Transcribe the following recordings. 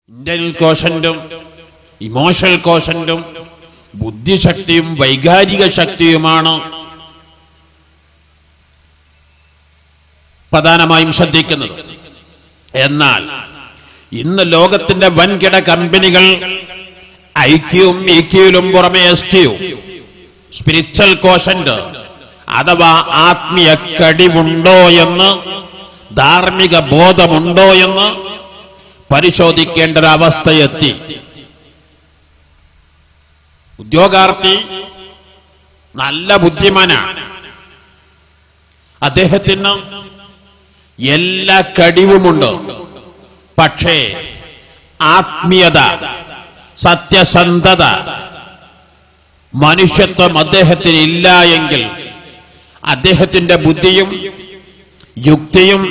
Internal കോഷന്റും emotional കോഷന്റും ബുദ്ധിശക്തിയും വൈകാരിക ശക്തിയുമാണ് പ്രധാനമായും ശ്രദ്ധിക്കുന്നത്. എന്നാൽ ഇന്ന് ലോകത്തിന്റെ വൻകിട കമ്പനികൾ ഐക്യവും ഇക്യയിലും പുറമെ എസ്ക്യു സ്പിരിച്വൽ കോഷന്റ് അഥവാ ആത്മീയ കഴിവുണ്ടോ എന്ന്, ധാർമ്മിക ബോധമുണ്ടോ എന്ന് പരിശോധിക്കേണ്ട ഒരവസ്ഥയെത്തി. ഉദ്യോഗാർത്ഥി നല്ല ബുദ്ധിമാനാണ്, അദ്ദേഹത്തിന് എല്ലാ കഴിവുമുണ്ട്. പക്ഷേ ആത്മീയത, സത്യസന്ധത, മനുഷ്യത്വം അദ്ദേഹത്തിന് ഇല്ല എങ്കിൽ അദ്ദേഹത്തിന്റെ ബുദ്ധിയും യുക്തിയും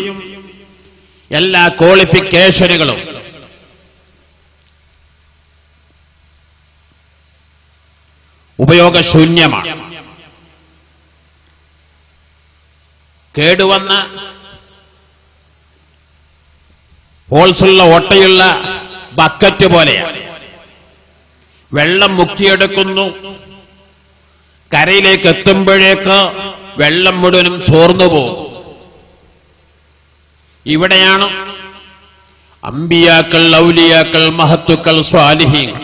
എല്ലാ ക്വാളിഫിക്കേഷനുകളും ഉപയോഗശൂന്യമാണ്. കേടുവന്ന ഹോൾസുള്ള ഓട്ടയുള്ള ബക്കറ്റ് പോലെയാണ്. വെള്ളം മുക്കിയെടുക്കുന്നു, കരയിലേക്ക് എത്തുമ്പോഴേക്ക് വെള്ളം മുഴുവനും ചോർന്നു പോകും. ഇവിടെയാണ് അമ്പിയാക്കൾ, ഔലിയാക്കൾ, മഹത്തുക്കൾ, സ്വാലിഹീങ്ങൾ.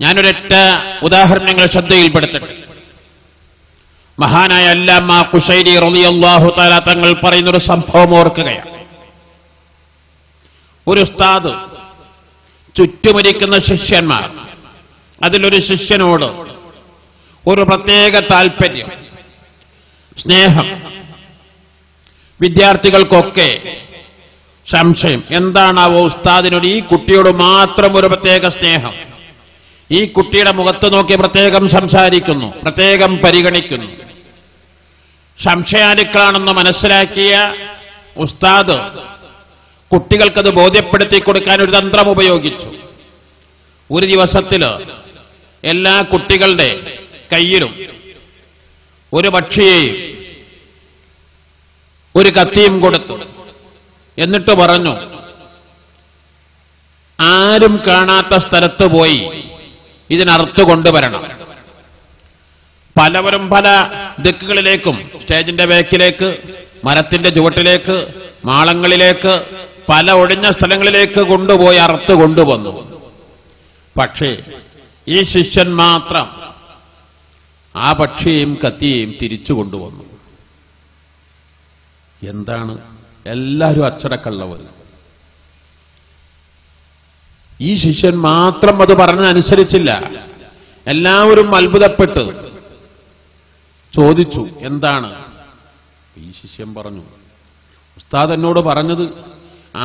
ഞാനൊരൊറ്റ ഉദാഹരണങ്ങൾ ശ്രദ്ധയിൽപ്പെടുത്തട്ടെ. മഹാനായ അല്ലാമ ഖുശൈരി റളിയല്ലാഹു തആല തങ്ങൾ പറയുന്നൊരു സംഭവം ഓർക്കുകയാണ്. ഒരു ഉസ്താദ് ചുറ്റുമിരിക്കുന്ന ശിഷ്യന്മാർ, അതിലൊരു ശിഷ്യനോട് ഒരു പ്രത്യേക താൽപര്യം, സ്നേഹം. വിദ്യാർത്ഥികൾക്കൊക്കെ സംശയം, എന്താണാവോ ഉസ്താദിനോട് ഈ കുട്ടിയോട് മാത്രം ഒരു പ്രത്യേക സ്നേഹം? ഈ കുട്ടിയുടെ മുഖത്ത് നോക്കി പ്രത്യേകം സംസാരിക്കുന്നു, പ്രത്യേകം പരിഗണിക്കുന്നു. സംശയാലുക്കളാണെന്ന് മനസ്സിലാക്കിയ ഉസ്താദ് കുട്ടികൾക്കത് ബോധ്യപ്പെടുത്തി കൊടുക്കാൻ ഒരു തന്ത്രം ഉപയോഗിച്ചു. ഒരു ദിവസത്തിൽ എല്ലാ കുട്ടികളുടെ കയ്യിലും ഒരു പക്ഷിയെയും ഒരു കത്തിയും കൊടുത്തു. എന്നിട്ട് പറഞ്ഞു, ആരും കാണാത്ത സ്ഥലത്ത് പോയി ഇതിനറുത്ത് കൊണ്ടുവരണം. പലവരും പല ദിക്കുകളിലേക്കും, സ്റ്റേജിന്റെ ബാക്കിലേക്ക്, മരത്തിന്റെ ചുവട്ടിലേക്ക്, മാളങ്ങളിലേക്ക്, പല ഒഴിഞ്ഞ സ്ഥലങ്ങളിലേക്ക് കൊണ്ടുപോയി അറുത്ത് കൊണ്ടുവന്നു. പക്ഷേ ഈ ശിഷ്യൻ മാത്രം ആ പക്ഷിയെയും കത്തിയെയും തിരിച്ചു കൊണ്ടുവന്നു. എന്താണ്? എല്ലാവരും അച്ചടക്കമുള്ളവർ. ഈ ശിഷ്യൻ മാത്രം അത് പറഞ്ഞനുസരിച്ചില്ല. എല്ലാവരും അത്ഭുതപ്പെട്ട് ചോദിച്ചു, എന്താണ്? ഈ ശിഷ്യൻ പറഞ്ഞു, ഉസ്താദ് എന്നോട് പറഞ്ഞത്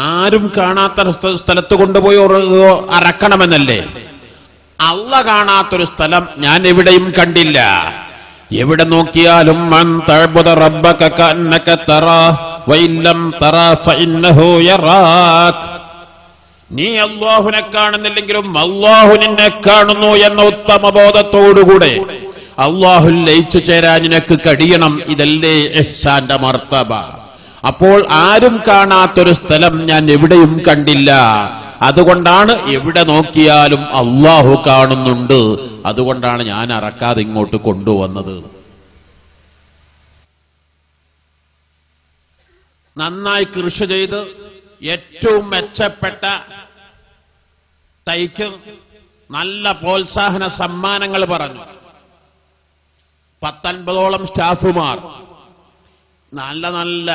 ആരും കാണാത്ത സ്ഥലത്ത് കൊണ്ടുപോയി അറക്കണമെന്നല്ലേ? അള്ള കാണാത്തൊരു സ്ഥലം ഞാൻ എവിടെയും കണ്ടില്ല. എവിടെ നോക്കിയാലും മൻ തഅബ്ബുദ റബ്ബക കഅന്നക തറാഹ് വഇല്ലം തറാ ഫഇന്നഹു യറാക്. നീ അല്ലാഹുവിനെ കാണുന്നില്ലെങ്കിലും അല്ലാഹു നിന്നെ കാണുന്നു എന്ന ഉത്തമ ബോധത്തോടുകൂടെ അല്ലാഹുവിൽ ലയിച്ചു ചേരാൻ നിനക്ക് കഴിയണം. ഇതല്ലേ ഇഹ്സാന്റെ മർത്തബ. അപ്പോൾ ആരും കാണാത്തൊരു സ്ഥലം ഞാൻ എവിടെയും കണ്ടില്ല. അതുകൊണ്ടാണ് എവിടെ നോക്കിയാലും അല്ലാഹു കാണുന്നുണ്ട്. അതുകൊണ്ടാണ് ഞാൻ അറക്കാതെ ഇങ്ങോട്ട് കൊണ്ടുവന്നത്. നന്നായി കൃഷി ചെയ്ത് ഏറ്റവും മെച്ചപ്പെട്ട തൈക്ക് നല്ല പ്രോത്സാഹന സമ്മാനങ്ങൾ പറഞ്ഞു. 19ഓളം സ്റ്റാഫുമാർ നല്ല നല്ല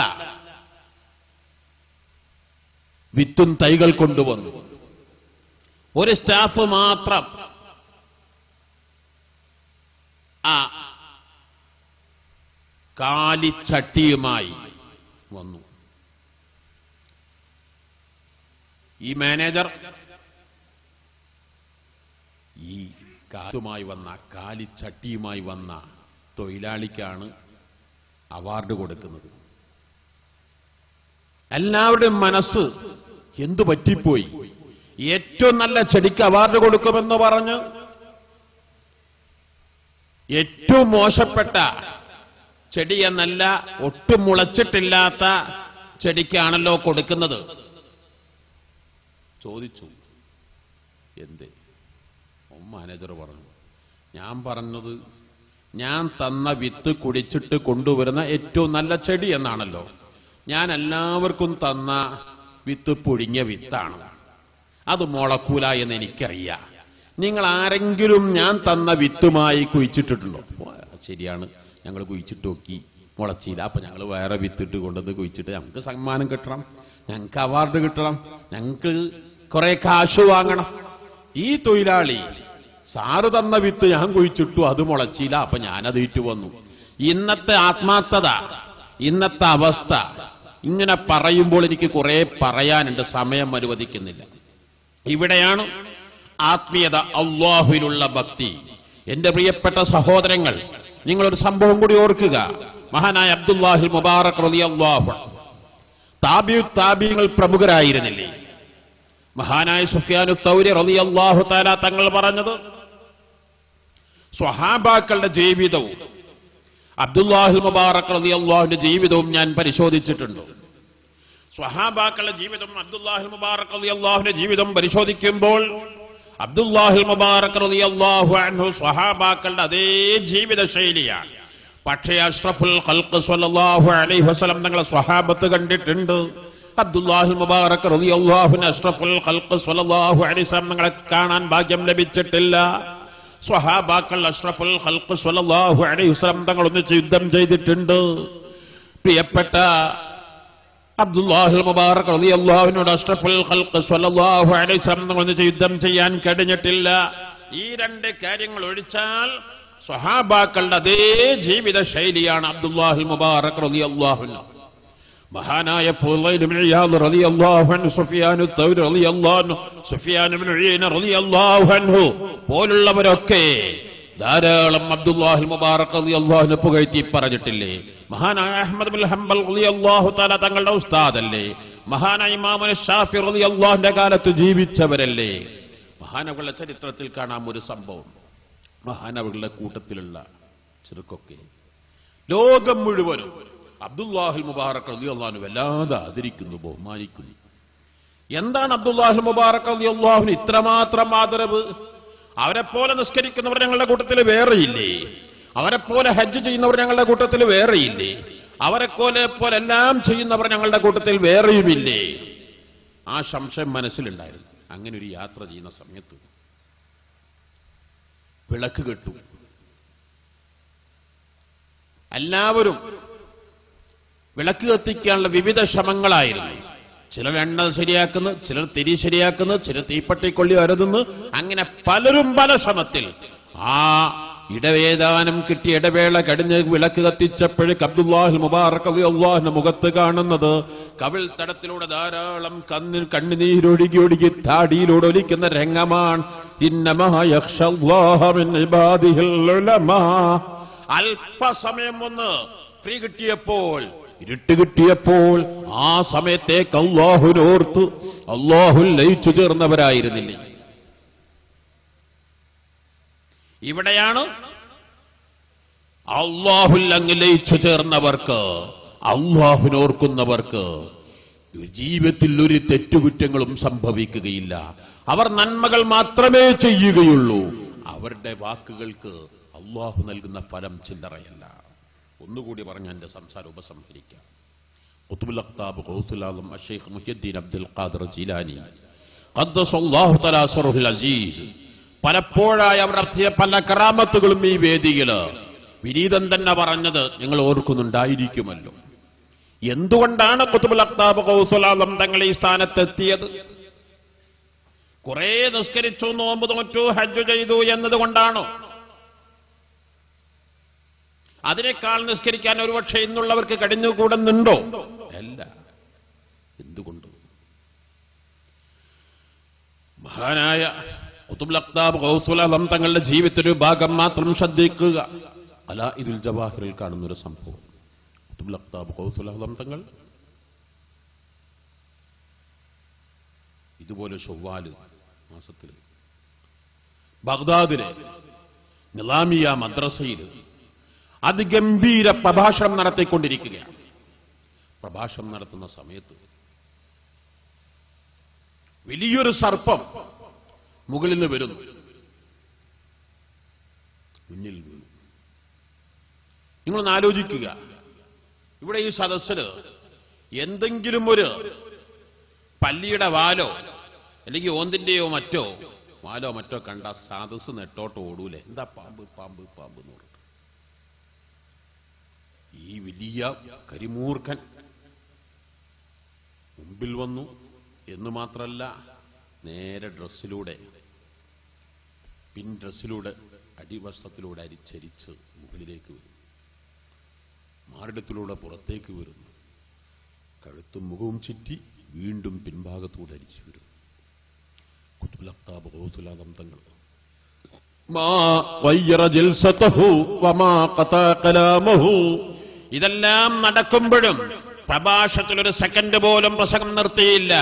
വിത്തും തൈകൾ കൊണ്ടുവന്നു. ഒരു സ്റ്റാഫ് മാത്രം ആ കാലിച്ചട്ടിയുമായി വന്നു. ഈ മാനേജർ ഈ കാറ്റുമായി വന്ന, കാലിച്ചട്ടിയുമായി വന്ന തൊഴിലാളിക്കാണ് അവാർഡ് കൊടുക്കുന്നത്. എല്ലാവരുടെയും മനസ്സ് എന്തു പറ്റിപ്പോയി? ഏറ്റവും നല്ല ചെടിക്ക് അവാർഡ് കൊടുക്കുമെന്ന് പറഞ്ഞ് ഏറ്റവും മോശപ്പെട്ട ചെടി എന്നല്ല, ഒട്ടും മുളച്ചിട്ടില്ലാത്ത ചെടിക്കാണല്ലോ കൊടുക്കുന്നത്. ചോദിച്ചു, എന്തേ? മാനേജർ പറഞ്ഞു, ഞാൻ പറഞ്ഞത് ഞാൻ തന്ന വിത്ത് കുടിച്ചിട്ട് കൊണ്ടുവരുന്ന ഏറ്റവും നല്ല ചെടി എന്നാണല്ലോ. ഞാൻ എല്ലാവർക്കും തന്ന വിത്ത് പുഴുങ്ങിയ വിത്താണ്, അത് മുളക്കൂല എന്ന് എനിക്കറിയാം. നിങ്ങൾ ആരെങ്കിലും ഞാൻ തന്ന വിത്തുമായി കുഴിച്ചിട്ടിട്ടുണ്ടോ? ശരിയാണ്, ഞങ്ങൾ കുഴിച്ചിട്ട് നോക്കി, മുളച്ചില്ല. അപ്പൊ ഞങ്ങൾ വേറെ വിത്തിട്ട് കൊണ്ടുവന്ന് കുഴിച്ചിട്ട് ഞങ്ങൾക്ക് സമ്മാനം കിട്ടണം, ഞങ്ങൾക്ക് അവാർഡ് കിട്ടണം, ഞങ്ങൾക്ക് കുറെ കാശ് വാങ്ങണം. ഈ തൊഴിലാളി സാറ് തന്ന വിത്ത് ഞാൻ കുഴിച്ചിട്ടു, അത് മുളച്ചില്ല, അപ്പൊ ഞാനത് ഏറ്റു വന്നു. ഇന്നത്തെ ആത്മാർത്ഥത, ഇന്നത്തെ അവസ്ഥ ഇങ്ങനെ പറയുമ്പോൾ എനിക്ക് കുറെ പറയാനുണ്ട്, സമയം അനുവദിക്കുന്നില്ല. ഇവിടെയാണ് ആത്മീയത, അല്ലാഹുവിലുള്ള ഭക്തി. എന്റെ പ്രിയപ്പെട്ട സഹോദരങ്ങൾ, നിങ്ങളൊരു സംഭവം കൂടി ഓർക്കുക. മഹാനായ അബ്ദുല്ലാഹിൽ മുബാറക് റളിയല്ലാഹു അൻഹു താബിഈങ്ങൾ പ്രമുഖരായിരുന്നില്ലേ? മഹാനായ സുഫ്യാനു തൗരി റളിയല്ലാഹു തആല തങ്ങൾ പറഞ്ഞത്, സ്വഹാബാക്കളുടെ ജീവിതവും അബ്ദുല്ലാഹിൽ മുബാറക് റളിയല്ലാഹുവിന്റെ ജീവിതവും ഞാൻ പരിശോധിച്ചിട്ടുണ്ട്. സ്വഹാബാക്കളുടെ ജീവിതവും അബ്ദുല്ലാഹിൽ മുബാറക് റളിയല്ലാഹുവിന്റെ ജീവിതം പരിശോധിക്കുമ്പോൾ അബ്ദുല്ലാഹിൽ മുബാറക് റളിയല്ലാഹു അൻഹു സ്വഹാബാക്കളുടെ അതേ ജീവിത ശൈലിയാണ്. പക്ഷേ അഷ്റഫുൽ ഖൽഖ് സ്വല്ലല്ലാഹു അലൈഹി വസല്ലം തങ്ങളെ സ്വഹാബത്ത് കണ്ടിട്ടുണ്ട്. അബ്ദുല്ലാഹിൽ മുബാറക് റളിയല്ലാഹു അൻഹു അഷ്റഫുൽ ഖൽഖ് സ്വല്ലല്ലാഹു അലൈഹി വസല്ലം തങ്ങളെ കാണാൻ ഭാഗ്യം ലഭിച്ചിട്ടില്ല. സ്വഹാബാക്കൾ അഷ്റഫുൽ ഖൽഖ് സ്വല്ലല്ലാഹു അലൈഹി വസല്ലം തങ്ങൾ ഒന്നിച്ച് യുദ്ധം ചെയ്തിട്ടുണ്ട്. പ്രിയപ്പെട്ട അബ്ദുല്ലാഹിൽ മുബാറക് റളിയല്ലാഹു അൻഹു അഷ്റഫുൽ ഖൽഖ് സ്വല്ലല്ലാഹു അലൈഹി വസല്ലം തങ്ങൾ ഒന്നിച്ച് യുദ്ധം ചെയ്യാൻ കഴിഞ്ഞിട്ടില്ല. ഈ രണ്ട് കാര്യങ്ങൾ ഒഴിച്ചാൽ സ്വഹാബാക്കളുടെ അതേ ജീവിത ശൈലിയാണ് അബ്ദുല്ലാഹിൽ മുബാറക് റളിയല്ലാഹു അൻഹു. മഹാനായ ഫുളൈൽ ഇബ്നു ഇയാദ് റളിയല്ലാഹു അൻഹു, സുഫിയാനു തൗരി റളിയല്ലാഹു അൻഹു, സുഫിയാൻ ഇബ്നു ഉയൈന റളിയല്ലാഹു അൻഹു പോലുള്ളവരൊക്കെ ധാരാളം അബ്ദുല്ലാഹിൽ മുബാറക് റളിയല്ലാഹു അൻഹു പുകഴ്ത്തി പറഞ്ഞിട്ടില്ലേ? മഹാനായ അഹ്മദ് ഇബ്നു ഹംബൽ റളിയല്ലാഹു തആല തങ്ങളുടെ ഉസ്താദല്ലേ? മഹാനായ ഇമാമുന ശാഫി റളിയല്ലാഹുവിന്റെ കാലത്ത് ജീവിച്ചവരല്ലേ? മഹാനവകളുടെ ചരിത്രത്തിൽ കാണാം ഒരു സംഭവം. മഹാനവകളുടെ കൂട്ടത്തിലുള്ള ചെറുക്കൊക്കെ ലോകം മുഴുവനും അബ്ദുല്ലാഹിൽ മുബാറക് റളിയല്ലാഹു അൻഹു വല്ലാതെ ആദരിക്കുന്നു, ബഹുമാനിക്കുന്നു. എന്താണ് അബ്ദുല്ലാഹിൽ മുബാറക് റളിയല്ലാഹു അൻഹു ഇത്രമാത്രം ആദരവ്? അവരെപ്പോലെ നിസ്കരിക്കുന്നവർ ഞങ്ങളുടെ കൂട്ടത്തിൽ വേറെയില്ലേ? അവരെപ്പോലെ ഹജ്ജ് ചെയ്യുന്നവർ ഞങ്ങളുടെ കൂട്ടത്തിൽ വേറെയില്ലേ? അവരെപ്പോലെ എല്ലാം ചെയ്യുന്നവർ ഞങ്ങളുടെ കൂട്ടത്തിൽ വേറെയുമില്ലേ? ആ സംശയം മനസ്സിലുണ്ടായിരുന്നു. അങ്ങനെ ഒരു യാത്ര ചെയ്യുന്ന സമയത്ത് വിളക്ക് കെട്ടു. എല്ലാവരും വിളക്ക് കത്തിക്കാനുള്ള വിവിധ ശ്രമങ്ങളായിരുന്നു. ചിലർ എണ്ണ ശരിയാക്കുന്നു, ചിലർ തിരി ശരിയാക്കുന്നു, ചിലർ തീപ്പട്ടിക്കൊള്ളി വരുന്നു. അങ്ങനെ പലരും പല ശ്രമത്തിൽ. ആ ഇടവേദാനം കിട്ടിയ ഇടവേള കഴിഞ്ഞ് വിളക്ക് കത്തിച്ചപ്പോഴേക്ക് അബ്ദുല്ലാഹിൽ മുബാറക് റളിയല്ലാഹുവിന്റെ മുഖത്ത് കാണുന്നത് കവിൾ തടത്തിലൂടെ ധാരാളം കണ്ണുനീരൊഴുകി താടിയിലൂടെ ഒലിക്കുന്ന രംഗമാണ്. ഇന്നമാ യഖ്ശല്ലാഹ മിൻ ഇബാദിഹിൽ ഉലമാ. അല്പസമയം ഒന്ന് ഫ്രീ കിട്ടിയപ്പോൾ, ഇരുട്ട് കിട്ടിയപ്പോൾ ആ സമയത്തേക്ക് അല്ലാഹുവിനോർത്ത് അല്ലാഹുവിൽ ലയിച്ചു ചേർന്നവരായിരുന്നില്ലേ? ഇവിടെയാണ് അല്ലാഹുവിൽ അങ്ങ് ലയിച്ചു ചേർന്നവർക്ക്, അല്ലാഹുവിനോർക്കുന്നവർക്ക് ജീവിതത്തിൽ ഒരു തെറ്റുകുറ്റങ്ങളും സംഭവിക്കുകയില്ല. അവർ നന്മകൾ മാത്രമേ ചെയ്യുകയുള്ളൂ. അവരുടെ വാക്കുകൾക്ക് അല്ലാഹു നൽകുന്ന ഫലം ചില്ലറയല്ല. ഒന്നുകൂടി പറഞ്ഞ എന്റെ സംസാരം ഉപസംഹരിക്കാം. ഖുത്ബുൽ അഖ്താബ് ഗൗസുൽ ആലം അഷ്ശൈഖ് മുഹ്യിദ്ദീൻ അബ്ദുൽ ഖാദിർ ജീലാനി ഖദ്ദസല്ലാഹു തആല സിർറുൽ അസീസ് പലപ്പോഴായി അവർ നടത്തിയ പല കറാമത്തുകളും ഈ വേദിയിൽ വിനീതൻ തന്നെ പറഞ്ഞത് നിങ്ങൾ ഓർക്കുന്നുണ്ടായിരിക്കുമല്ലോ. എന്തുകൊണ്ടാണ് ഖുത്ബുൽ അഖ്താബ് ഗൗസുൽ ആലം തങ്ങൾ ഈ സ്ഥാനത്തെത്തിയത്? കുറെ നിസ്കരിച്ചു, നോമ്പ് നോറ്റു, ഹജ്ജ് ചെയ്തു എന്നതുകൊണ്ടാണോ? അതിനേക്കാൾ നിസ്കരിക്കാൻ ഒരുപക്ഷെ ഇന്നുള്ളവർക്ക് കഴിഞ്ഞുകൂടുന്നുണ്ടോ? അല്ല. എന്തുകൊണ്ട്? മഹാനായ ഖുത്ബുൽ അഖ്താബ് ഗൗസുൽ ആലം തങ്ങളുടെ ജീവിതത്തിന്റെ ഭാഗം മാത്രം ശ്രദ്ധിക്കുക. അലാഇദുൽ ജവാഹിറിൽ കാണുന്നൊരു സംഭവം. ഖുത്ബുൽ അഖ്താബ് ഗൗസുൽ ആലം തങ്ങൾ ഇതുപോലെ ശവ്വാൽ മാസത്തിൽ ബഗ്ദാദിലെ നിലാമിയ മദ്രസയിൽ അതിഗംഭീര പ്രഭാഷണം നടത്തിക്കൊണ്ടിരിക്കുകയാണ്. പ്രഭാഷണം നടത്തുന്ന സമയത്ത് വലിയൊരു സർപ്പം മുകളിൽ നിന്ന് വരുന്നു, മുന്നിൽ വീണു. നിങ്ങളൊന്ന് ആലോചിക്കുക, ഇവിടെ ഈ സദസ്സില് എന്തെങ്കിലും ഒരു പല്ലിയുടെ വാലോ അല്ലെങ്കിൽ ഓന്തിന്റെയോ മറ്റോ വാലോ മറ്റോ കണ്ട സദസ്സ് നെട്ടോട്ട് ഓടൂലേ? എന്താ പാമ്പ് പാമ്പ് പാമ്പ് എന്ന് പറഞ്ഞിട്ട്. ഈ വലിയ കരിമൂർഖൻ മുമ്പിൽ വന്നു എന്ന് മാത്രമല്ല, നേരെ ഡ്രസ്സിലൂടെ പിൻ ഡ്രസ്സിലൂടെ അടിവസ്ത്രത്തിലൂടെ അരിച്ചരിച്ച് മുകളിലേക്ക് വരും, മാറിടത്തിലൂടെ പുറത്തേക്ക് വരുന്നു, കഴുത്തും മുഖവും ചുറ്റി വീണ്ടും പിൻഭാഗത്തൂടെ അരിച്ചു വരും. കുതുബുൽ ഗൗസുൽ തങ്ങൾ ഇതെല്ലാം നടക്കുമ്പോഴും പ്രഭാഷണത്തിലൊരു സെക്കൻഡ് പോലും പ്രസംഗം നിർത്തിയില്ല.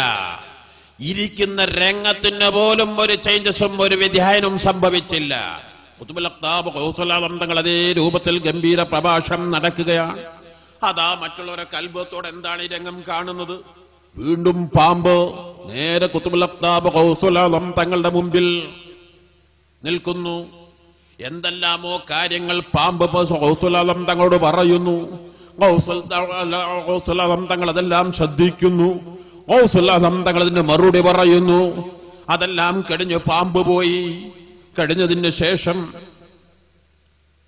ഇരിക്കുന്ന രംഗത്തിന് പോലും ഒരു ചേഞ്ചസും ഒരു വ്യതിയാനവും സംഭവിച്ചില്ല. കുതുബുൽ ഗൗസുൽ തങ്ങൾ അതേ രൂപത്തിൽ ഗംഭീര പ്രഭാഷണം നടക്കുകയാണ്. അതാ മറ്റുള്ളവരെ കൽബത്തോടെ എന്താണ് ഈ രംഗം കാണുന്നത്? വീണ്ടും പാമ്പ് നേരെ കുതുബുൽ ഗൗസുൽ തങ്ങളുടെ മുമ്പിൽ നിൽക്കുന്നു. എന്തെല്ലാമോ കാര്യങ്ങൾ പാമ്പ് ഗൗസുൽ തങ്ങളോട് പറയുന്നു. ഗൗസുൽ തങ്ങൾ അതെല്ലാം ശ്രദ്ധിക്കുന്നു. ഗൗസുൽ തങ്ങൾ അതിന് മറുപടി പറയുന്നു. അതെല്ലാം കഴിഞ്ഞ് പാമ്പ് പോയി. കഴിഞ്ഞതിന് ശേഷം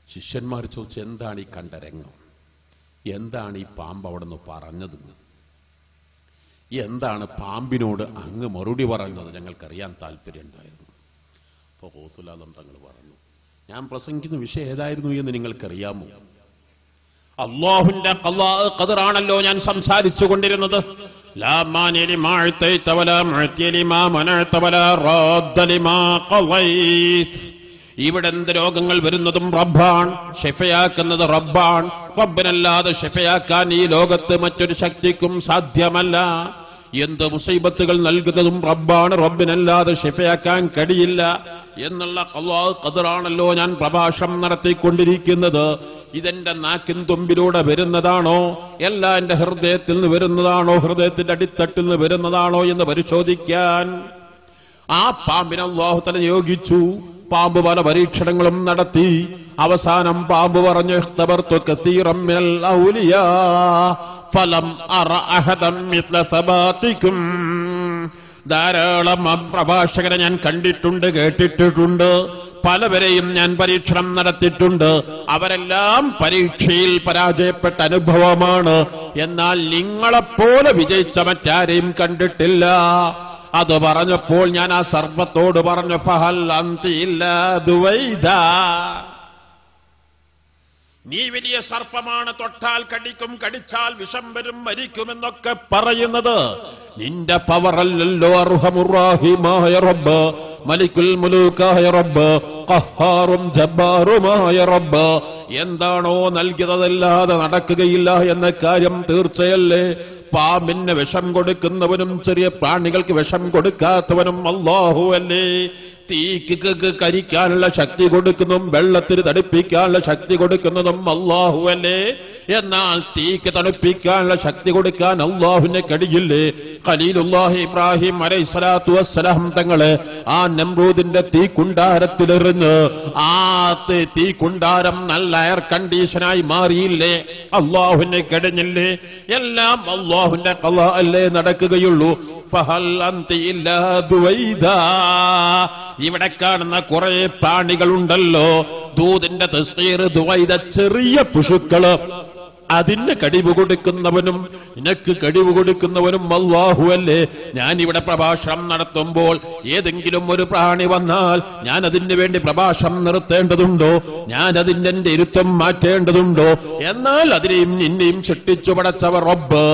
ശിഷ്യന്മാർ ചോദിച്ചു, എന്താണ് ഈ കണ്ട രംഗം? എന്താണ് ഈ പാമ്പ് അവിടെ നിന്ന് പറഞ്ഞത്? എന്താണ് പാമ്പിനോട് അങ്ങ് മറുപടി പറഞ്ഞത്? ഞങ്ങൾക്കറിയാൻ താല്പര്യമുണ്ടായിരുന്നു. അപ്പോൾ ഗൗസുൽ തങ്ങൾ പറഞ്ഞു, ഞാൻ പ്രസംഗിക്കുന്ന വിഷയം ഏതായിരുന്നു എന്ന് നിങ്ങൾക്കറിയാമോ? അല്ലാഹുവിന്റെ ഖദറാണല്ലോ ഞാൻ സംസാരിച്ചു കൊണ്ടിരുന്നത്. ലാ മാനിഅ ലിമാ അഅ്തൈത വലാ മുഅ്തിയ ലിമാ മനഅത വലാ റാദ്ദ ലിമാ ഖളൈത. ഇവിടെ എന്ത് രോഗങ്ങൾ വരുന്നതും റബ്ബാണ്, ഷിഫയാക്കുന്നത് റബ്ബാണ്. റബ്ബിനല്ലാതെ ഷിഫയാക്കാൻ ഈ ലോകത്ത് മറ്റൊരു ശക്തിക്കും സാധ്യമല്ല. എന്ത് മുസീബത്തുകൾ നൽകുന്നതും റബ്ബാണ്, റബ്ബിനല്ലാതെ ഷിഫയാക്കാൻ കഴിയില്ല എന്നുള്ള ഖദറാണല്ലോ ഞാൻ പ്രഭാഷണം നടത്തിക്കൊണ്ടിരിക്കുന്നത്. ഇതെന്റെ നാക്കിൻ തുമ്പിലൂടെ വരുന്നതാണോ, എല്ലാം എന്റെ ഹൃദയത്തിൽ നിന്ന് വരുന്നതാണോ, ഹൃദയത്തിന്റെ അടിത്തട്ടിൽ നിന്ന് വരുന്നതാണോ എന്ന് പരിശോധിക്കാൻ ആ പാമ്പിനെ അല്ലാഹു തആല നിയോഗിച്ചു. പാമ്പ് പല പരീക്ഷണങ്ങളും നടത്തി. അവസാനം പാമ്പ് പറഞ്ഞു, ഇഖ്തബർതു കസീറൻ മിനൽ ഔലിയാ ഫലം അറ അഹദൻ മിത്ല സബാതികും. ധാരാളം പ്രഭാഷകരെ ഞാൻ കണ്ടിട്ടുണ്ട്, കേട്ടിട്ടുണ്ട്. പലവരെയും ഞാൻ പരീക്ഷണം നടത്തിയിട്ടുണ്ട്. അവരെല്ലാം പരീക്ഷയിൽ പരാജയപ്പെട്ട അനുഭവമാണ്. എന്നാൽ നിങ്ങളെപ്പോലെ വിജയിച്ച മറ്റാരെയും കണ്ടിട്ടില്ല. അത് പറഞ്ഞപ്പോൾ ഞാൻ ആ സർവത്തോട് പറഞ്ഞു, ഫഹൽ അൻതി ഇല്ലാ ദുവൈദ. നീ വലിയ സർപ്പമാണ്, തൊട്ടാൽ കടിക്കും, കടിച്ചാൽ വിഷം വരും, മരിക്കുമെന്നൊക്കെ പറയുന്നത് നിന്റെ പവറല്ലല്ലോ. അർഹമുർ-റഹീമായ റബ്ബ്, മലിക്കുൽ മുലൂക്കായ റബ്ബ്, ഖഹാറും ജബ്ബാറുമായ റബ്ബ് എന്താണോ നൽകിയതല്ലാതെ നടക്കുകയില്ല എന്ന കാര്യം തീർച്ചയല്ലേ. പാമ്പിന് വിഷം കൊടുക്കുന്നവനും ചെറിയ പ്രാണികൾക്ക് വിഷം കൊടുക്കാത്തവനും അല്ലാഹു അല്ലേ. തീക്ക് കരിക്കാനുള്ള ശക്തി കൊടുക്കുന്നതും വെള്ളത്തിന് തണുപ്പിക്കാനുള്ള ശക്തി കൊടുക്കുന്നതും അല്ലാഹു അല്ലേ. എന്നാൽ തീക്ക് തണുപ്പിക്കാനുള്ള ശക്തി കൊടുക്കാൻ അല്ലാഹുവിനെ കഴിയില്ലേ? ഖലീലുല്ലാഹി ഇബ്രാഹിം അലൈഹിസ്സലാത്തു വസ്സലാം തങ്ങളെ ആ നമ്രൂദിന്റെ തീക്കുണ്ടാരത്തിലെറിഞ്ഞ് ആ തീക്കുണ്ടാരം നല്ല എയർ കണ്ടീഷനായി മാറിയില്ലേ? അല്ലാഹുവിനെ കഴിഞ്ഞില്ലേ? എല്ലാം അല്ലാഹുവിന്റെ ഖളാ അല്ലേ നടക്കുകയുള്ളൂ. ഫഹൽ അൻതി ഇല്ലാ ദുവൈദാ. ഇവിടെ കാണുന്ന കുറെ പ്രാണികളുണ്ടല്ലോ, ദൂതിന്റെ തസ്ഗീർ ദുവൈദ, ചെറിയ പുഴുക്കള്. അതിന് കഴിവ് കൊടുക്കുന്നവനും നിനക്ക് കഴിവ് കൊടുക്കുന്നവനും അല്ലാഹു അല്ലേ. ഞാനിവിടെ പ്രഭാഷണം നടത്തുമ്പോൾ ഏതെങ്കിലും ഒരു പ്രാണി വന്നാൽ ഞാൻ അതിന് വേണ്ടി പ്രഭാഷണം നിർത്തേണ്ടതുണ്ടോ? ഞാൻ അതിന്റെ എന്റെ ഇരുത്തം മാറ്റേണ്ടതുണ്ടോ? എന്നാൽ അതിനെയും നിന്നെയും സൃഷ്ടിച്ചു പടച്ചവർ റബ്ബ്.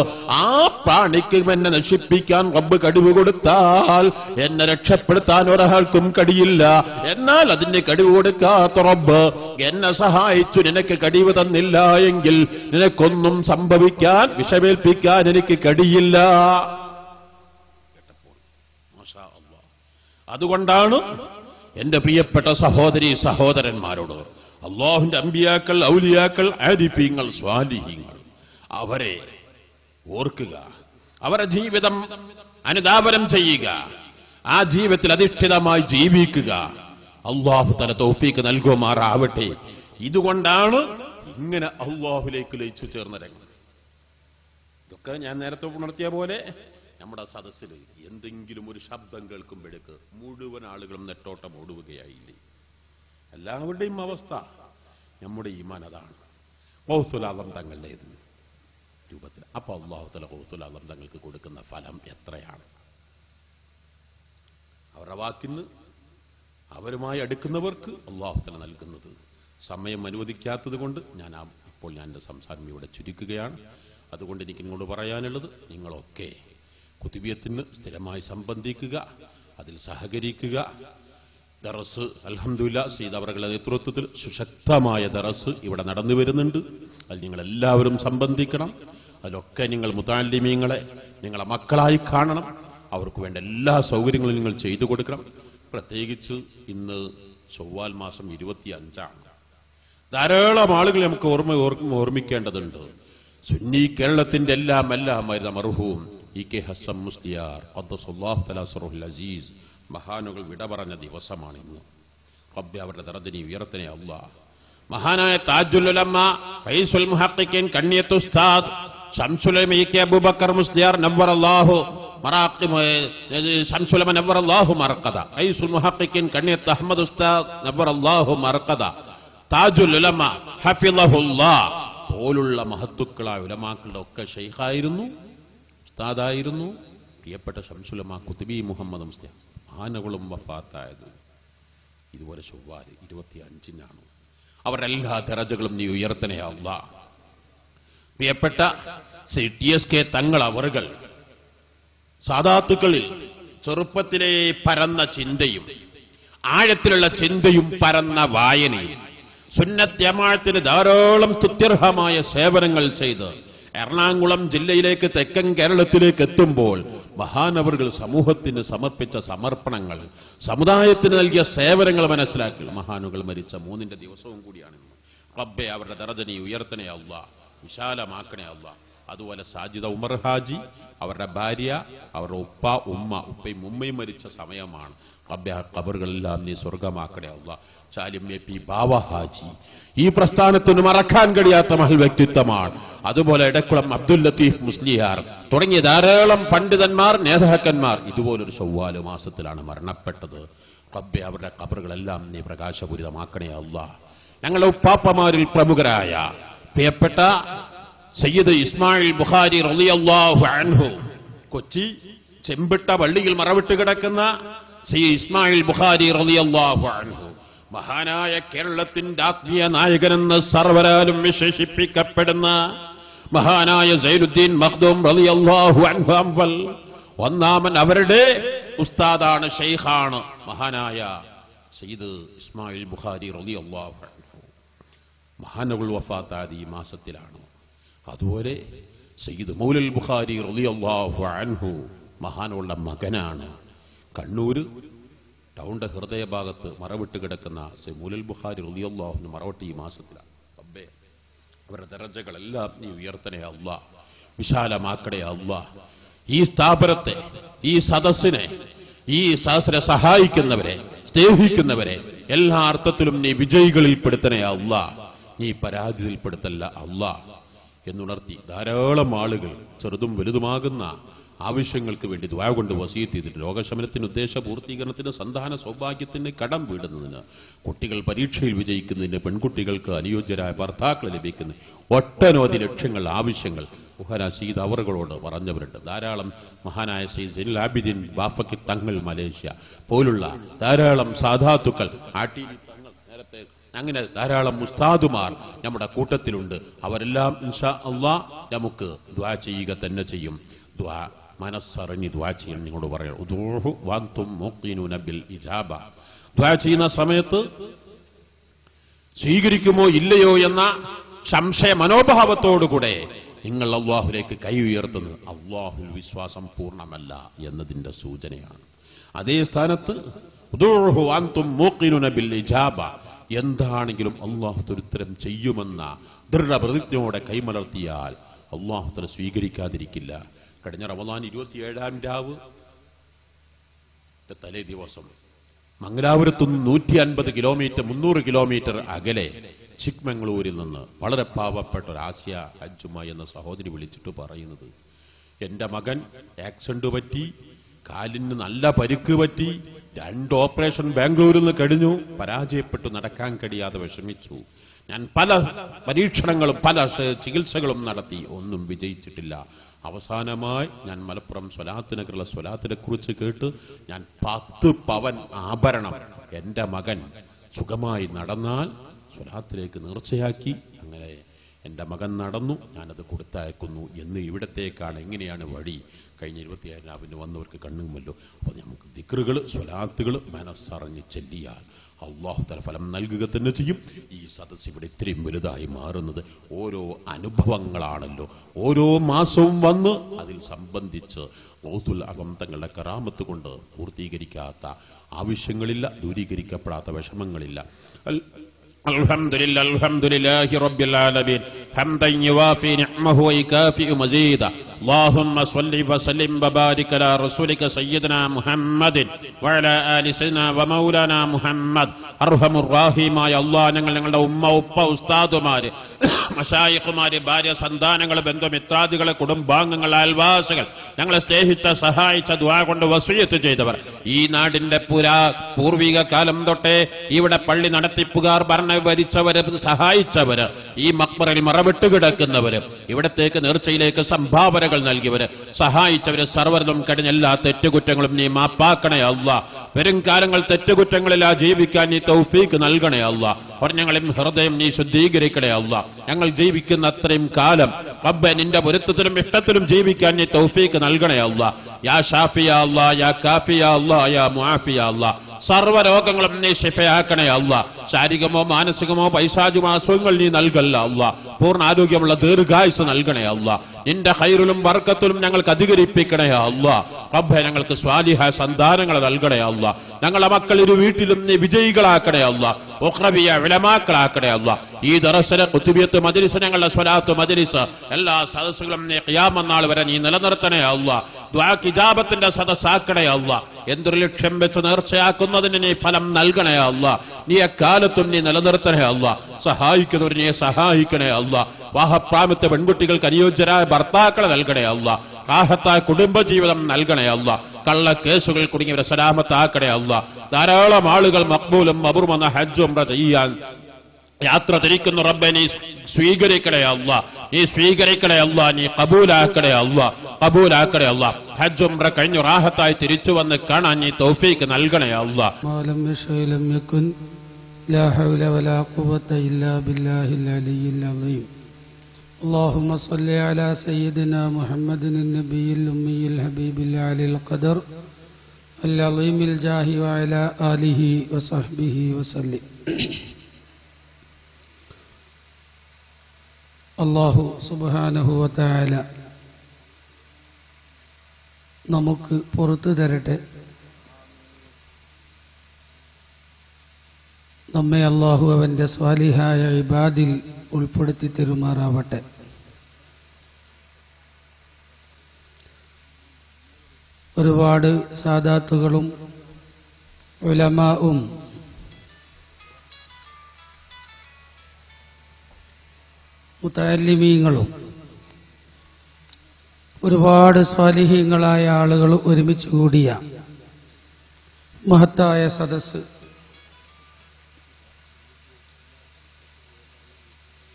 ആ പ്രാണിക്ക് എന്നെ നശിപ്പിക്കാൻ റബ്ബ് കഴിവ് കൊടുത്താൽ എന്നെ രക്ഷപ്പെടുത്താൻ ഒരാൾക്കും കഴിയില്ല. എന്നാൽ അതിന് കഴിവ് കൊടുക്കാത്ത റബ്ബ് എന്നെ സഹായിച്ചു, നിനക്ക് കഴിവ് തന്നില്ല എങ്കിൽ നിനക്കൊന്നും സംഭവിക്കാൻ, വിഷമേൽപ്പിക്കാൻ എനിക്ക് കഴിയില്ല. അതുകൊണ്ടാണ് എന്റെ പ്രിയപ്പെട്ട സഹോദരി സഹോദരന്മാരോട് അല്ലാഹുവിന്റെ അമ്പിയാക്കൾ, ഔലിയാക്കൾ, ആരിഫീങ്ങൾ, സ്വാലിഹീങ്ങൾ അവരെ ഓർക്കുക, അവരുടെ ജീവിതം അനുധാവനം ചെയ്യുക, ആ ജീവിതത്തിൽ അധിഷ്ഠിതമായി ജീവിക്കുക. അല്ലാഹു തആല തൗഫീഖ് നൽകുമാറാവട്ടെ. ഇതുകൊണ്ടാണ് ഇങ്ങനെ അല്ലാഹുവിലേക്ക് ലയിച്ചു ചേർന്ന രംഗം. ഇതൊക്കെ ഞാൻ നേരത്തെ ഉണർത്തിയ പോലെ നമ്മുടെ സദസ്സിൽ എന്തെങ്കിലും ഒരു ശബ്ദം കേൾക്കുമ്പോഴേക്ക് മുഴുവൻ ആളുകളും നെട്ടോട്ടം ഓടുകയായില്ലേ? എല്ലാവരുടെയും അവസ്ഥ നമ്മുടെ ഈമാൻ അതാണ്. ഗൗസുൽ ആദം തങ്ങളുടെ രൂപത്തിൽ. അപ്പൊ അല്ലാഹു തആല ഗൗസുൽ ആദം തങ്ങൾക്ക് കൊടുക്കുന്ന ഫലം എത്രയാണ്? അവരുടെ വാക്കിന് അവരുമായി അടുക്കുന്നവർക്ക് അല്ലാഹു തആല നൽകുന്നത്. സമയം അനുവദിക്കാത്തത് കൊണ്ട് ഇപ്പോൾ ഞാൻ എൻ്റെ സംസാരം ഇവിടെ ചുരുക്കുകയാണ്. അതുകൊണ്ട് എനിക്ക് നിങ്ങളോട് പറയാനുള്ളത്, നിങ്ങളൊക്കെ കുതുബിയത്തിന് സ്ഥിരമായി സംബന്ധിക്കുക, അതിൽ സഹകരിക്കുക. ദറസ് അൽഹംദുലില്ലാഹ് സയ്യിദ് അവരുടെ നേതൃത്വത്തിൽ സുശക്തമായ ദറസ് ഇവിടെ നടന്നു വരുന്നുണ്ട്. അതിൽ നിങ്ങളെല്ലാവരും സംബന്ധിക്കണം. അതിലൊക്കെ നിങ്ങൾ മുതഅല്ലിമീങ്ങളെ നിങ്ങളെ മക്കളായി കാണണം. അവർക്ക് വേണ്ട എല്ലാ സൗകര്യങ്ങളും നിങ്ങൾ ചെയ്തു കൊടുക്കണം. പ്രത്യേകിച്ച് ഇന്ന് ചൊവ്വാൽ മാസം 25-ആണ്. ധാരാളം ആളുകൾ നമുക്ക് ഓർമ്മിക്കേണ്ടതുണ്ട്. സുന്നി കേരളത്തിന്റെ എല്ലാമായിരുന്ന മർഹൂം ഇ കെ ഹസൻ മുസ്ലിയാർ ഖദ്ദസല്ലാഹു തആല സിർറുൽ അസീസ് മഹാനുകൾ വിട പറഞ്ഞ ദിവസമാണ് ഇന്ന്. റബ്ബേ അവരുടെ ദറജനെ ഉയർത്തണേ അല്ലാഹ്. മഹാനായ താജുൽ ഉലമ ഫൈസുൽ മുഹഖ്ഖിഖീൻ കണ്ണിയത്ത് ഉസ്താദ് ശംസുലമ ഇ കെ അബൂബക്കർ മുസ്ലിയാർ നവ്വറല്ലാഹു ശംസുലമ നവ്വറല്ലാഹു മർഖദ, ഫൈസുൽ മുഹഖ്ഖിഖീൻ കണ്ണിയത്ത് അഹ്മദ് ഉസ്താദ് നവ്വറല്ലാഹു മർഖദ, താജുൽ ഉലമ ഹഫിളഹുല്ലാഹ് പോലുള്ള മഹത്തുക്കളായ ഉലമാക്കളുടെ ഒക്കെ ഷെയ്ഖായിരുന്നു, ഉസ്താദായിരുന്നു പ്രിയപ്പെട്ട ശംസുലമ കുതുബി മുഹമ്മദ് മുസ്ലിയാർ. മഹാനകളും വഫാത്തായത് ഇതുപോലെ ചൊവ്വാൽ 25-നാണ്. അവരുടെ എല്ലാ ദറജകളും നീ ഉയർത്തണേ അല്ലാഹ്. പ്രിയപ്പെട്ട TSK തങ്ങൾ അവറുകൾ സാദാത്തുക്കളിൽ ചെറുപ്പത്തിലെ പരന്ന ചിന്തയും ആഴത്തിലുള്ള ചിന്തയും പരന്ന വായനയും സുന്നത്ത് ജമാഅത്തിന് ധാരാളം സ്തുത്യർഹമായ സേവനങ്ങൾ ചെയ്ത് എറണാകുളം ജില്ലയിലേക്ക് തെക്കൻ കേരളത്തിലേക്ക് എത്തുമ്പോൾ മഹാനവറുകൾ സമൂഹത്തിന് സമർപ്പിച്ച സമർപ്പണങ്ങൾ, സമുദായത്തിന് നൽകിയ സേവനങ്ങൾ മനസ്സിലാക്കി. മഹാനുകൾ മരിച്ച 3ന്റെ ദിവസവും കൂടിയാണിന്ന്. റബ്ബേ അവരുടെ ദറജനെ ഉയർത്തണേ അല്ലാഹ്, വിശാലമാക്കണേ അല്ലാഹ്. അതുപോലെ സാജിദ ഉമർ ഹാജി, അവരുടെ ഭാര്യ, അവരുടെ ഉപ്പയും ഉമ്മയും മരിച്ച സമയമാണ്. റബ്ബേ ആ ഖബറുകളെല്ലാം നീ സ്വർഗമാക്കണേ അല്ലാഹ്. ചാലിം എ.പി. ബാവ ഹാജി ഈ പ്രസ്ഥാനത്തിന് മറക്കാൻ കഴിയാത്ത മഹൽ വ്യക്തിത്വമാണ്. അതുപോലെ എടക്കുളം അബ്ദുൽ ലത്തീഫ് മുസ്ലിയാർ തുടങ്ങിയ ധാരാളം പണ്ഡിതന്മാർ, നേതാക്കന്മാർ ഇതുപോലൊരു ചൊവ്വാല് മാസത്തിലാണ് മരണപ്പെട്ടത്. റബ്ബേ അവരുടെ ഖബറുകളെല്ലാം നീ പ്രകാശപൂരിതമാക്കണേ അല്ലാഹ്. ഞങ്ങളുടെ ഉപ്പാപ്പമാരിൽ പ്രമുഖരായ പ്രിയപ്പെട്ട സയ്യിദ് ഇസ്മായിൽ ബുഖാരി റളിയല്ലാഹു അൻഹു, കൊച്ചി ചെമ്പിട്ട പള്ളിയിൽ മറവിട്ട് കിടക്കുന്ന സയ്യിദ് ഇസ്മായിൽ ബുഖാരി റളിയല്ലാഹു അൻഹു, മഹാനായ കേരളത്തിന്റെ ആത്മീയ നായകനെന്ന് സർവരാലും വിശേഷിപ്പിക്കപ്പെടുന്ന മഹാനായ സൈനുദ്ദീൻ മഖ്ദൂം റളിയല്ലാഹു അൻഹു അവൽ ഒന്നാമൻ അവരുടെ ഉസ്താദാണ്, ഷെയ്ഖാണ് മഹാനായ സയ്യിദ് ഇസ്മായിൽ ബുഖാരി റളിയല്ലാഹു അൻഹു. മഹാനവൾ വഫാത്തായത് ഈ മാസത്തിലാണ്. അതുപോലെ സയ്യിദ് മൗലൽ ബുഖാരി റളിയല്ലാഹു അൻഹു മഹാനവളുടെ മകനാണ്. കണ്ണൂര് ടൗണിന്റെ ഹൃദയഭാഗത്ത് മറവിട്ട് കിടക്കുന്ന മൗലൽ ബുഖാരി റളിയല്ലാഹു അൻഹു മറവിട്ട് ഈ മാസത്തിലാണ്. റബ്ബേ അവരുടെ ദറജകളെല്ലാം നീ ഉയർത്തണേ അല്ലാഹ്, വിശാലമാക്കണേ അല്ലാഹ്. ഈ സ്ഥാപനത്തെ, ഈ സദസ്സിനെ സഹായിക്കുന്നവരെ, സ്നേഹിക്കുന്നവരെ എല്ലാ അർത്ഥത്തിലും നീ വിജയികളിൽപ്പെടുത്തണേ അല്ലാഹ്, നീ പരാജയത്തിൽപ്പെടുത്തല്ല അല്ലാഹ് എന്നുണർത്തി ധാരാളം ആളുകൾ ചെറുതും വലുതുമാകുന്ന ആവശ്യങ്ങൾക്ക് വേണ്ടി ദുആ കൊണ്ട് വസീയത്ത് ചെയ്തിട്ട് രോഗശമനത്തിന്, ഉദ്ദേശ പൂർത്തീകരണത്തിന്, സന്താന സൗഭാഗ്യത്തിന്, കടം വീടുന്നതിന്, കുട്ടികൾ പരീക്ഷയിൽ വിജയിക്കുന്നതിന്, പെൺകുട്ടികൾക്ക് അനുയോജ്യരായ ഭർത്താക്കൾ ലഭിക്കുന്ന ഒട്ടനവധി ലക്ഷ്യങ്ങൾ, ആവശ്യങ്ങൾ മഹാനായ സയ്യിദ് അവറുകളോട് പറഞ്ഞവരുണ്ട്. ധാരാളം മഹാനായ സയ്യിദ് സൈനുൽ ആബിദീൻ ബാഫക്കി തങ്ങൾ മലേഷ്യ പോലുള്ള ധാരാളം സാദാത്തുക്കൾ, നേരത്തെ അങ്ങനെ ധാരാളം ഉസ്താദുമാർ നമ്മുടെ കൂട്ടത്തിലുണ്ട്. അവരെല്ലാം ഇൻഷാ അല്ലാഹ് നമുക്ക് ദുആ ചെയ്യുക തന്നെ ചെയ്യും. ദുആ മനസ്സറിഞ്ഞ് ദുആ ചെയ്യാൻ നിങ്ങളോട് പറയാം. ഉദൂഹു വഅൻതും മുഖീനൂന ബിൽ ഇജാബ. ദുആ ചെയ്യുന്ന സമയത്ത് സ്വീകരിക്കുമോ ഇല്ലയോ എന്ന സംശയ മനോഭാവത്തോടുകൂടെ നിങ്ങൾ അല്ലാഹുവിലേക്ക് കൈ ഉയർത്തുന്നത് അല്ലാഹുവിൽ വിശ്വാസം പൂർണ്ണമല്ല എന്നതിന്റെ സൂചനയാണ്. അതേ സ്ഥാനത്ത് ഉദൂഹു വഅൻതും മുഖീനൂന ബിൽ ഇജാബ, എന്താണെങ്കിലും അല്ലാഹു ഉത്തരം ചെയ്യുമെന്ന ദൃഢപ്രതിജ്ഞയോടെ കൈമലർത്തിയാൽ അല്ലാഹു തആല സ്വീകരിക്കാതിരിക്കില്ല. കഴിഞ്ഞ റമദാൻ 27-ാം രാവ് തലേ ദിവസം മംഗലാപുരത്തുനിന്ന് 150 കിലോമീറ്റർ 300 കിലോമീറ്റർ അകലെ ചിക്മംഗ്ലൂരിൽ നിന്ന് വളരെ പാവപ്പെട്ട ഒരു ആസിയ ഹജ്ജുമ എന്ന സഹോദരി വിളിച്ചിട്ട് പറയുന്നത്, എന്റെ മകൻ ആക്സിഡന്റ് പറ്റി, കാലിന് നല്ല പരിക്ക് പറ്റി, 2 ഓപ്പറേഷൻ ബാംഗ്ലൂരിൽ നിന്ന് കഴിഞ്ഞു, പരാജയപ്പെട്ടു, നടക്കാൻ കഴിയാതെ വിഷമിച്ചു. ഞാൻ പല പരീക്ഷണങ്ങളും പല ചികിത്സകളും നടത്തി, ഒന്നും വിജയിച്ചിട്ടില്ല. അവസാനമായി ഞാൻ മലപ്പുറം സ്വലാത്തിനകരുള്ള സ്വലാത്തിനെ കുറിച്ച് കേട്ട് ഞാൻ 10 പവൻ ആഭരണം എന്റെ മകൻ സുഖമായി നടന്നാൽ സ്വലാത്തിലേക്ക് നേർച്ചയാക്കി. അങ്ങനെ എന്റെ മകൻ നടന്നു, ഞാനത് കൊടുത്തയക്കുന്നു എന്ന്. ഇവിടത്തേക്കാണ് എങ്ങനെയാണ് വഴി? കഴിഞ്ഞ 27-ന് വന്നവർക്ക് കണ്ണുമല്ലോ. അപ്പോൾ നമുക്ക് ദിക്റുകൾ സ്വലാത്തുകൾ മനസ്സറിഞ്ഞ് ചെല്ലിയാൽ അല്ലാഹു തആല ഫലം നൽകുക തന്നെ ചെയ്യും. ഈ സദസ്സ് ഇവിടെ ഇത്രയും വലുതായി മാറുന്നത് ഓരോ അനുഭവങ്ങളാണല്ലോ. ഓരോ മാസവും വന്ന് അതിൽ സംബന്ധിച്ച് ഗൗസുൽ അഅ്സം തങ്ങളുടെ കറാമത്ത് കൊണ്ട് പൂർത്തീകരിക്കാത്ത ആവശ്യങ്ങളില്ല, ദൂരീകരിക്കപ്പെടാത്ത വിഷമങ്ങളില്ല. അൽഹംദുലില്ലാഹി റബ്ബിൽ ആലമീൻ ഹംദൻ യുവാഫി നിഅമഹു വയുകാഫിഉ മസീദ. اللهم صل وسلم وبارك على رسولك سيدنا محمد وعلى آل سيدنا ومولانا محمد. അർഹമുർ റഹീമായ അല്ലാഹ്, ഞങ്ങളുടെ ഉമ്മ ഉപ്പ ഉസ്താദുമാര് മശായിഖുമാര് ഭാര്യ സന്താനങ്ങൾ ബന്ധുമിത്രാദികളെ കുടുംബാംഗങ്ങൾ അയൽവാസികൾ ഞങ്ങളെ സ്നേഹിച്ച സഹായിച്ച ദുആ കൊണ്ട് വസിയത്ത് ചെയ്തവർ, ഈ നാടിന്റെ പൂർവിക കാലം തൊട്ടേ ഇവിടെ പള്ളി നടത്തിപ്പുകാർ ഭരിച്ചവര് സഹായിച്ചവര്, ഈ മഖ്ബറയിൽ മറവിട്ട് കിടക്കുന്നവര്, ഇവിടത്തേക്ക് നേർച്ചയിലേക്ക് സംഭാവനകൾ നൽകിയവര്, സഹായിച്ചവര് സർവ്വതും കഴിഞ്ഞ എല്ലാ തെറ്റുകുറ്റങ്ങളും നീ മാപ്പാക്കണേ അല്ലാഹ്. വരും കാലങ്ങൾ തെറ്റുകുറ്റങ്ങളിലാ ജീവിക്കാൻ നീ തൗഫീക്ക് നൽകണേ അല്ലാഹ്. അവർ ഞങ്ങളെ ഹൃദയം നീ ശുദ്ധീകരിക്കണേ അല്ലാഹ്. ഞങ്ങൾ ജീവിക്കുന്ന അത്രയും കാലം റബ്ബേ നിന്റെ പൊരുത്തത്തിലും ഇഷ്ടത്തിലും ജീവിക്കാൻ നീ തൗഫീക്ക് നൽകണേ അല്ലാഹ്. യാ ഷാഫിയ അല്ലാഹ്, യാ കാഫിയ അല്ലാഹ്, യാ മുആഫിയ അല്ലാഹ്. സർവ്വരോഗങ്ങളും നീ ശിഫയാക്കണേ അല്ലാഹ്. ശാരീരികമോ മാനസികമോ പൈശാചികമോ അസുഖങ്ങൾ നീ നൽകല്ല അല്ലാഹ്. പൂർണ്ണ ആരോഗ്യമുള്ള ദീർഘായുസ് നൽകണേ അല്ലാഹ്. നിന്റെ ഖൈറിലും ബർക്കത്തിലും ഞങ്ങൾക്ക് അധികരിപ്പിക്കണേ അല്ലാഹ്. റബ്ബേ ഞങ്ങൾക്ക് സ്വാലിഹായ സന്താനങ്ങളെ നൽകണേ അല്ലാഹ്. ഞങ്ങളുടെ മക്കൾ ഇരു വീട്ടിലും നീ വിജയികളാക്കണേ അല്ലാഹ്. ഉഖ്റബിയ ഉലമാക്കളാക്കണേ അല്ലാഹ്. ഈ ദറസിലെ ഖുതുബിയത്ത് മജ്ലിസ്, ഞങ്ങളുടെ സ്വലാത്ത് മജ്ലിസ്, എല്ലാ സദസ്സുകളും നീ ഖിയാമത്ത് നാൾ വരെ നീ നിലനിർത്തണേ അല്ലാഹ്. ദുആ ഇജാബത്തിന്റെ സദസ്സാക്കണേ അല്ലാഹ്. എന്തൊരു ലക്ഷ്യം വെച്ച് നേർച്ചയാക്കുന്നതിന് നീ ഫലം നൽകണേ അല്ലാഹ്. നീ എക്കാലത്തും നീ നിലനിർത്തണേ അല്ലാഹ്. സഹായിക്കുന്നവർ നീ സഹായിക്കണേ അല്ലാഹ്. വാഹപ്രാപ്ത പെൺകുട്ടികൾക്ക് അനുയോജ്യരായ ഭർത്താക്കളെ നൽകണേ അല്ലാഹ്. റാഹത്തായ കുടുംബജീവിതം നൽകണേ അല്ലാഹ്. കള്ള കേസുകൾ കുടുങ്ങിയവരെ സലാമത്താക്കണേ അല്ലാഹ്. ധാരാളം ആളുകൾ മഖ്ബൂലും മബ്റൂറും ഹജ്ജ് ഉംറ ചെയ്യാൻ യാത്ര തിരിക്കുന്നു. റബ്ബേ നീ സ്വീകരിക്കണേ അല്ലാഹ്. നീ സ്വീകരിക്കണേ അല്ലാഹ്. നീ കബൂലാക്കണേ അല്ലാഹ്. കബൂലാക്കണേ അല്ലാഹ്. ഹജ്ജ് ഉംറ കഴിഞ്ഞു റാഹത്തായി തിരിച്ചു വന്ന് കാണാൻ നീ തൗഫീക്ക് നൽകണേ അല്ലാഹ്. لا حول ولا قوة إلا بالله العلي العظيم. اللهم صل على سيدنا محمد النبي الأمي الحبيب العلي القدر العظيم الجاه وعلى آله وصحبه وسلم. അല്ലാഹു സുബ്ഹാനഹു വ തആല നമുക്ക് പുറത്തു തരട്ടെ. നമ്മെ അല്ലാഹു അവന്റെ സ്വാലിഹായ ഇബാദിൽ ഉൾപ്പെടുത്തി തരുമാറാവട്ടെ. ഒരുപാട് സാദാത്തുകളും ഉലമാഉം മുതഅല്ലിമീങ്ങളും ഒരുപാട് സ്വാലിഹീങ്ങളായ ആളുകൾ ഒരുമിച്ച് കൂടിയ മഹത്തായ സദസ്സ്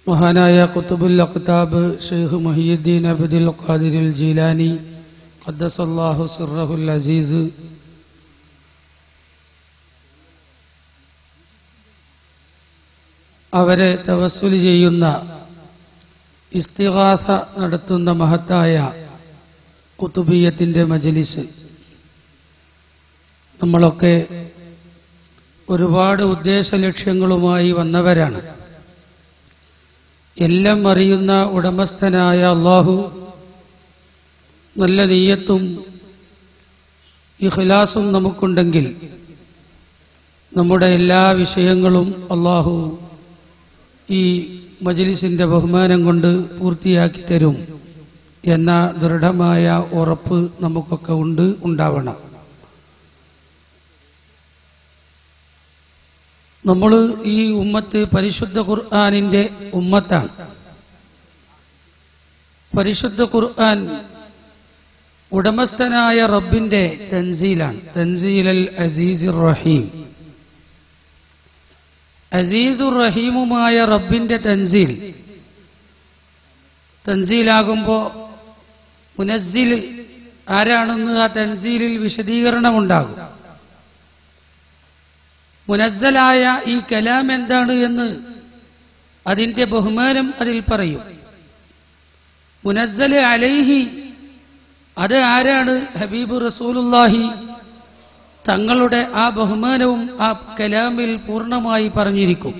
മഹാനായ ഖുത്ബുൽ അഖ്താബ് ശൈഖ് മുഹിയുദ്ദീൻ അബ്ദുൽ ഖാദിർ ജീലാനി ഖദ്ദസല്ലാഹു സിർറഹുൽ അസീസ് അവരെ തവസ്സുൽ ചെയ്യുന്ന ഇസ്തിഗാസ നടത്തുന്ന മഹത്തായ ഖുതുബിയത്തിന്റെ മജ്ലിസ്, നമ്മളൊക്കെ ഒരുപാട് ഉദ്ദേശ ലക്ഷ്യങ്ങളുമായി വന്നവരാണ്. എല്ലാം അറിയുന്ന ഉടമസ്ഥനായ അല്ലാഹു നല്ല നിയ്യത്തും ഇഖ്ലാസും നമുക്കുണ്ടെങ്കിൽ നമ്മുടെ എല്ലാ വിഷയങ്ങളും അല്ലാഹു ഈ മജ്ലിസിന്റെ ബഹുമാനം കൊണ്ട് പൂർത്തിയാക്കി തരും എന്ന ദൃഢമായ ഉറപ്പ് നമുക്കൊക്കെ ഉണ്ടാവണം. നമ്മൾ ഈ ഉമ്മത്ത് പരിശുദ്ധ ഖുർആനിന്റെ ഉമ്മത്താണ്. പരിശുദ്ധ ഖുർആൻ ഉടമസ്ഥനായ റബ്ബിന്റെ തൻസീലാണ്. തൻസീലൽ അസീസിർ റഹീം. അസീസുർ റഹീമുമായ റബ്ബിന്റെ തൻസീലാകുമ്പോൾ മുനസ്സിൽ ആരാണെന്ന് ആ തൻസീലിൽ വിശദീകരണമുണ്ടാകും. മുനസ്സലായ ഈ കലാം എന്താണ് എന്ന് അതിന്റെ ബഹുമാനം അതിൽ പറയും. മുനസ്സൽ അലൈഹി, അത് ആരാണ്? ഹബീബ് റസൂലുള്ളാഹി തങ്ങളുടെ ആ ബഹുമാനവും ആ കലാമിൽ പൂർണ്ണമായി പറഞ്ഞിരിക്കും.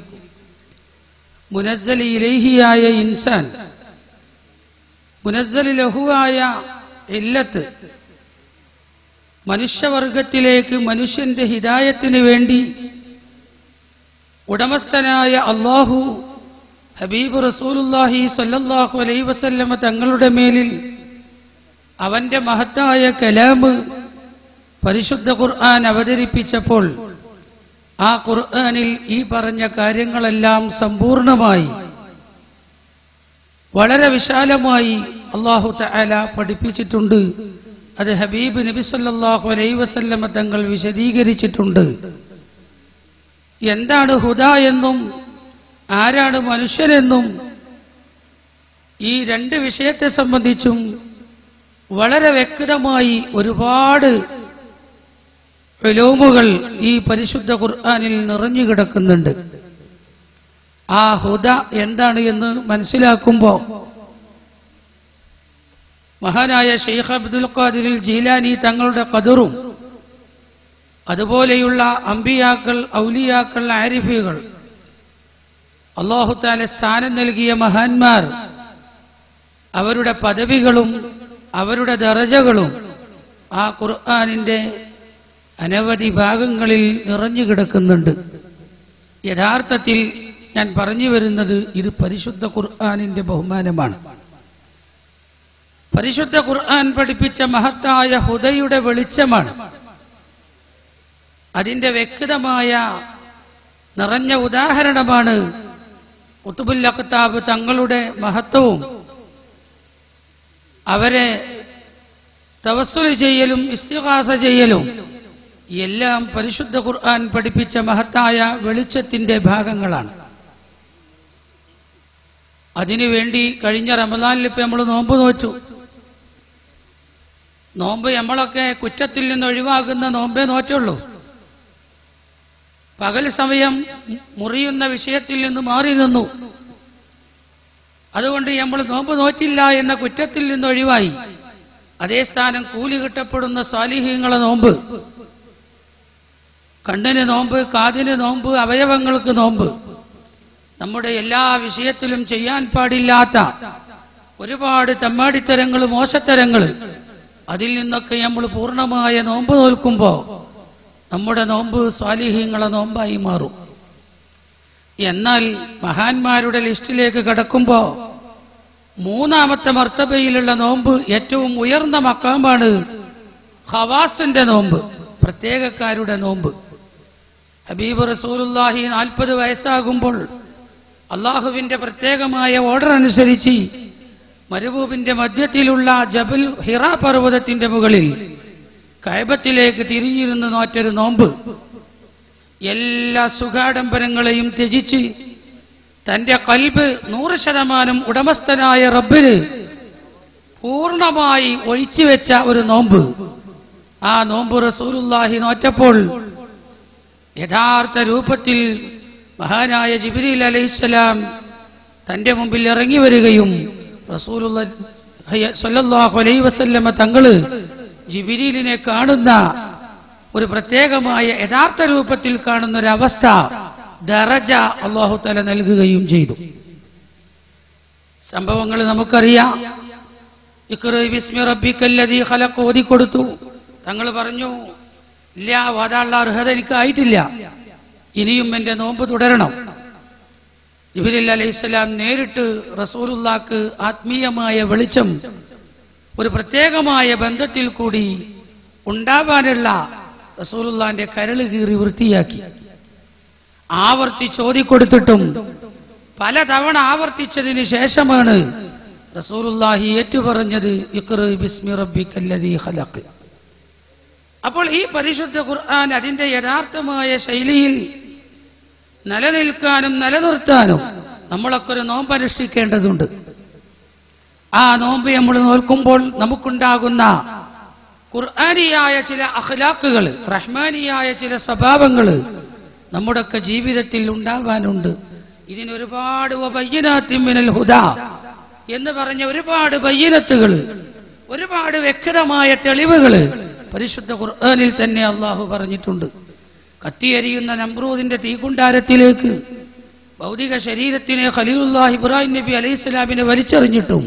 മുനസ്സൽ ഇലൈഹിയായ ഇൻസാൻ, മുനസ്സൽ ലഹുവായ ഇല്ലത്ത്, മനുഷ്യവർഗത്തിലേക്ക് മനുഷ്യന്റെ ഹിദായത്തിന് വേണ്ടി ഉടമസ്ഥനായ അല്ലാഹു ഹബീബ് റസൂലുള്ളാഹി സ്വല്ലല്ലാഹു അലൈഹി വസല്ലമ തങ്ങളുടെ മേലിൽ അവന്റെ മഹത്തായ കലാം പരിശുദ്ധ ഖുർആൻ അവതരിപ്പിച്ചപ്പോൾ ആ ഖുർആനിൽ ഈ പറഞ്ഞ കാര്യങ്ങളെല്ലാം സമ്പൂർണമായി വളരെ വിശാലമായി അല്ലാഹു തആല പഠിപ്പിച്ചിട്ടുണ്ട്. അത് ഹബീബ് നബി സല്ലല്ലാഹു അലൈഹി വസല്ലമ തങ്ങൾ വിശദീകരിച്ചിട്ടുണ്ട്. എന്താണ് ഹുദ എന്നും ആരാണ് മനുഷ്യനെന്നും ഈ രണ്ട് വിഷയത്തെ സംബന്ധിച്ചും വളരെ വ്യക്തമായി ഒരുപാട് ഉലൂമുകൾ ഈ പരിശുദ്ധ ഖുർആനിൽ നിറഞ്ഞു കിടക്കുന്നുണ്ട്. ആ ഹുദ എന്താണ് എന്ന് മനസ്സിലാക്കുമ്പോൾ മഹാനായ ശൈഖ് അബ്ദുൽ ഖാദിർ ജീലാനി തങ്ങളുടെ ഖദറും അതുപോലെയുള്ള അംബിയാക്കൾ, ഔലിയാക്കൾ, ആരിഫികൾ, അല്ലാഹു തആല സ്ഥാനം നൽകിയ മഹാന്മാർ, അവരുടെ പദവികളും അവരുടെ ദറജകളും ആ ഖുർആനിന്റെ അനവധി ഭാഗങ്ങളിൽ നിറഞ്ഞു കിടക്കുന്നുണ്ട്. യഥാർത്ഥത്തിൽ ഞാൻ പറഞ്ഞു വരുന്നത് ഇത് പരിശുദ്ധ ഖുർആനിന്റെ ബഹുമാനമാണ്. പരിശുദ്ധ ഖുർആൻ പഠിപ്പിച്ച മഹത്തായ ഹുദയുടെ വെളിച്ചമാണ്. അതിന്റെ വ്യക്തമായ നിറഞ്ഞ ഉദാഹരണമാണ് ഖുതുബുൽ അഖ്താബ് തങ്ങളുടെ മഹത്വവും അവരെ തവസ്സുൽ ചെയ്യലും ഇസ്തിഗാസ ചെയ്യലും എല്ലാം പരിശുദ്ധ ഖുർആൻ പഠിപ്പിച്ച മഹത്തായ വെളിച്ചത്തിന്റെ ഭാഗങ്ങളാണ്. അതിനുവേണ്ടി കഴിഞ്ഞ റമദാനിൽ ഇപ്പം നമ്മൾ നോമ്പ് നോറ്റു. നോമ്പ് നമ്മളൊക്കെ കുറ്റത്തിൽ നിന്ന് ഒഴിവാകുന്ന നോമ്പേ നോറ്റുള്ളൂ. പകൽ സമയം മുറിയുന്ന വിഷയത്തിൽ നിന്ന് മാറി നിന്നു. അതുകൊണ്ട് നമ്മൾ നോമ്പ് നോറ്റില്ല എന്ന കുറ്റത്തിൽ നിന്ന് ഒഴിവായി. അതേ സ്ഥാനം കൂലി കിട്ടപ്പെടുന്ന സ്വാലിഹീങ്ങളെ നോമ്പ്, കണ്ണിന് നോമ്പ്, കാതിന് നോമ്പ്, അവയവങ്ങൾക്ക് നോമ്പ്, നമ്മുടെ എല്ലാ വിഷയത്തിലും ചെയ്യാൻ പാടില്ലാത്ത ഒരുപാട് തമ്മാടിത്തരങ്ങൾ, മോശത്തരങ്ങൾ, അതിൽ നിന്നൊക്കെ നമ്മൾ പൂർണ്ണമായ നോമ്പ് നോൽക്കുമ്പോൾ നമ്മുടെ നോമ്പ് സ്വാലിഹീങ്ങളെ നോമ്പായി മാറും. എന്നാൽ മഹാന്മാരുടെ ലിസ്റ്റിലേക്ക് കടക്കുമ്പോൾ മൂന്നാമത്തെ മർത്തബയിലുള്ള നോമ്പ് ഏറ്റവും ഉയർന്ന മക്കാമാണ് ഖവാസിന്റെ നോമ്പ്, പ്രത്യേകക്കാരുടെ നോമ്പ്. ഹബീബ് റസൂലുള്ളാഹി 40 വയസ്സാകുമ്പോൾ അള്ളാഹുവിന്റെ പ്രത്യേകമായ ഓർഡർ അനുസരിച്ച് മരുഭൂമിന്റെ മധ്യത്തിലുള്ള ജബൽ ഹിറ പർവ്വതത്തിന്റെ മുകളിൽ കഅബത്തിലേക്ക് തിരിഞ്ഞിരുന്ന് നോറ്റൊരു നോമ്പ്. എല്ലാ സുഖാഡംബരങ്ങളെയും ത്യജിച്ച് തന്റെ ഖൽബ് 100% ഉടമസ്ഥനായ റബ്ബിന് പൂർണ്ണമായി ഒഴിച്ചുവെച്ച ഒരു നോമ്പ്. ആ നോമ്പ് റസൂലുള്ളാഹി നോറ്റപ്പോൾ യഥാർത്ഥ രൂപത്തിൽ മഹാനായ ജിബ്രീൽ അലൈഹിസ്സലാം തന്റെ മുമ്പിൽ ഇറങ്ങി വരികയും റസൂലുള്ളാഹി സ്വല്ലല്ലാഹു അലൈഹി വസല്ലമ തങ്ങള് ജിബ്രീലിനെ കാണുന്ന ഒരു പ്രത്യേകമായ യഥാർത്ഥ രൂപത്തിൽ കാണുന്ന ഒരവസ്ഥ, ദറജ അല്ലാഹു തആല നൽകുകയും ചെയ്തു. സംഭവങ്ങൾ നമുക്കറിയാം. ഇഖ്റ ബിസ്മി റബ്ബിക്കല്ലദീ ഖലഖ് ഓതിക്കൊടുത്തു. തങ്ങൾ പറഞ്ഞു, ഇല്ല, ഓതാനുള്ള അർഹത എനിക്കായിട്ടില്ല, ഇനിയും എന്റെ നോമ്പ് തുടരണം. ജിബ്രീൽ അലൈഹിസ്സലാം നേരിട്ട് റസൂലുള്ളാഹിക്ക് ആത്മീയമായ വെളിച്ചം ഒരു പ്രത്യേകമായ ബന്ധത്തിൽ കൂടി ഉണ്ടാവാനുള്ള റസൂലുള്ളാഹിന്റെ കരള് കീറി വൃത്തിയാക്കി. ആവർത്തിച്ചോതിക്കൊടുത്തിട്ടും പലതവണ ആവർത്തിച്ചതിന് ശേഷമാണ് റസൂലുള്ളാഹി ഏറ്റുപറഞ്ഞത് ഇഖ്റ ബിസ്മി റബ്ബിക്കല്ലദീ ഖലഖ്. അപ്പോൾ ഈ പരിശുദ്ധ ഖുർആൻ അതിന്റെ യഥാർത്ഥമായ ശൈലിയിൽ നിലനിൽക്കാനും നിലനിർത്താനും നമ്മളൊക്കെ ഒരു നോമ്പ് അനുഷ്ഠിക്കേണ്ടതുണ്ട്. ആ നോമ്പ് നമ്മൾ നോൽക്കുമ്പോൾ നമുക്കുണ്ടാകുന്ന ഖുർആനിയായ ചില അഖ്ലാഖുകൾ, റഹ്മാനിയായ ചില സ്വഭാവങ്ങൾ നമ്മുടെയൊക്കെ ജീവിതത്തിൽ ഉണ്ടാവാനുണ്ട്. ഇതിനൊരുപാട് വബയ്യിനാത്തിൻ മിനൽ ഹുദാ എന്ന് പറഞ്ഞ ഒരുപാട് ബയ്യിനത്തുകൾ, ഒരുപാട് വ്യക്തമായ തെളിവുകൾ പരിശുദ്ധ ഖുർആനിൽ തന്നെ അള്ളാഹു പറഞ്ഞിട്ടുണ്ട്. കത്തിയെരിയുന്ന നമ്രൂദിന്റെ തീകുണ്ടാരത്തിലേക്ക് ഭൗതിക ശരീരത്തിനെ ഖലീലുല്ലാഹി ഇബ്രാഹിം നബി അലൈഹിസ്സലാമിനെ വലിച്ചെറിഞ്ഞിട്ടും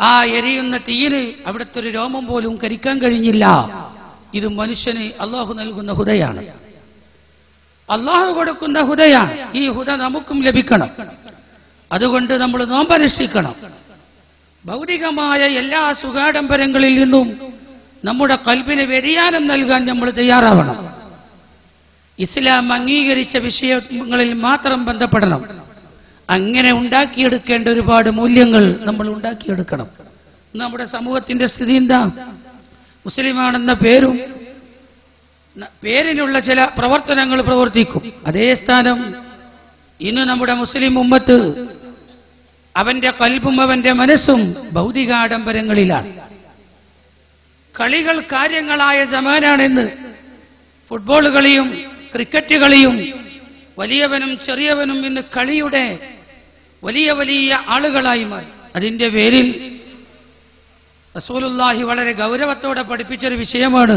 ആ എരിയുന്ന തീയിന് അവിടുത്തെ ഒരു രോമം പോലും കരിക്കാൻ കഴിഞ്ഞില്ല. ഇത് മനുഷ്യന് അള്ളാഹു നൽകുന്ന ഹുദയാണ്, അള്ളാഹു കൊടുക്കുന്ന ഹുദയാണ്. ഈ ഹുദ നമുക്കും ലഭിക്കണം. അതുകൊണ്ട് നമ്മൾ നോമ്പനുഷ്ഠിക്കണം. ഭൗതികമായ എല്ലാ സുഖാഡംബരങ്ങളിൽ നിന്നും നമ്മുടെ കൽബിന് വ്യതിയാനം നൽകാൻ നമ്മൾ തയ്യാറാവണം. ഇസ്ലാം അംഗീകരിച്ച വിഷയങ്ങളിൽ മാത്രം ബന്ധപ്പെടണം. അങ്ങനെ ഉണ്ടാക്കിയെടുക്കേണ്ട ഒരുപാട് മൂല്യങ്ങൾ നമ്മൾ ഉണ്ടാക്കിയെടുക്കണം. നമ്മുടെ സമൂഹത്തിന്റെ സ്ഥിതി എന്താ? മുസ്ലിമാണെന്ന പേരിനുള്ള ചില പ്രവർത്തനങ്ങൾ പ്രവർത്തിക്കും. അതേ സ്ഥാനം ഇന്ന് നമ്മുടെ മുസ്ലിം ഉമ്മത്ത് അവന്റെ കൽബും അവന്റെ മനസ്സും ഭൗതികാഡംബരങ്ങളിലാണ്. കളികൾ കാര്യങ്ങളായ സമാനാണെന്ന് ഫുട്ബോൾ കളിയും ക്രിക്കറ്റ് കളിയും വലിയവനും ചെറിയവനും ഇന്ന് കളിയുടെ വലിയ വലിയ ആളുകളായി മാറി. അതിന്റെ പേരിൽ റസൂലുള്ളാഹി വളരെ ഗൗരവത്തോടെ പഠിപ്പിച്ചൊരു വിഷയമാണ്,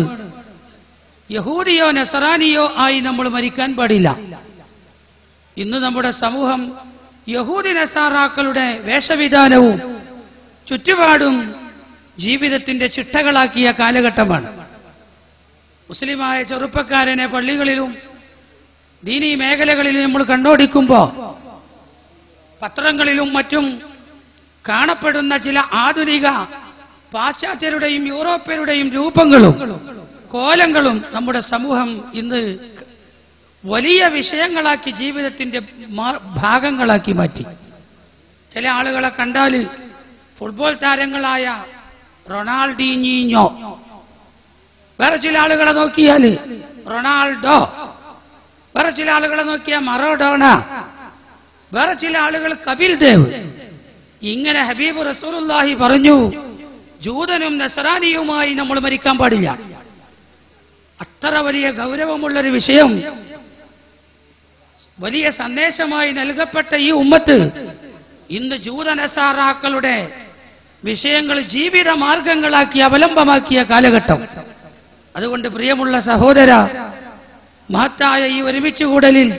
യഹൂദിയോ നസറാനിയോ ആയി നമ്മൾ മരിക്കാൻ പാടില്ല. ഇന്ന് നമ്മുടെ സമൂഹം യഹൂദി നസാറാക്കളുടെ വേഷവിധാനവും ചുറ്റുപാടും ജീവിതത്തിന്റെ ചിട്ടകളാക്കിയ കാലഘട്ടമാണ്. മുസ്ലിമായ ചെറുപ്പക്കാരനെ പള്ളികളിലും ദീനീ മേഖലകളിലും നമ്മൾ കണ്ണോടിക്കുമ്പോൾ പത്രങ്ങളിലും മറ്റും കാണപ്പെടുന്ന ചില ആധുനിക പാശ്ചാത്യരുടെയും യൂറോപ്യരുടെയും രൂപങ്ങളും കോലങ്ങളും നമ്മുടെ സമൂഹം ഇന്ന് വലിയ വിഷയങ്ങളാക്കി ജീവിതത്തിന്റെ ഭാഗങ്ങളാക്കി മാറ്റി. ചില ആളുകളെ കണ്ടാൽ ഫുട്ബോൾ താരങ്ങളായ റൊണാൾഡീഞ്ഞോ, വേറെ ചില ആളുകളെ നോക്കിയാൽ റൊണാൾഡോ, വേറെ ചില ആളുകളെ നോക്കിയാൽ മറഡോണ, വേറെ ചില ആളുകൾ കപിൽ ദേവ്. ഇങ്ങനെ ഹബീബ് റസൂലുള്ളാഹി പറഞ്ഞു, ജൂതനും നസറാനിയുമായി നമ്മൾ മരിക്കാൻ പാടില്ല. അത്ര വലിയ ഗൗരവമുള്ളൊരു വിഷയം വലിയ സന്ദേശമായി നൽകപ്പെട്ട ഈ ഉമ്മത്ത് ഇന്ന് ജൂത നസാറാക്കളുടെ വിഷയങ്ങൾ ജീവിത മാർഗങ്ങളാക്കി അവലംബമാക്കിയ കാലഘട്ടം. അതുകൊണ്ട് പ്രിയമുള്ള സഹോദര, മഹത്തായ ഈ ഒരുമിച്ച് കൂടലിൽ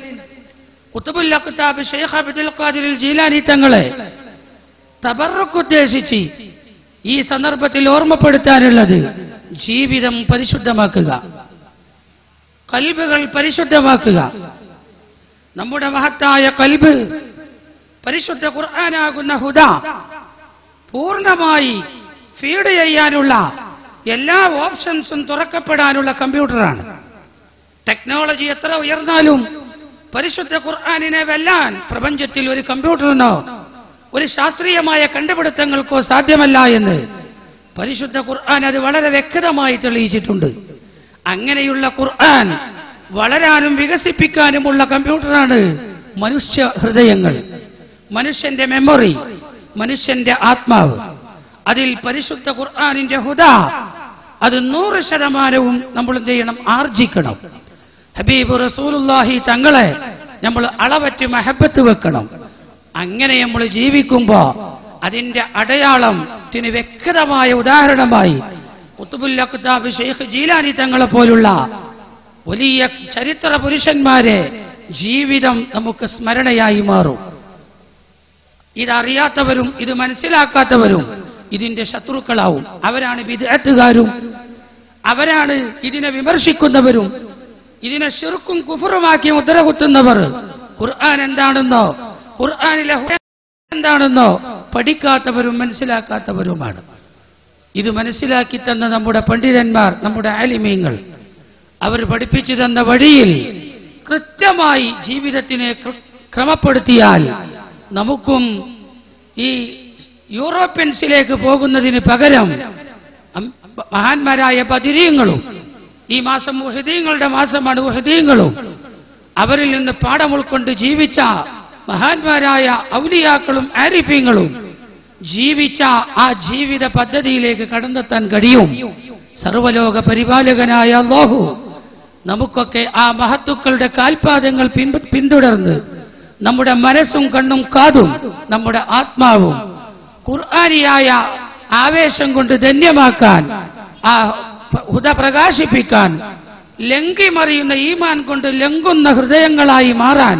ഖുത്ബുൽ അഖ്താബ് ശൈഖ് അബ്ദുൽ ഖാദിർ ജീലാനി തങ്ങളെ തബറുക്കുദ്ദേശിച്ച് ഈ സന്ദർഭത്തിൽ ഓർമ്മപ്പെടുത്താനുള്ളത്, ജീവിതം പരിശുദ്ധമാക്കുക, കൽബുകൾ പരിശുദ്ധമാക്കുക. നമ്മുടെ മഹത്തായ കൽബ് പരിശുദ്ധ ഖുർആനാകുന്ന ഹുദ പൂർണ്ണമായി ഫീഡ് ചെയ്യാനുള്ള എല്ലാ ഓപ്ഷൻസും തുറക്കപ്പെടാനുള്ള കമ്പ്യൂട്ടറാണ്. ടെക്നോളജി എത്ര ഉയർന്നാലും പരിശുദ്ധ ഖുർആനിനെ വെല്ലാൻ പ്രപഞ്ചത്തിൽ ഒരു കമ്പ്യൂട്ടറിനോ ഒരു ശാസ്ത്രീയമായ കണ്ടുപിടുത്തങ്ങൾക്കോ സാധ്യമല്ല എന്ന് പരിശുദ്ധ ഖുർആൻ അത് വളരെ വ്യക്തമായി തെളിയിച്ചിട്ടുണ്ട്. അങ്ങനെയുള്ള ഖുർആൻ വളരാനും വികസിപ്പിക്കാനുമുള്ള കമ്പ്യൂട്ടറാണ് മനുഷ്യ ഹൃദയങ്ങൾ, മനുഷ്യന്റെ മെമ്മറി, മനുഷ്യന്റെ ആത്മാവ്. അതിൽ പരിശുദ്ധ ഖുർആനിന്റെ ഹുദ അത് 100% നമ്മൾ എന്ത് ചെയ്യണം? ആർജിക്കണം. ഹബീബ് റസൂലുള്ളാഹി തങ്ങളെ നമ്മൾ അളവറ്റ് മഹബത്ത് വെക്കണം. അങ്ങനെ നമ്മൾ ജീവിക്കുമ്പോ അതിന്റെ അടയാളത്തിന് വ്യക്തമായ ഉദാഹരണമായി ഖുത്ബുൽ അഖ്താബ് ശൈഖ് ജീലാനി തങ്ങളെ പോലുള്ള വലിയ ചരിത്ര പുരുഷന്മാരെ ജീവിതം നമുക്ക് സ്മരണയായി മാറും. ഇതറിയാത്തവരും ഇത് മനസ്സിലാക്കാത്തവരും ഇതിന്റെ ശത്രുക്കളാവും. അവരാണ് ബിദ്അത്തുകാരും, അവരാണ് ഇതിനെ വിമർശിക്കുന്നവരും, ഇതിനെ ശിർക്കും കുഫറുമാക്കി മുദ്രകുത്തുന്നവർ. ഖുർആൻ എന്താണെന്നോ ഖുർആനിലെ എന്താണെന്നോ പഠിക്കാത്തവരും മനസ്സിലാക്കാത്തവരുമാണ്. ഇത് മനസ്സിലാക്കി തന്ന നമ്മുടെ പണ്ഡിതന്മാർ, നമ്മുടെ ആലിമീങ്ങൾ, അവർ പഠിപ്പിച്ചു തന്ന വഴിയിൽ കൃത്യമായി ജീവിതത്തിനെ ക്രമപ്പെടുത്തിയാൽ നമുക്കും ഈ യൂറോപ്യൻസിലേക്ക് പോകുന്നതിന് പകരം മഹാന്മാരായ ബദരീങ്ങളും, ഈ മാസം ഉഹദീങ്ങളുടെ മാസമാണ്, ഉഹദീങ്ങളും അവരിൽ നിന്ന് പാഠം ഉൾക്കൊണ്ട് ജീവിച്ച മഹാന്മാരായ ഔലിയാക്കളും ആരിഫീങ്ങളും ജീവിച്ച ആ ജീവിത പദ്ധതിയിലേക്ക് കടന്നെത്താൻ കഴിയും. സർവലോക പരിപാലകനായ അല്ലാഹു നമുക്കൊക്കെ ആ മഹത്തുക്കളുടെ കാൽപാദങ്ങൾ പിന്തുടർന്ന് നമ്മുടെ മനസ്സും കണ്ണും കാതും നമ്മുടെ ആത്മാവും ഖുർആനിയായ ആവേശം കൊണ്ട് ധന്യമാക്കാൻ, ആ ഹുദ പ്രകാശിപ്പിക്കാൻ, ലംഘിമറിയുന്ന ഈമാൻ കൊണ്ട് ലംഘുന്ന ഹൃദയങ്ങളായി മാറാൻ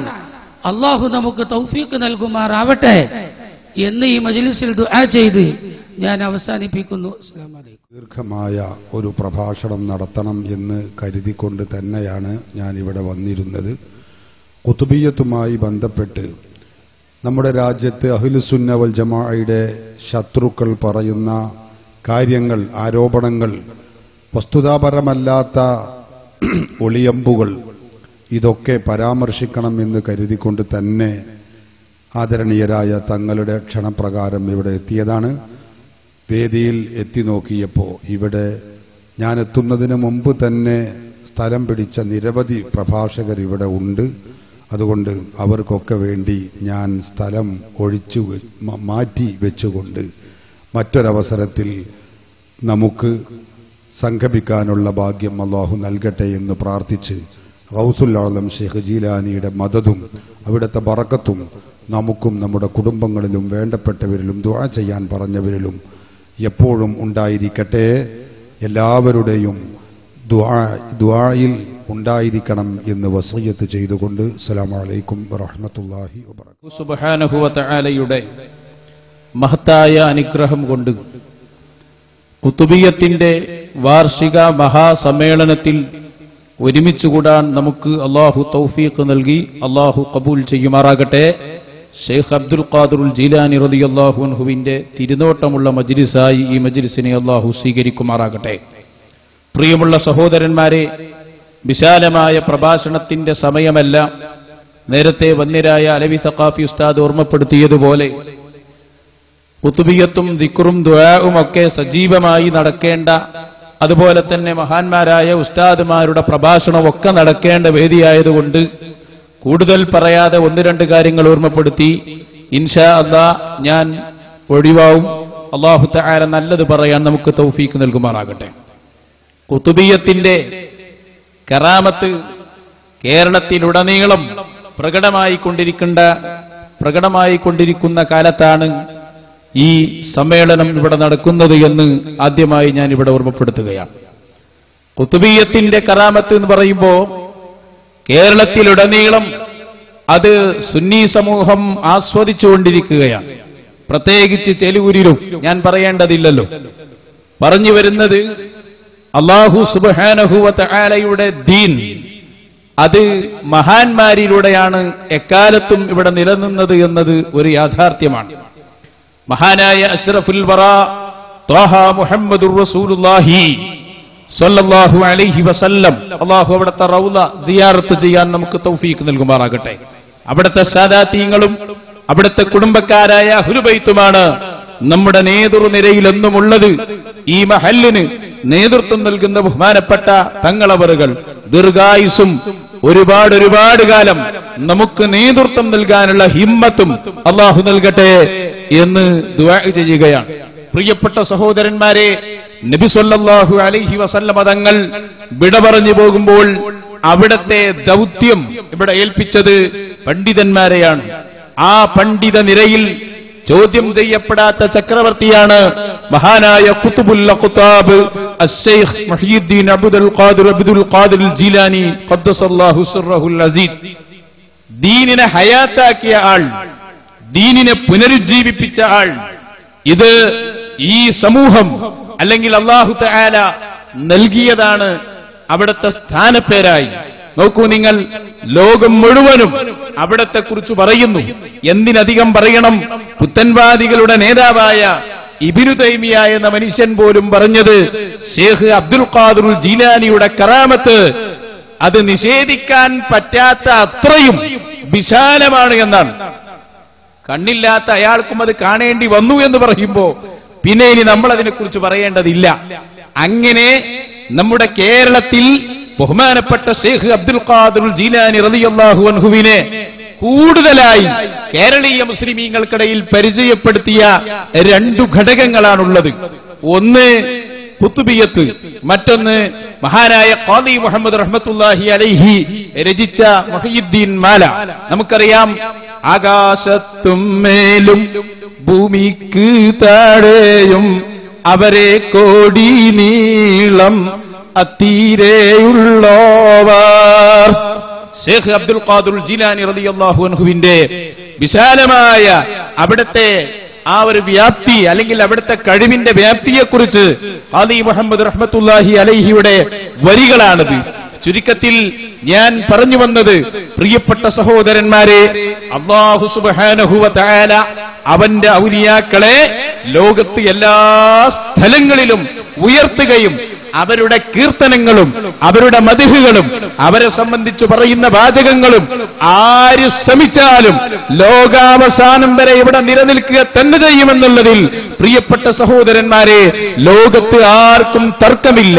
അള്ളാഹു നമുക്ക് തൗഫീഖ് നൽകുമാറാവട്ടെ എന്ന് ഈ മജ്ലിസിൽ ദുആ ചെയ്ത് ഞാൻ അവസാനിപ്പിക്കുന്നു. അസ്സലാമു അലൈക്കും. ദീർഘമായ ഒരു പ്രഭാഷണം നടത്തണം എന്ന് കരുതിക്കൊണ്ട് തന്നെയാണ് ഞാൻ ഇവിടെ വന്നിരുന്നത്. ഖുതുബിയ്യത്തുമായി ബന്ധപ്പെട്ട് നമ്മുടെ രാജ്യത്ത് അഹ്ലുസുന്ന വൽ ജമാഅയുടെ ശത്രുക്കൾ പറയുന്ന കാര്യങ്ങൾ, ആരോപണങ്ങൾ, വസ്തുതാപരമല്ലാത്ത ഒളിയമ്പുകൾ, ഇതൊക്കെ പരാമർശിക്കണം എന്ന് കരുതിക്കൊണ്ട് തന്നെ ആദരണീയരായ തങ്ങളുടെ ക്ഷണപ്രകാരം ഇവിടെ എത്തിയതാണ്. വേദിയിൽ എത്തി നോക്കിയപ്പോൾ ഇവിടെ ഞാൻ എത്തുന്നതിന് മുമ്പ് തന്നെ സ്ഥലം പിടിച്ച നിരവധി പ്രഭാഷകർ ഇവിടെ ഉണ്ട്. അതുകൊണ്ട് അവർക്കൊക്കെ വേണ്ടി ഞാൻ സ്ഥലം മാറ്റി വെച്ചുകൊണ്ട് മറ്റൊരവസരത്തിൽ നമുക്ക് സംഗമിക്കാനുള്ള ഭാഗ്യം അല്ലാഹു നൽകട്ടെ എന്ന് പ്രാർത്ഥിച്ച് ഗൗസുൽ ആലം ഷെയ്ഖ് ജീലാനിയുടെ മദദും അവിടുത്തെ ബറക്കത്തും നമുക്കും നമ്മുടെ കുടുംബങ്ങളിലും വേണ്ടപ്പെട്ടവരിലും ദുആ ചെയ്യാൻ പറഞ്ഞവരിലും എപ്പോഴും ഉണ്ടായിരിക്കട്ടെ. എല്ലാവരുടെയും ദുആയിൽ ഉണ്ടായിരിക്കണം എന്ന് വസിയ്യത്ത് ചെയ്തുകൊണ്ട് അസ്സലാമു അലൈക്കും വറഹ്മത്തുള്ളാഹി വബറകാതുഹു. സുബ്ഹാനഹു വ തആലയുടെ മഹത്തായ അനുഗ്രഹം കൊണ്ട് ഖുതുബിയ്യത്തിന്റെ വാർഷിക മഹാസമ്മേളനത്തിൽ ഒരുമിച്ചുകൂടാൻ നമുക്ക് അല്ലാഹു തൗഫീഖ് നൽകി. അല്ലാഹു ഖബൂൽ ചെയ്യുമാറാകട്ടെ. ഷെയ്ഖ് അബ്ദുൽ ഖാദിറുൽ ജീലാനി റളിയല്ലാഹു അൻഹുവിന്റെ തിരുനോട്ടമുള്ള മജ്ലിസായി ഈ മജ്ലിസിനെ അല്ലാഹു സ്വീകരിക്കുമാറാകട്ടെ. പ്രിയമുള്ള സഹോദരന്മാരെ, വിശാലമായ പ്രഭാഷണത്തിന്റെ സമയമല്ല. നേരത്തെ വന്യരായ അലവി സഖാഫി ഉസ്താദ് ഓർമ്മപ്പെടുത്തിയതുപോലെ ഖുതുബിയ്യത്തും ദിക്റും ദുആഉം ഒക്കെ സജീവമായി നടക്കേണ്ട, അതുപോലെ തന്നെ മഹാന്മാരായ ഉസ്താദുമാരുടെ പ്രഭാഷണമൊക്കെ നടക്കേണ്ട വേദിയായതുകൊണ്ട് കൂടുതൽ പറയാതെ ഒന്ന് രണ്ട് കാര്യങ്ങൾ ഓർമ്മപ്പെടുത്തി ഇൻഷാ അല്ലാഹ് ഞാൻ ഒഴിവാവും. അല്ലാഹു തആല നല്ലത് പറയാൻ നമുക്ക് തൗഫീഖ് നൽകുമാറാകട്ടെ. ഖുതുബിയ്യത്തിന്റെ കറാമത്ത് കേരളത്തിലുടനീളം പ്രകടമായിക്കൊണ്ടിരിക്കുന്ന കാലത്താണ് ഈ സമ്മേളനം ഇവിടെ നടക്കുന്നത് എന്ന് ആദ്യമായി ഞാൻ ഇവിടെ ഓർമ്മപ്പെടുത്തുകയാണ്. ഖുതുബിയ്യത്തിന്റെ കറാമത്ത് എന്ന് പറയുമ്പോൾ കേരളത്തിലുടനീളം അത് സുന്നി സമൂഹം ആസ്വദിച്ചുകൊണ്ടിരിക്കുകയാണ്. പ്രത്യേകിച്ച് ചെലൂരിലും ഞാൻ പറയേണ്ടതില്ലല്ലോ. പറഞ്ഞു വരുന്നത് അല്ലാഹു സുബ്ഹാനഹു വ തആലയുടെ ദീൻ അത് മഹാന്മാരിലൂടെയാണ് എക്കാലത്തും ഇവിടെ നിലനിന്നത് എന്നത് ഒരു യാഥാർത്ഥ്യമാണ്. മഹാനായ അഷ്റഫുൽ വറാ ത്വാഹ മുഹമ്മദുർ റസൂലുള്ളാഹി സ്വല്ലല്ലാഹു അലൈഹി വസല്ലം, അല്ലാഹു അവിടുത്തെ റൗള സിയാറത്ത് ചെയ്യാൻ നമുക്ക് തൗഫീഖ് നൽകുമാറാകട്ടെ. അവിടുത്തെ സാദാത്യങ്ങളും അവിടുത്തെ കുടുംബക്കാരായ അഹ്ലു ബൈത്തുമാണ് നമ്മുടെ നേതൃനിരയിൽ എന്നുമുള്ളത്. ഈ മഹല്ലിന് നേതൃത്വം നൽകുന്ന ബഹുമാനപ്പെട്ട തങ്ങളവറുകൾ ദീർഘായുസ്സും ഒരുപാട് കാലം നമുക്ക് നേതൃത്വം നൽകാനുള്ള ഹിമ്മത്തും അല്ലാഹു നൽകട്ടെ എന്ന് ദുആ ചെയ്യുകയാണ്. പ്രിയപ്പെട്ട സഹോദരന്മാരെ, നബി സല്ലല്ലാഹു അലൈഹി വസല്ലമ തങ്ങൾ വിട പറഞ്ഞു പോകുമ്പോൾ അവിടത്തെ ദൗത്യം ഇവിടെ ഏൽപ്പിച്ചത് പണ്ഡിതന്മാരെയാണ്. ആ പണ്ഡിത നിരയിൽ ചോദ്യം ചെയ്യപ്പെടാത്ത ചക്രവർത്തിയാണ് മഹാനായ ഖുതുബുൽ ഖുതാബ് അശ്ശൈഖ് മുഹ്യിദ്ദീൻ അബ്ദുൽ ഖാദിർ ജീലാനി ഖദ്ദസല്ലാഹു സിർറഹുൽ അസീസ്. ദീനിനെ ഹയാത്താക്കിയ ആൾ, ദീനിനെ പുനരുജ്ജീവിപ്പിച്ച ആൾ. ഇത് ഈ സമൂഹം അല്ലെങ്കിൽ അല്ലാഹു തആല നൽകിയതാണ് അവിടുത്തെ സ്ഥാനപ്പേരായി. നോക്കൂ നിങ്ങൾ, ലോകം മുഴുവനും അവിടത്തെ കുറിച്ച് പറയുന്നു. എന്തിനധികം പറയണം, പുത്തൻവാദികളുടെ നേതാവായ ഇബ്നു തൈമിയ എന്ന മനുഷ്യൻ പോലും പറഞ്ഞത് ശൈഖ് അബ്ദുൽ ഖാദിർ ജീലാനിയുടെ കറാമത്ത് അത് നിഷേധിക്കാൻ പറ്റാത്ത അത്രയും വിശാലമാണ് എന്നാണ്. കണ്ണില്ലാത്ത അയാൾക്കും അത് കാണേണ്ടി വന്നു എന്ന് പറയുമ്പോ പിന്നെ ഇനി നമ്മൾ അതിനെക്കുറിച്ച് പറയേണ്ടതില്ല. അങ്ങനെ നമ്മുടെ കേരളത്തിൽ ബഹുമാനപ്പെട്ട ശൈഖ് അബ്ദുൽ ഖാദിർ ജീലാനി റളിയല്ലാഹു അൻഹുവിനെ കൂടുതലായി കേരളീയ മുസ്ലിമീങ്ങൾക്കിടയിൽ പരിചയപ്പെടുത്തിയ രണ്ടു ഘടകങ്ങളാണുള്ളത്. ഒന്ന് ഖുത്ബിയത്ത്, മറ്റൊന്ന് മഹാനായ ഖാദി മുഹമ്മദ് റഹ്മത്തുള്ളാഹി അലൈഹി രചിച്ച മുഹയ്യിദ്ദീൻ മാല. നമുക്കറിയാം, ആകാശത്തും മേലും ഭൂമിക്ക് താഴെയും അവരെ കോടി നീളം അത്തീരെയുള്ളവർ. ശൈഖ് അബ്ദുൽ ഖാദിർ ജീലാനി റളിയല്ലാഹു അൻഹുവിന്റെ വിശാലമായ അവിടുത്തെ ആ ഒരു വ്യാപ്തി അല്ലെങ്കിൽ അവിടുത്തെ കഴിവിന്റെ വ്യാപ്തിയെക്കുറിച്ച് ഖാദി മുഹമ്മദ് റഹ്മത്തുള്ളാഹി അലൈഹിയുടെ വരികളാണിത്. ചുരുക്കത്തിൽ ഞാൻ പറഞ്ഞു വന്നത്, പ്രിയപ്പെട്ട സഹോദരന്മാരെ, അല്ലാഹു സുബ്ഹാനഹു വ തആല അവന്റെ ഔലിയാക്കളെ ലോകത്ത് എല്ലാ സ്ഥലങ്ങളിലും ഉയർത്തുകയും അവരുടെ കീർത്തനങ്ങളും അവരുടെ മദ്ഹുകളും അവരെ സംബന്ധിച്ച് പറയുന്ന വാചകങ്ങളും ആര് ശ്രമിച്ചാലും ലോകാവസാനം വരെ ഇവിടെ നിലനിൽക്കുക തന്നെ ചെയ്യുമെന്നുള്ളതിൽ പ്രിയപ്പെട്ട സഹോദരന്മാരെ ലോകത്ത് ആർക്കും തർക്കമില്ല.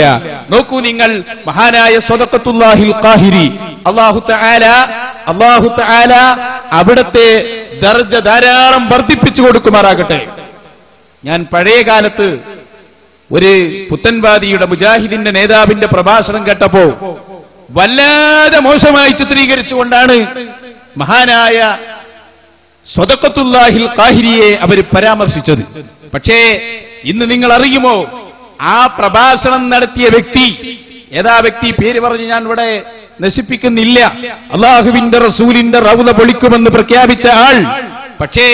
നോക്കൂ നിങ്ങൾ, മഹാനായ സ്വദഖത്തുല്ലാഹിൽ ഖാഹിരി അല്ലാഹു തആല അവിടുത്തെ ദർജ ധാരാളം വർദ്ധിപ്പിച്ചു കൊടുക്കുമാറാകട്ടെ. ഞാൻ പഴയ കാലത്ത് ഒരു പുത്തൻവാദിയുടെ മുജാഹിദിന്റെ നേതാവിന്റെ പ്രഭാഷണം കേട്ടപ്പോ വല്ലാതെ മോശമായി ചിത്രീകരിച്ചുകൊണ്ടാണ് മഹാനായ സ്വദഖത്തുല്ലാഹിൽ ഖാഹിരിയെ അവർ പരാമർശിച്ചത്. പക്ഷേ ഇന്ന് നിങ്ങൾ അറിയുമോ, ആ പ്രഭാഷണം നടത്തിയ വ്യക്തി, ഏതാ വ്യക്തി പേര് പറഞ്ഞ് ഞാൻ ഇവിടെ നശിപ്പിക്കുന്നില്ല, അല്ലാഹുവിന്റെ റസൂലിന്റെ റൗള പൊളിക്കുമെന്ന് പ്രഖ്യാപിച്ച ആൾ, പക്ഷേ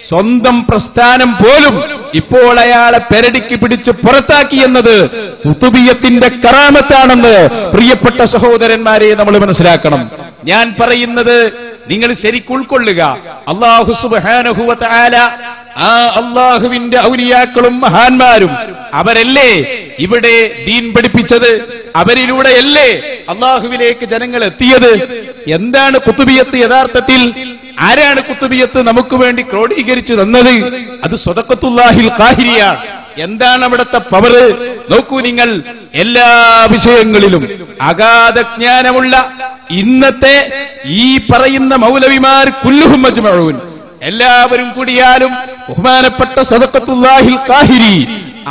സ്വന്തം പ്രസ്ഥാനം പോലും ഇപ്പോൾ അയാളെ പെരടിക്ക് പിടിച്ച് പുറത്താക്കി എന്നത് ഖുതുബിയത്തിന്റെ കറാമത്താണെന്ന് പ്രിയപ്പെട്ട സഹോദരന്മാരെ നമ്മൾ മനസ്സിലാക്കണം. ഞാൻ പറയുന്നത് നിങ്ങൾ ശരിക്കും ഉൾക്കൊള്ളുക. അല്ലാഹു സുബ്ഹാനഹു വ തആല ആ അല്ലാഹുവിന്റെ ഔലിയാക്കളും മഹാന്മാരും അവരല്ലേ ഇവിടെ ദീൻ പഠിപ്പിച്ചത്, അവരിലൂടെയല്ലേ അല്ലാഹുവിലേക്ക് ജനങ്ങൾ എത്തിയത്. എന്താണ് ഖുതുബിയത്ത് യഥാർത്ഥത്തിൽ? ആരാണ് ഖുതുബിയത്ത് നമുക്ക് വേണ്ടി ക്രോഡീകരിച്ചു തന്നത്? അത് സ്വദഖത്തുല്ലാഹിൽ ഖാഹിരിയാണ്. എന്താണ് അവിടുത്തെ പവർ? നോക്കൂ നിങ്ങൾ, എല്ലാ വിഷയങ്ങളിലും അഗാധ ജ്ഞാനമുള്ള ഇന്നത്തെ ഈ പറയുന്ന മൗലവിമാർ കുല്ലുഹും മജ്മഊൻ, എല്ലാവരും കൂടിയാലും ബഹുമാനപ്പെട്ട സ്വദഖത്തുല്ലാഹിൽ ഖാഹിരി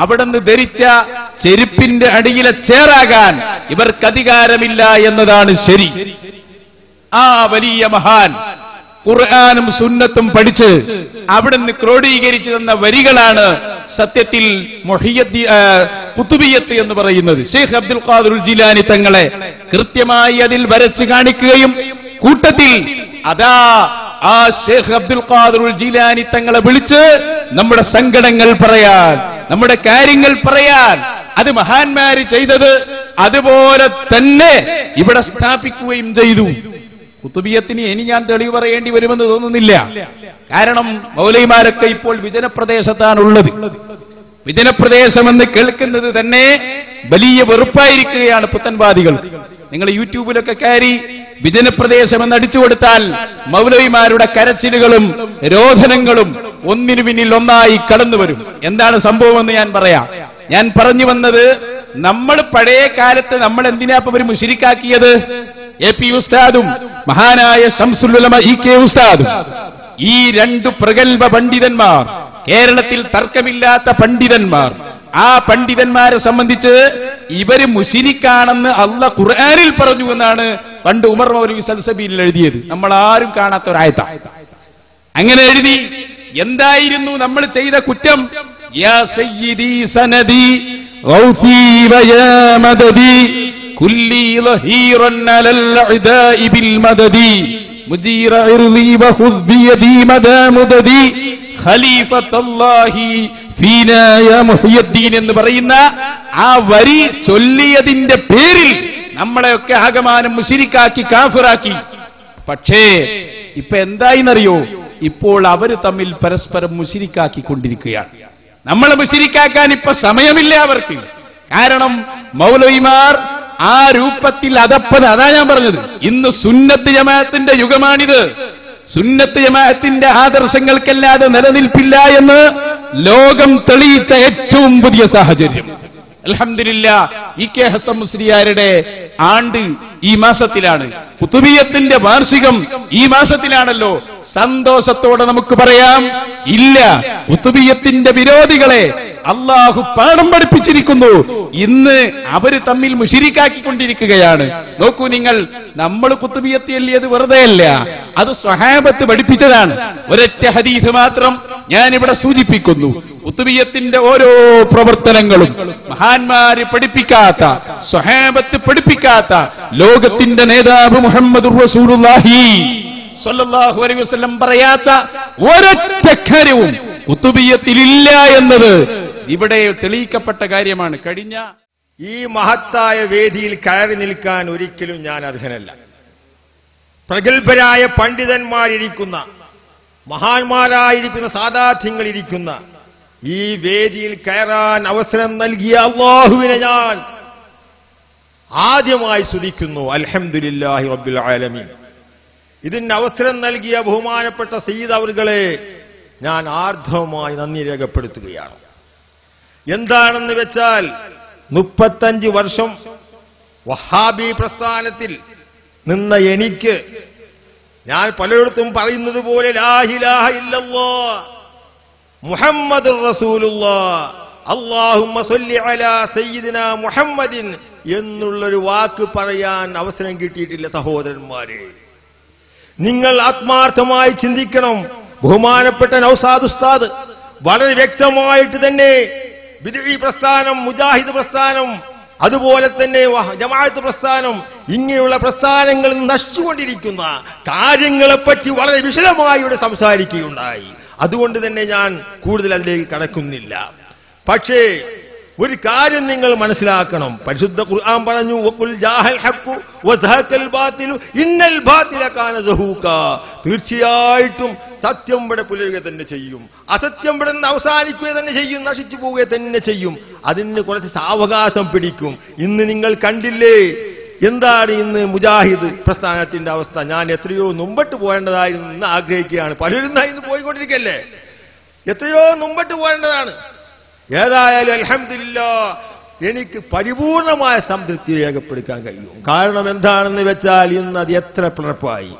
അവിടുന്ന് ധരിച്ച ചെരുപ്പിന്റെ അടിയിലെ ചേറാകാൻ ഇവർക്ക് അധികാരമില്ല എന്നതാണ് ശരി. ആ വലിയ മഹാൻ ഖുർആനും സുന്നത്തും പഠിച്ച് അവിടുന്ന് ക്രോഡീകരിച്ചു തന്ന വരികളാണ് സത്യത്തിൽ ഖുതുബിയത്ത് എന്ന് പറയുന്നത്. ശൈഖ് അബ്ദുൽ ഖാദിർ ജീലാനി തങ്ങളെ കൃത്യമായി അതിൽ വരച്ച് കാണിക്കുകയും കൂട്ടത്തിൽ അതാ ആ ശൈഖ് അബ്ദുൽ ഖാദിർ ജീലാനി തങ്ങളെ വിളിച്ച് നമ്മുടെ സങ്കടങ്ങൾ പറയാൻ, നമ്മുടെ കാര്യങ്ങൾ പറയാൻ, അത് മഹാന്മാര് ചെയ്തത് അതുപോലെ തന്നെ ഇവിടെ സ്ഥാപിക്കുകയും ചെയ്തു. ഖുതുബിയത്തിന് ഇനി ഞാൻ തെളിവ് പറയേണ്ടി വരുമെന്ന് തോന്നുന്നില്ല. കാരണം മൗലവിമാരൊക്കെ ഇപ്പോൾ വിജനപ്രദേശത്താണുള്ളത്. വിജനപ്രദേശമെന്ന് കേൾക്കുന്നത് തന്നെ വലിയ വെറുപ്പായിരിക്കുകയാണ് പുത്തൻവാദികൾ. നിങ്ങൾ യൂട്യൂബിലൊക്കെ കയറി വിജനപ്രദേശമെന്ന് അടിച്ചു കൊടുത്താൽ മൗലവിമാരുടെ കരച്ചിലുകളും രോധനങ്ങളും ഒന്നിനു പിന്നിൽ ഒന്നായി കടന്നു വരും. എന്താണ് സംഭവമെന്ന് ഞാൻ പറയാം. ഞാൻ പറഞ്ഞു വന്നത്, നമ്മൾ പഴയ കാലത്ത് നമ്മൾ എന്തിനാ ഇപ്പൊ ഒരു മുശ്രിക്കാക്കിയത്? AP ഉസ്താദും മഹാനായ ശംസുൽ ഉലമ EK ഉസ്താദും, ഈ രണ്ടു പ്രഗൽഭ പണ്ഡിതന്മാർ, കേരളത്തിൽ തർക്കമില്ലാത്ത പണ്ഡിതന്മാർ, ആ പണ്ഡിതന്മാരെ സംബന്ധിച്ച് ഇവര് മുശ്രിക്കാണെന്ന് അല്ലാഹ് ഖുർആനിൽ പറഞ്ഞു എന്നാണ് പണ്ട് ഉമർ മൗലവി സൽസബീലിൽ എഴുതിയത്. നമ്മൾ ആരും കാണാത്ത ഒരായത്ത അങ്ങനെ എഴുതി. എന്തായിരുന്നു നമ്മൾ ചെയ്ത കുറ്റം? യാ സയ്യിദി സനദി ഗൗസി വയാ മദദി കുല്ലി ലഹീറൻ അലൽ ഇദാഇ ബിൽ മദദി മുജീറ ഇർളി വഖുദ് ബിയദി മദാ മുദദി ഖലീഫത്തുല്ലാഹി ഫീനാ യാ മുഹയ്യിദ്ദീൻ എന്ന് പറയുന്ന ആ വരി ചൊല്ലിയതിന്റെ പേരിൽ നമ്മളെയൊക്കെ ആകമാനം മുശ്രിക്കാക്കി, കാഫിറാക്കി. പക്ഷേ ഇപ്പൊ എന്തായിന്നറിയോ? ഇപ്പോൾ അവര് തമ്മിൽ പരസ്പരം മുശ്രിക്കാക്കിക്കൊണ്ടിരിക്കുകയാണ്. നമ്മളെ മുശ്രിക്കാക്കാൻ ഇപ്പൊ സമയമില്ല അവർക്ക്. കാരണം മൗലവിമാർ ആ രൂപത്തിൽ അതപ്പത്. അതാ ഞാൻ പറഞ്ഞത്, ഇന്ന് സുന്നത്ത് ജമാഅത്തിന്റെ യുഗമാണിത്. സുന്നത്ത് ജമാഅത്തിന്റെ ആദർശങ്ങൾക്കല്ലാതെ നിലനിൽപ്പില്ല എന്ന് ലോകം തെളിയിച്ച ഏറ്റവും പുതിയ സാഹചര്യം. അൽഹംദുലില്ലാഹ്, ഇ.കെ. ഹസൻ മുസ്ലിയാരുടെ ആണ്ട് ഈ മാസത്തിലാണ്, ഖുതുബിയ്യത്തിന്റെ വാർഷികം ഈ മാസത്തിലാണല്ലോ. സന്തോഷത്തോടെ നമുക്ക് പറയാം, ഇല്ല, ഖുതുബിയ്യത്തിന്റെ വിരോധികളെ അള്ളാഹു പാഠം പഠിപ്പിച്ചിരിക്കുന്നു. ഇന്ന് അവര് തമ്മിൽ മുശ്രിക്കാക്കിക്കൊണ്ടിരിക്കുകയാണ്. നോക്കൂ നിങ്ങൾ, നമ്മൾ ഖുതുബിയ്യത്ത് ചൊല്ലിയത് വെറുതെയല്ല, അത് സ്വഹാബത്ത് പഠിപ്പിച്ചതാണ്. ഒരൊറ്റ ഹദീസ് മാത്രം ഞാനിവിടെ സൂചിപ്പിക്കുന്നു. ഖുതുബിയ്യത്തിന്റെ ഓരോ പ്രവർത്തനങ്ങളും മഹാന്മാര് പഠിപ്പിക്കാത്ത, സ്വഹാബത്ത് പഠിപ്പിക്കാത്ത, ലോകത്തിന്റെ നേതാവ് മുഹമ്മദുർ റസൂലുള്ളാഹി സ്വല്ലല്ലാഹു അലൈഹി വസല്ലം പറയാത്ത ഒരൊറ്റ കാര്യവും ഖുതുബിയ്യത്തിലില്ല എന്നത് ഇവിടെ തെളിയിക്കപ്പെട്ട കാര്യമാണ്. കഴിഞ്ഞ ഈ മഹത്തായ വേദിയിൽ കയറി നിൽക്കാൻ ഒരിക്കലും ഞാൻ അർഹനല്ല. പ്രഗത്ഭരായ പണ്ഡിതന്മാരിരിക്കുന്ന, മഹാന്മാരായിരിക്കുന്ന സാദാത്യങ്ങളിരിക്കുന്ന ഈ വേദിയിൽ കയറാൻ അവസരം നൽകിയ അല്ലാഹുവിനെ ഞാൻ ആദ്യമായി സ്തുതിക്കുന്നു. അൽഹംദുലില്ലാഹി റബ്ബിൽ ആലമീൻ. ഇതിന് അവസരം നൽകിയ ബഹുമാനപ്പെട്ട സയ്യിദ് അവറുകളെ ഞാൻ ആർദ്രമായി നന്ദി രേഖപ്പെടുത്തുകയാണ്. എന്താണെന്ന് വെച്ചാൽ 35 വർഷം വഹാബി പ്രസ്ഥാനത്തിൽ നിന്ന എനിക്ക്, ഞാൻ പലയിടത്തും പറയുന്നത് പോലെ ലാ ഇലാഹ ഇല്ലല്ലാഹ് മുഹമ്മദുർ റസൂലുള്ളാഹ് അല്ലാഹുമ്മ സ്വല്ലി അലാ സയ്യിദിനാ മുഹമ്മദിൻ എന്നുള്ളൊരു വാക്ക് പറയാൻ അവസരം കിട്ടിയിട്ടില്ല. സഹോദരന്മാരെ, നിങ്ങൾ ആത്മാർത്ഥമായി ചിന്തിക്കണം. ബഹുമാനപ്പെട്ട നൗസാദ് ഉസ്താദ് വളരെ വ്യക്തമായിട്ട് തന്നെ ബിദ്ഈ പ്രസ്ഥാനം, മുജാഹിദ് പ്രസ്ഥാനം, അതുപോലെ തന്നെ ജമാഅത്ത് പ്രസ്ഥാനം, ഇങ്ങനെയുള്ള പ്രസ്ഥാനങ്ങൾ നശിച്ചുകൊണ്ടിരിക്കുന്ന കാര്യങ്ങളെപ്പറ്റി വളരെ വിശദമായി ഇവിടെ സംസാരിക്കുകയുണ്ടായി. അതുകൊണ്ട് തന്നെ ഞാൻ കൂടുതൽ അതിലേക്ക് കടക്കുന്നില്ല. പക്ഷേ ഒരു കാര്യം നിങ്ങൾ മനസ്സിലാക്കണം. പരിശുദ്ധ ഖുർആൻ പറഞ്ഞു, വഖുൽ ജാഹൽ ഹഖ്ഖു വസഹഖൽ ബാതിലു ഇന്നൽ ബാതില കാന സഹൂഖാ. തീർച്ചയായിട്ടും സത്യം ഇവിടെ പുലരുക തന്നെ ചെയ്യും, അസത്യം ഇവിടെ നിന്ന് അവസാനിക്കുക തന്നെ ചെയ്യും, നശിച്ചു പോവുക തന്നെ ചെയ്യും. അതിന് കുറച്ച് സാവകാശം പിടിക്കും. ഇന്ന് നിങ്ങൾ കണ്ടില്ലേ എന്താണ് ഇന്ന് മുജാഹിദ് പ്രസ്ഥാനത്തിന്റെ അവസ്ഥ? ഞാൻ എത്രയോ മുമ്പട്ട് പോകേണ്ടതായിരുന്നു എന്ന് ആഗ്രഹിക്കുകയാണ്. പലരും ഇന്ന് പോയിക്കൊണ്ടിരിക്കല്ലേ, എത്രയോ മുമ്പട്ട് പോകേണ്ടതാണ്. ഏതായാലും അൽഹംദുലില്ലാഹ് എനിക്ക് പരിപൂർണമായ സംതൃപ്തി രേഖപ്പെടുത്താൻ കഴിയും. കാരണം എന്താണെന്ന് വെച്ചാൽ ഇന്ന് അത് എത്ര പിളർപ്പായി.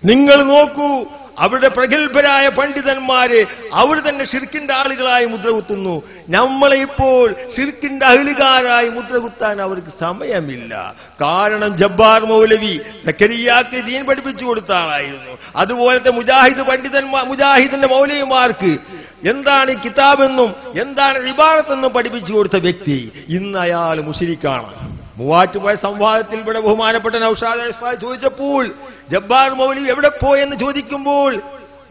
നിങ്ങൾ നോക്കൂ, അവരുടെ പ്രഗത്ഭരായ പണ്ഡിതന്മാരെ അവർ തന്നെ ഷിർക്കിന്റെ ആളുകളായി മുദ്രകുത്തുന്നു. നമ്മളെ ഇപ്പോൾ ഷിർക്കിന്റെ അഹ്ലുകാരായി മുദ്രകുത്താൻ അവർക്ക് സമയമില്ല. കാരണം ജബ്ബാർ മൗലവി സക്കരിയാക്ക് ദീൻ പഠിപ്പിച്ചു കൊടുത്ത ആളായിരുന്നു. അതുപോലത്തെ മുജാഹിദിന്റെ മൗലവിമാർക്ക് എന്താണ് കിതാബെന്നും എന്താണ് ഇബാദത്തെന്നും പഠിപ്പിച്ചു കൊടുത്ത വ്യക്തി ഇന്ന് അയാൾ മുശ്രിക്കാണ്. മൂവാറ്റുപോയ സംവാദത്തിൽ ഇവിടെ ബഹുമാനപ്പെട്ട നൗഷാദ് ചോദിച്ചപ്പോൾ ജബ്ബാർ മൗലവി എവിടെ പോയെന്ന് ചോദിക്കുമ്പോൾ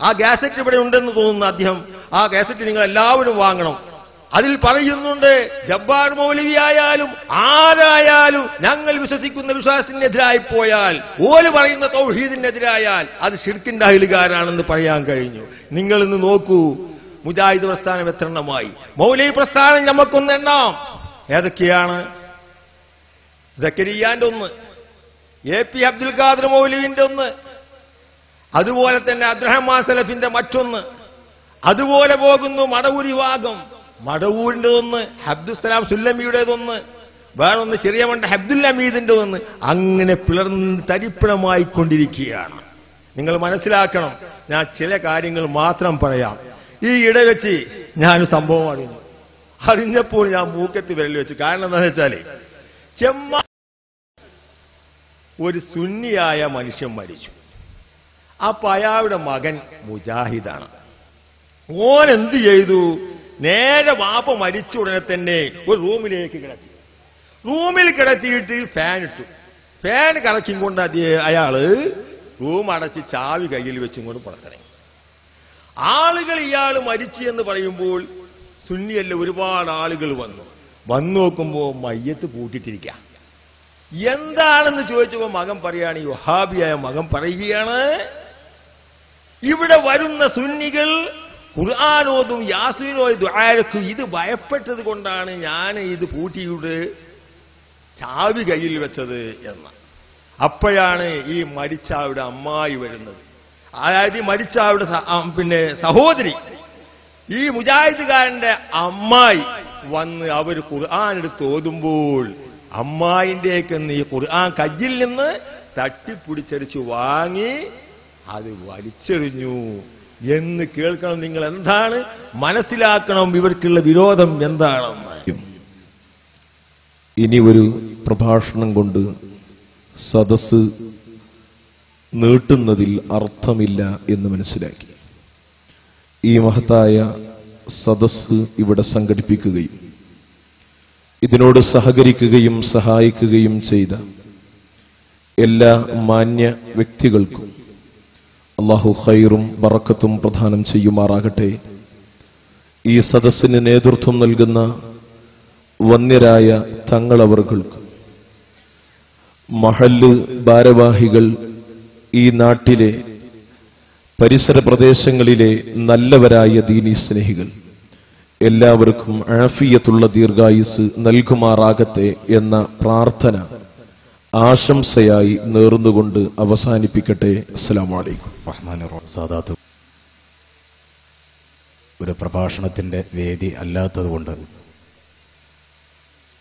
ആ കാസറ്റ് ഇവിടെ ഉണ്ടെന്ന് തോന്നുന്നു അദ്ദേഹം. ആ കാസറ്റ് നിങ്ങൾ എല്ലാവരും വാങ്ങണം. അതിൽ പറയുന്നുണ്ട്, ജബ്ബാർ മൗലവി ആയാലും ആരായാലും ഞങ്ങൾ വിശ്വസിക്കുന്ന വിശ്വാസത്തിനെതിരായി പോയാൽ, ഓല് പറയുന്ന തൗഹീദിനെതിരായാൽ അത് ഷിർക്കിന്റെ അഹ്ലുകാരാണെന്ന് പറയാൻ കഴിഞ്ഞു. നിങ്ങൾ ഇന്ന് നോക്കൂ, മുജാഹിദ് പ്രസ്ഥാനം എത്ര എണ്ണമായി, മൗലവി പ്രസ്ഥാനം നമുക്കൊന്ന് എണ്ണാം. ഏതൊക്കെയാണ്? സക്കരിയാന്റെ ഒന്ന്, എ പി അബ്ദുൽ ഖാദർ മൗലവിന്റെ ഒന്ന്, അതുപോലെ തന്നെ അബ്ദുറഹ്മാൻ സലഫിന്റെ മറ്റൊന്ന്, അതുപോലെ പോകുന്നു മടവൂർ വിഭാഗം, മടവൂരിന്റെ ഒന്ന്, അബ്ദുസ്സലാം സുല്ലമിയുടേതൊന്ന്, വേറൊന്ന് ചെറിയ മണ്ട അബ്ദുൽ ഹമീദിന്റെ ഒന്ന്. അങ്ങനെ പിളർന്ന് തരിപ്പണമായി കൊണ്ടിരിക്കുകയാണ്. നിങ്ങൾ മനസ്സിലാക്കണം. ഞാൻ ചില കാര്യങ്ങൾ മാത്രം പറയാം. ഈ ഇടവെച്ച് ഞാനൊരു സംഭവം അറിഞ്ഞപ്പോൾ ഞാൻ മൂക്കത്ത് വിരൽ വെച്ചു. കാരണം എന്താണെന്ന് വെച്ചാല് ഒരു സുന്നിയായ മനുഷ്യൻ മരിച്ചു. അപ്പൊ അയാളുടെ മകൻ മുജാഹിദാണ്. ഓൻ എന്ത് ചെയ്തു? നേരെ വാപ്പ മരിച്ച ഉടനെ തന്നെ ഒരു റൂമിലേക്ക് കിടത്തി. റൂമിൽ കിടത്തിയിട്ട് ഫാൻ ഇട്ടു. ഫാൻ കറക്കും കൊണ്ട് അയാള് റൂം അടച്ച് ചാവി കയ്യിൽ വെച്ചും കൊണ്ട് പുറത്തിറങ്ങി. ആളുകൾ ഇയാൾ മരിച്ചു എന്ന് പറയുമ്പോൾ സുന്നിയല്ല ഒരുപാട് ആളുകൾ വന്നു നോക്കുമ്പോൾ മയ്യത്ത് പൂട്ടിട്ടിരിക്കുക. എന്താണെന്ന് ചോദിച്ചപ്പോൾ മകൻ പറയുകയാണ്, ഈ വഹാബിയായ മകൻ പറയുകയാണ്, ഇവിടെ വരുന്ന സുന്നികൾ ഖുർആാനോതും യാസീനോതും ദുആക്കും ഇത് ഭയപ്പെട്ടത് കൊണ്ടാണ് ഞാൻ ഇത് പൂട്ടിയുടെ ചാവി കയ്യിൽ വെച്ചത് എന്ന്. അപ്പോഴാണ് ഈ മരിച്ച ആളുടെ അമ്മായി വരുന്നത്. അതായത് ഈ മരിച്ച ആളുടെ സഹോദരി, ഈ മുജാഹിദുകാരന്റെ അമ്മായി വന്ന് അവർ ഖുർആൻ എടുത്ത് ഓതുമ്പോൾ അമ്മായിന്റേക്ക് ഈ ഖുർആൻ കയ്യിൽ നിന്ന് തട്ടിപ്പിടിച്ചടിച്ച് വാങ്ങി അത് വലിച്ചെറിഞ്ഞു എന്ന് കേൾക്കണം. നിങ്ങൾ എന്താണ് മനസ്സിലാക്കണം, ഇവർക്കുള്ള വിരോധം എന്താണെന്ന്. ഇനി ഒരു പ്രഭാഷണം കൊണ്ട് സദസ്സ് നീട്ടുന്നതിൽ അർത്ഥമില്ല എന്ന് മനസ്സിലാക്കി ഈ മഹത്തായ സദസ്സ് ഇവിടെ സംഘടിപ്പിക്കുകയും ഇതിനോട് സഹകരിക്കുകയും സഹായിക്കുകയും ചെയ്ത എല്ലാ മാന്യ വ്യക്തികൾക്കും അല്ലാഹു ഖൈറും ബറക്കത്തും പ്രദാനം ചെയ്യുമാറാകട്ടെ. ഈ സദസ്സിന് നേതൃത്വം നൽകുന്ന വന്യരായ തങ്ങളവർകൾക്ക്, മഹല്ല് ഭാരവാഹികൾ, ഈ നാട്ടിലെ പരിസര പ്രദേശങ്ങളിലെ നല്ലവരായ ദീനീ സ്നേഹികൾ എല്ലാവർക്കും ആഫിയത്തുള്ള ദീർഘായുസ് നൽകുമാറാകട്ടെ എന്ന പ്രാർത്ഥന ആശംസയായി നേർന്നുകൊണ്ട് അവസാനിപ്പിക്കട്ടെ. അസ്സലാമു അലൈക്കും. സാദാത്ത് ഒരു പ്രഭാഷണത്തിന്റെ വേദി അല്ലാത്തതുകൊണ്ട്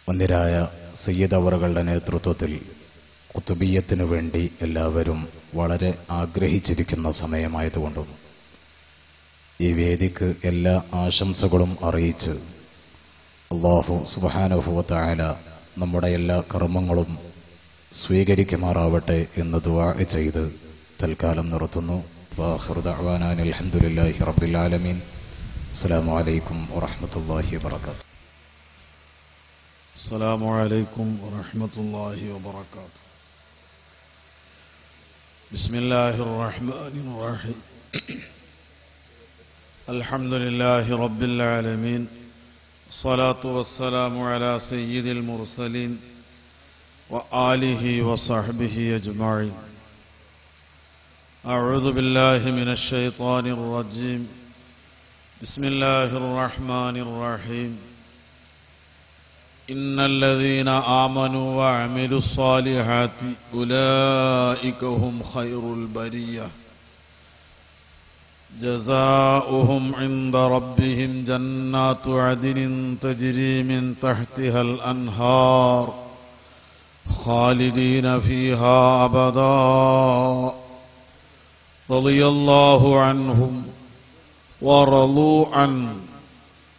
വന്യരായ സയ്യിദ് അവറുകളുടെ നേതൃത്വത്തിൽ ഖുതുബിയ്യത്തിനു വേണ്ടി എല്ലാവരും വളരെ ആഗ്രഹിച്ചിരിക്കുന്ന സമയമായതുകൊണ്ടും ഈ വേദിക്ക് എല്ലാ ആശംസകളും അറിയിച്ച് അല്ലാഹു സുബ്ഹാനഹു വ തആല നമ്മുടെ എല്ലാ കർമ്മങ്ങളും സ്വീകരിക്കുമാറാവട്ടെ എന്ന് ദുആ ചെയ്ത് തൽക്കാലം നിർത്തുന്നു. വആഖിറു ദഅ്വാനാ അൽഹംദുലില്ലാഹി റബ്ബിൽ ആലമീൻ. അസ്സലാമു അലൈക്കും വറഹ്മത്തുള്ളാഹി വബറകാതുഹു. السلام عليكم ورحمة الله وبركاته. بسم الله الرحمن الرحيم. الحمد لله رب العالمين، الصلاة والسلام على سيد المرسلين وآله وصحبه أجمعين. أعوذ بالله من الشيطان الرجيم. بسم الله الرحمن الرحيم. إن الذين آمنوا وعملوا الصالحات أولئك هم خير البرية جزاؤهم عند ربهم جنات عدن تجري من تحتها الأنهار خالدين فيها أبدا رضي الله عنهم ورضوا عنه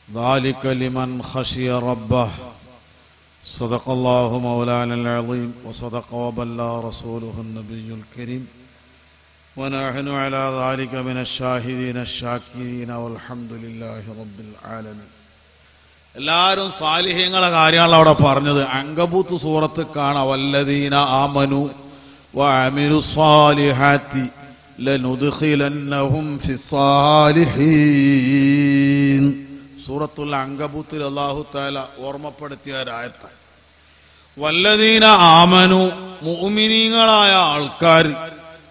ذلك لمن خشي ربه. صدق الله مولانا العظيم وصدق وبلغ رسوله النبي الكريم ونحن على ذلك من الشاهدين الشاكرين والحمد لله رب العالمين. എല്ലാവരും സാലിഹ്യങ്ങളെ കാര്യമാണ് അവിടെ പറഞ്ഞത്. അങ്കബൂത്ത് സൂറത്ത് കാണാം. വല്ലദീന ആമനു വഅമിലു സ്വാലിഹാത്തി ലനുദ്ഖിലന്നഹും ഫിസ്സാലിഹീൻ. സൂറത്തുൽ അങ്കബൂത്തിൽ അല്ലാഹു തആല ഓർമ്മപ്പെടുത്തിയ ഒരായത്ത്. വല്ലദീന ആമനു, മുഅ്മിനീങ്ങളായ ആൾക്കാർ,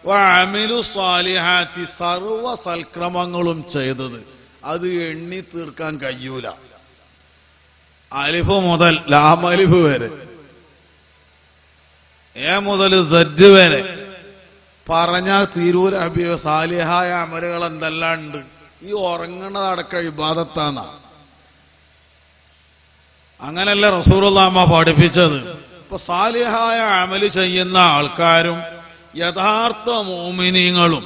വഅമിലു സ്വാലിഹാത്തി, സർവ്വ സൽക്രമങ്ങളും ചെയ്തത്. അത് എണ്ണി തീർക്കാൻ കഴിയൂല. അലിഫ് മുതൽ ലാം അലിഫ് വരെ, എ മുതൽ സദ് വരെ പറഞ്ഞാൽ തീരൂല. ഹബീബ് സാലിഹായ അമലുകൾ എന്തെല്ലാം ഉണ്ട്. ഈ ഉറങ്ങണതടക്കം ഇബാദത്താണ്. അങ്ങനല്ല റസൂലുള്ളാഹി പഠിപ്പിച്ചത്. ഇപ്പൊ സാലിഹായ അമല് ചെയ്യുന്ന ആൾക്കാരും യഥാർത്ഥ മുഅ്മിനീങ്ങളും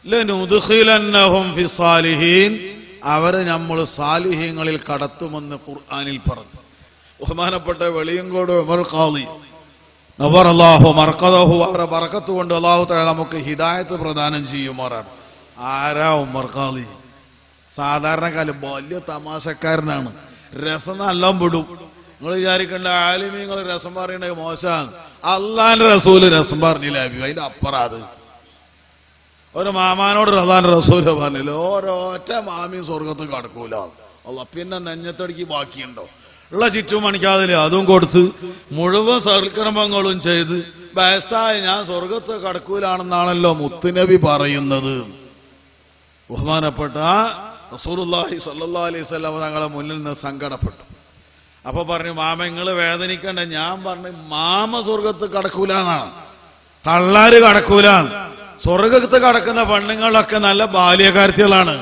ലനുദ്ഖിലന്നഹും ഫിസ്സാലിഹീൻ, അവരെ നമ്മൾ സാലിഹീങ്ങളിൽ കടത്തുമെന്ന് ഖുർആനിൽ പറഞ്ഞു. ബഹുമാനപ്പെട്ട വെളിയങ്കോട് ഉമർ ഖാളി നവറല്ലാഹു മർഖദഹു, അവരുടെ ബറക്കത്ത് കൊണ്ട് അല്ലാഹു തആല നമുക്ക് ഹിദായത്ത് പ്രദാനം ചെയ്യുമാറാണ്. ആരാ ഉമർ ഖാളി? സാധാരണക്കാലം വലിയ തമാശക്കാരനാണ്. രസം നല്ല വിടും. നിങ്ങൾ വിചാരിക്കേണ്ട ആലിമീങ്ങൾ രസം പറയണ മോശമാണ്. അള്ളാന്റെ റസൂല് രസം പറഞ്ഞില്ല. അതിന്റെ അപ്പുറാത് ഒരു മാമാനോട് അള്ളാന്റെ റസൂല് പറഞ്ഞില്ല, ഓരോറ്റ മാമി സ്വർഗത്ത് കടക്കൂല. അല്ല പിന്നെ നെഞ്ഞത്തടിക്ക് ബാക്കിയുണ്ടോ? ഉള്ള ചുറ്റുമണിക്കാതില് അതും കൊടുത്ത് മുഴുവൻ സൽക്രമങ്ങളും ചെയ്ത് ബേസ്റ്റായ ഞാൻ സ്വർഗത്ത് കടക്കൂലാണെന്നാണല്ലോ മുത്തുനബി പറയുന്നത്. ബഹുമാനപ്പെട്ട റസൂലുള്ളാഹി സ്വല്ലല്ലാഹു അലൈഹി വസല്ലം തങ്ങളെ മുന്നിൽ നിന്ന് സങ്കടപ്പെട്ടു. അപ്പൊ പറഞ്ഞു, മാമ നിങ്ങൾ വേദനിക്കണ്ട. ഞാൻ പറഞ്ഞു, മാമ സ്വർഗത്ത് കടക്കൂല എന്നാണ്, തള്ളാര് കടക്കൂല. സ്വർഗത്ത് കടക്കുന്ന പെണ്ണുങ്ങളൊക്കെ നല്ല ബാല്യകാർത്തികളാണ്,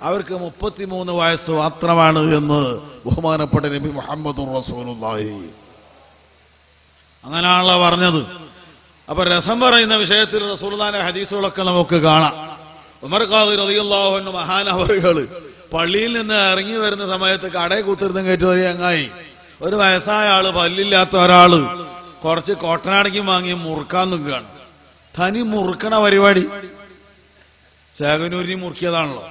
അവർക്ക് 33 വയസ്സ് മാത്രമാണ് എന്ന് ബഹുമാനപ്പെട്ട നബി മുഹമ്മദുർ റസൂലുള്ളാഹി അങ്ങനെയാണല്ലോ പറഞ്ഞത്. അപ്പൊ രസം പറയുന്ന വിഷയത്തിൽ റസൂലുള്ളാഹിന്റെ ഹദീസുകളൊക്കെ നമുക്ക് കാണാം. ഉമർ ഖാദി റളിയല്ലാഹു അൻഹു മഹാനവറുകൾ പള്ളിയിൽ നിന്ന് ഇറങ്ങി വരുന്ന സമയത്ത് കടയിൽ കുത്തിരുന്ന് കയറ്റി ഒരു ചങ്ങായി, ഒരു വയസ്സായ ആള്, പല്ലില്ലാത്ത ഒരാള് കുറച്ച് കോട്ടനാടക്കി വാങ്ങി മുറുക്കാൻ നിൽക്കുകയാണ്. തനി മുറുക്കണ പരിപാടി ചേകനൂരിനി മുറുക്കിയതാണല്ലോ,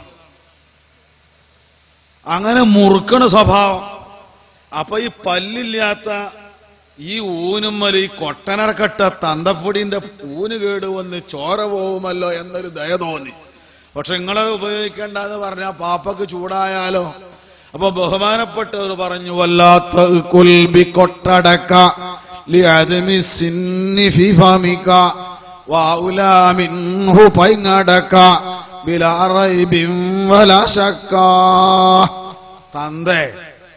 അങ്ങനെ മുറുക്കണ സ്വഭാവം. അപ്പൊ ഈ പല്ലില്ലാത്ത ഈ ഊനുമ്മൽ ഈ കൊട്ടനടക്കട്ട തന്തപ്പൊടിന്റെ ഊന് കേട് വന്ന് ചോര പോകുമല്ലോ എന്നൊരു ദയ തോന്നി. പക്ഷെ നിങ്ങളെ ഉപയോഗിക്കേണ്ടെന്ന് പറഞ്ഞാൽ പാപ്പക്ക് ചൂടായാലോ. അപ്പൊ ബഹുമാനപ്പെട്ടവർ പറഞ്ഞു, വല്ലാത്ത കുൽബി കൊട്ടടക്ക ലിഅദ്മി സിന്നി ഫി ഫമിക വൗലാ മിൻഹു പൈങ്ങടക്ക ബിലാ റൈബിൻ വലാ ശക്ക. തന്തേ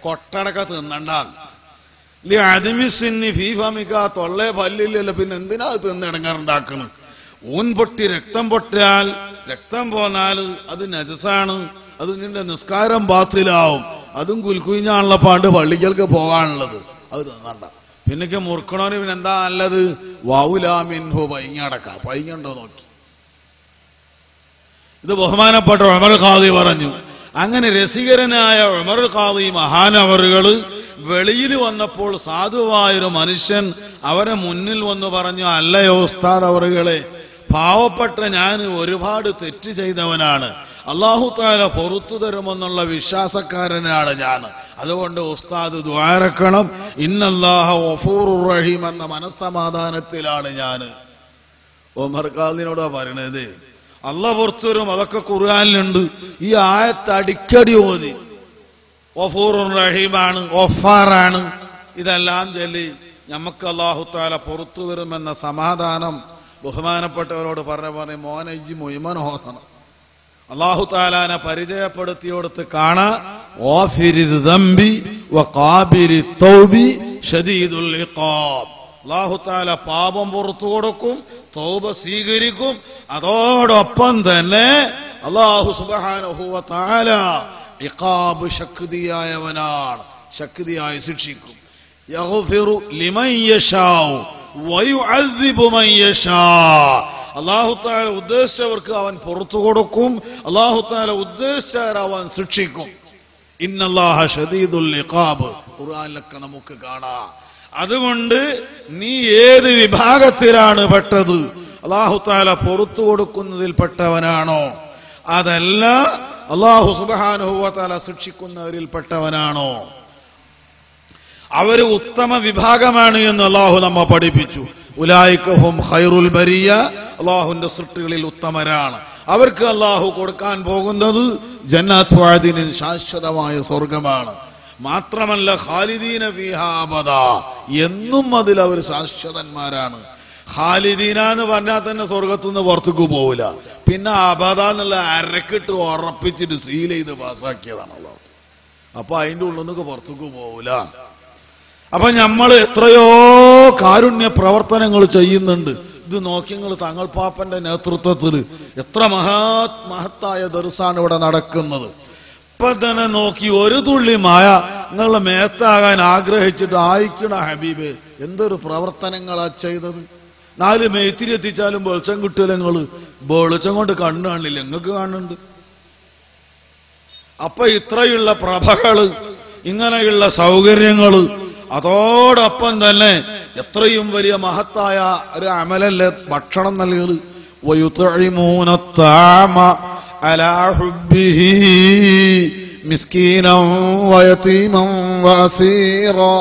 കൊട്ടടക്ക തിന്നണ്ട. ലിഅദ്മി സിന്നി ഫി ഫമിക, തൊള്ളേ പല്ലില്ലല്ലോ, പിന്നെ എന്തിനാ തിന്നിടങ്ങാറുണ്ടാക്കണം? ഊൻ പൊട്ടി രക്തം പൊട്ടിയാൽ, രക്തം പോന്നാൽ അത് നജസാണ്, അത് നിന്റെ നിസ്കാരം ബാത്തിലാവും. അതും കുൽക്കുഞ്ഞാണുള്ള പാണ്ട് പള്ളിക്കൽക്ക് പോകാനുള്ളത്, അത് തിന്നണ്ട. പിന്നൊക്കെ മുറുക്കണോന് പിന്നെ എന്താ നല്ലത്? വൗലാമിൻഹു പൈങ്ങടക്ക, പൈങ്ങണ്ടോ നോക്കി. ഇത് ബഹുമാനപ്പെട്ട ഉമർ ഖാദി പറഞ്ഞു. അങ്ങനെ രസികരനായ ഉമർ ഖാദി മഹാനവറുകൾ വെളിയിൽ വന്നപ്പോൾ സാധുവായൊരു മനുഷ്യൻ അവരെ മുന്നിൽ വന്ന് പറഞ്ഞു, അല്ലയോ ഉസ്താദ് അവറുകളെ, പാവപ്പെട്ട ഞാൻ ഒരുപാട് തെറ്റ് ചെയ്തവനാണ്, അല്ലാഹു തആല പൊറുത്തു തരുമെന്നുള്ള വിശ്വാസക്കാരനാണ് ഞാൻ. അതുകൊണ്ട് ഉസ്താദ് ദുആറക്കണം, ഇന്നല്ലാഹ ഗഫൂറുർ റഹീം എന്ന മനസ്സമാധാനത്തിലാണ് ഞാൻ. ഉമർ ഖാദിനോടാ പറയണത്, അല്ലാഹു പൊറുത്തു തരും, അതൊക്കെ ഖുർആനിലുണ്ട്. ഈ ആയത്ത് അടിക്കടി ഓതി, ഗഫൂറുർ റഹീമാണ്, ഗഫാറാണ്, ഇതെല്ലാം ചൊല്ലി നമുക്ക് അല്ലാഹു തആല പൊറുത്തു തരുമെന്ന സമാധാനം ബഹുമാനപ്പെട്ടവരോട് പറഞ്ഞ മോനെ ഇജ്ജി മുയ്മൻ ഓതണം. അല്ലാഹു തആലാനെ പരിചയപ്പെടുത്തിയോടുത്ത് കാണാ, ഗാഫിരിദ് ദംബി വഖാബിരി തൗബി ശദീദുൽ ഇഖാബ്. അല്ലാഹു തആല പാപം പുറത്തു കൊടുക്കും, തൗബ സ്വീകരിക്കും. അതോടൊപ്പം തന്നെ അല്ലാഹു സുബ്ഹാനഹു വ തആല ഇഖാബ് ശക്തിയായവനാണ്, ശക്തിയായി ശിക്ഷിക്കും. യഗ്ഫിറു ലിമൻ യശാഉ വയുഅദ്ദിബു മൻ യശാ. അല്ലാഹു തആല ഉദ്ദേശിച്ചവർക്ക് അവൻ പുറത്തു കൊടുക്കും, അല്ലാഹു തആല ഉദ്ദേശിച്ചവരെ അവൻ ശിക്ഷിക്കും. ഇന്നല്ലാഹ ശദീദുൽ ഇഖാബ് ഖുർആനിലൊക്കെ നമുക്ക് കാണാം. അതുകൊണ്ട് നീ ഏത് വിഭാഗത്തിലാണ് പെട്ടത്? അല്ലാഹു തആല പുറത്തു കൊടുക്കുന്നതിൽ പെട്ടവനാണോ, അതല്ല അല്ലാഹു സുബ്ഹാനഹു വ തആല ശിക്ഷിക്കുന്നവരിൽ പെട്ടവനാണോ? അവര് ഉത്തമ വിഭാഗമാണ് എന്ന് അല്ലാഹു നമ്മെ പഠിപ്പിച്ചു. ഉലൈക ഹും ഖൈറുൽ ബരിയ, അല്ലാഹുവിന്റെ സൃഷ്ടികളിൽ ഉത്തമരാണ്. അവർക്ക് അല്ലാഹു കൊടുക്കാൻ പോകുന്നത് ജന്നത്തു അദ്നിൻ, ശാശ്വതമായ സ്വർഗമാണ്. മാത്രമല്ല ഖാലിദീന ഫീഹാ അബദാ, എന്നും അതിൽ അവർ ശാശ്വതന്മാരാണ്. ഖാലിദീന എന്ന് പറഞ്ഞാൽ തന്നെ സ്വർഗത്തുനിന്ന് പുറത്തേക്ക് പോവില്ല. പിന്നെ അബദ എന്നുള്ള അരക്കിട്ട് ഉറപ്പിച്ചിട്ട് സീൽ ചെയ്ത് പാസ്സാക്കിയതാണ് അല്ലാഹു. അപ്പൊ അതിന്റെ ഉള്ളിൽ നിന്നൊക്കെ പുറത്തേക്ക് പോവില്ല. അപ്പൊ നമ്മൾ എത്രയോ കാരുണ്യ പ്രവർത്തനങ്ങൾ ചെയ്യുന്നുണ്ട്. ഇത് നോക്കി നിങ്ങൾ തങ്ങൾ പാപ്പന്റെ നേതൃത്വത്തിൽ എത്ര മഹത്തായ ദർസാണ് ഇവിടെ നടക്കുന്നത്. ഇപ്പൊ തന്നെ നോക്കി ഒരു തുള്ളി മായ നിങ്ങളുടെ മേത്താകാൻ ആഗ്രഹിച്ചിട്ട് ആയിക്കണ ഹബീബ്, എന്തൊരു പ്രവർത്തനങ്ങളാ ചെയ്തത്. 4 മേത്തിരി എത്തിച്ചാലും വെളിച്ചം കിട്ടില്ല. നിങ്ങൾ വെളിച്ചം കൊണ്ട് കണ്ണു കാണില്ല, നിങ്ങൾക്ക് കാണുന്നുണ്ട്. അപ്പൊ ഇത്രയുള്ള പ്രഭകള്, ഇങ്ങനെയുള്ള സൗകര്യങ്ങള്, അതോടൊപ്പം തന്നെ എത്രയും വലിയ മഹത്തായ ഒരു അമലല്ലേ ഭക്ഷണം നൽകുന്നത്. വയുത്ഇമൂന തഅമ അലാ ഹുബ്ബിഹി മിസ്കീനൻ വയതീമൻ വഅസീറാ.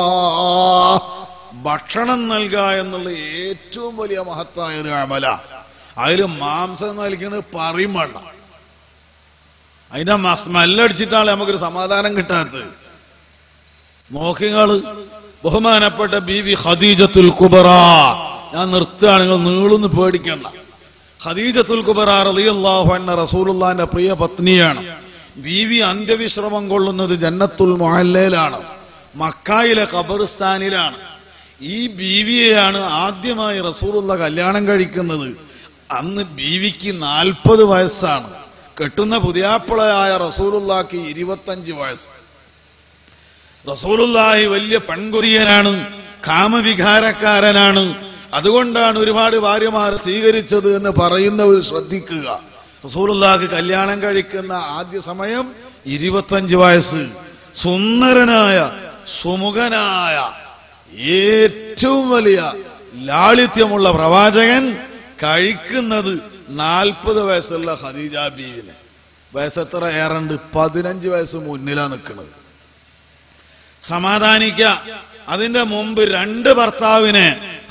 ഭക്ഷണം നൽകുക എന്നുള്ള ഏറ്റവും വലിയ മഹത്തായ ഒരു അമല. അതിൽ മാംസം നൽകുന്നത് പറയും വേണ്ട. അതിന്റെ സ്മെല്ലടിച്ചിട്ടാണ് നമുക്കൊരു സമാധാനം കിട്ടാത്തത്. നോക്കിങ്ങള് ബഹുമാനപ്പെട്ട ബീവി ഖദീജത്തുൽ കുബറ, ഞാൻ നിർത്തുകയാണ്, നിങ്ങൾ നീളൊന്ന് പേടിക്കണ്ട. ഖദീജത്തുൽ കുബറ റളിയല്ലാഹു അൻഹ റസൂലുള്ളാഹിന്റെ പ്രിയ പത്നിയാണ്. ബീവി അന്ത്യവിശ്രമം കൊള്ളുന്നത് ജന്നത്തുൽ മുഅല്ലയിലാണ്, മക്കായിലെ ഖബർസ്ഥാനിലാണ്. ഈ ബീവിയെയാണ് ആദ്യമായി റസൂലുള്ള കല്യാണം കഴിക്കുന്നത്. അന്ന് ബീവിക്ക് 40 വയസ്സാണ്. കെട്ടുന്ന പുതിയാപ്പിളയായ റസൂലുള്ളാഹിക്ക് 25 വയസ്സ്. റസൂലുള്ളാഹി വലിയ പെൺകുതിയനാണ്, കാമവികാരക്കാരനാണ്. അതുകൊണ്ടാണ് ഒരുപാട് ഭാര്യമാരെ സ്വീകരിച്ചത് എന്ന് പറയുന്നവർ ശ്രദ്ധിക്കുക. റസൂലുള്ളാഹിക്ക് കല്യാണം കഴിക്കുന്ന ആദ്യ സമയം 25 വയസ്സ്. സുന്ദരനായ സുമുഖനായ ഏറ്റവും വലിയ ലാളിത്യമുള്ള പ്രവാചകൻ കഴിക്കുന്നത് 40 വയസ്സുള്ള ഖദീജ ബീവിനെ. വയസ്സെത്ര ഏറണ്ട്? 15 വയസ്സ് മുന്നിലാണ് നിൽക്കുന്നത്. സമാധാനിക്ക. അതിന്റെ മുമ്പ് 2 ഭർത്താവിനെ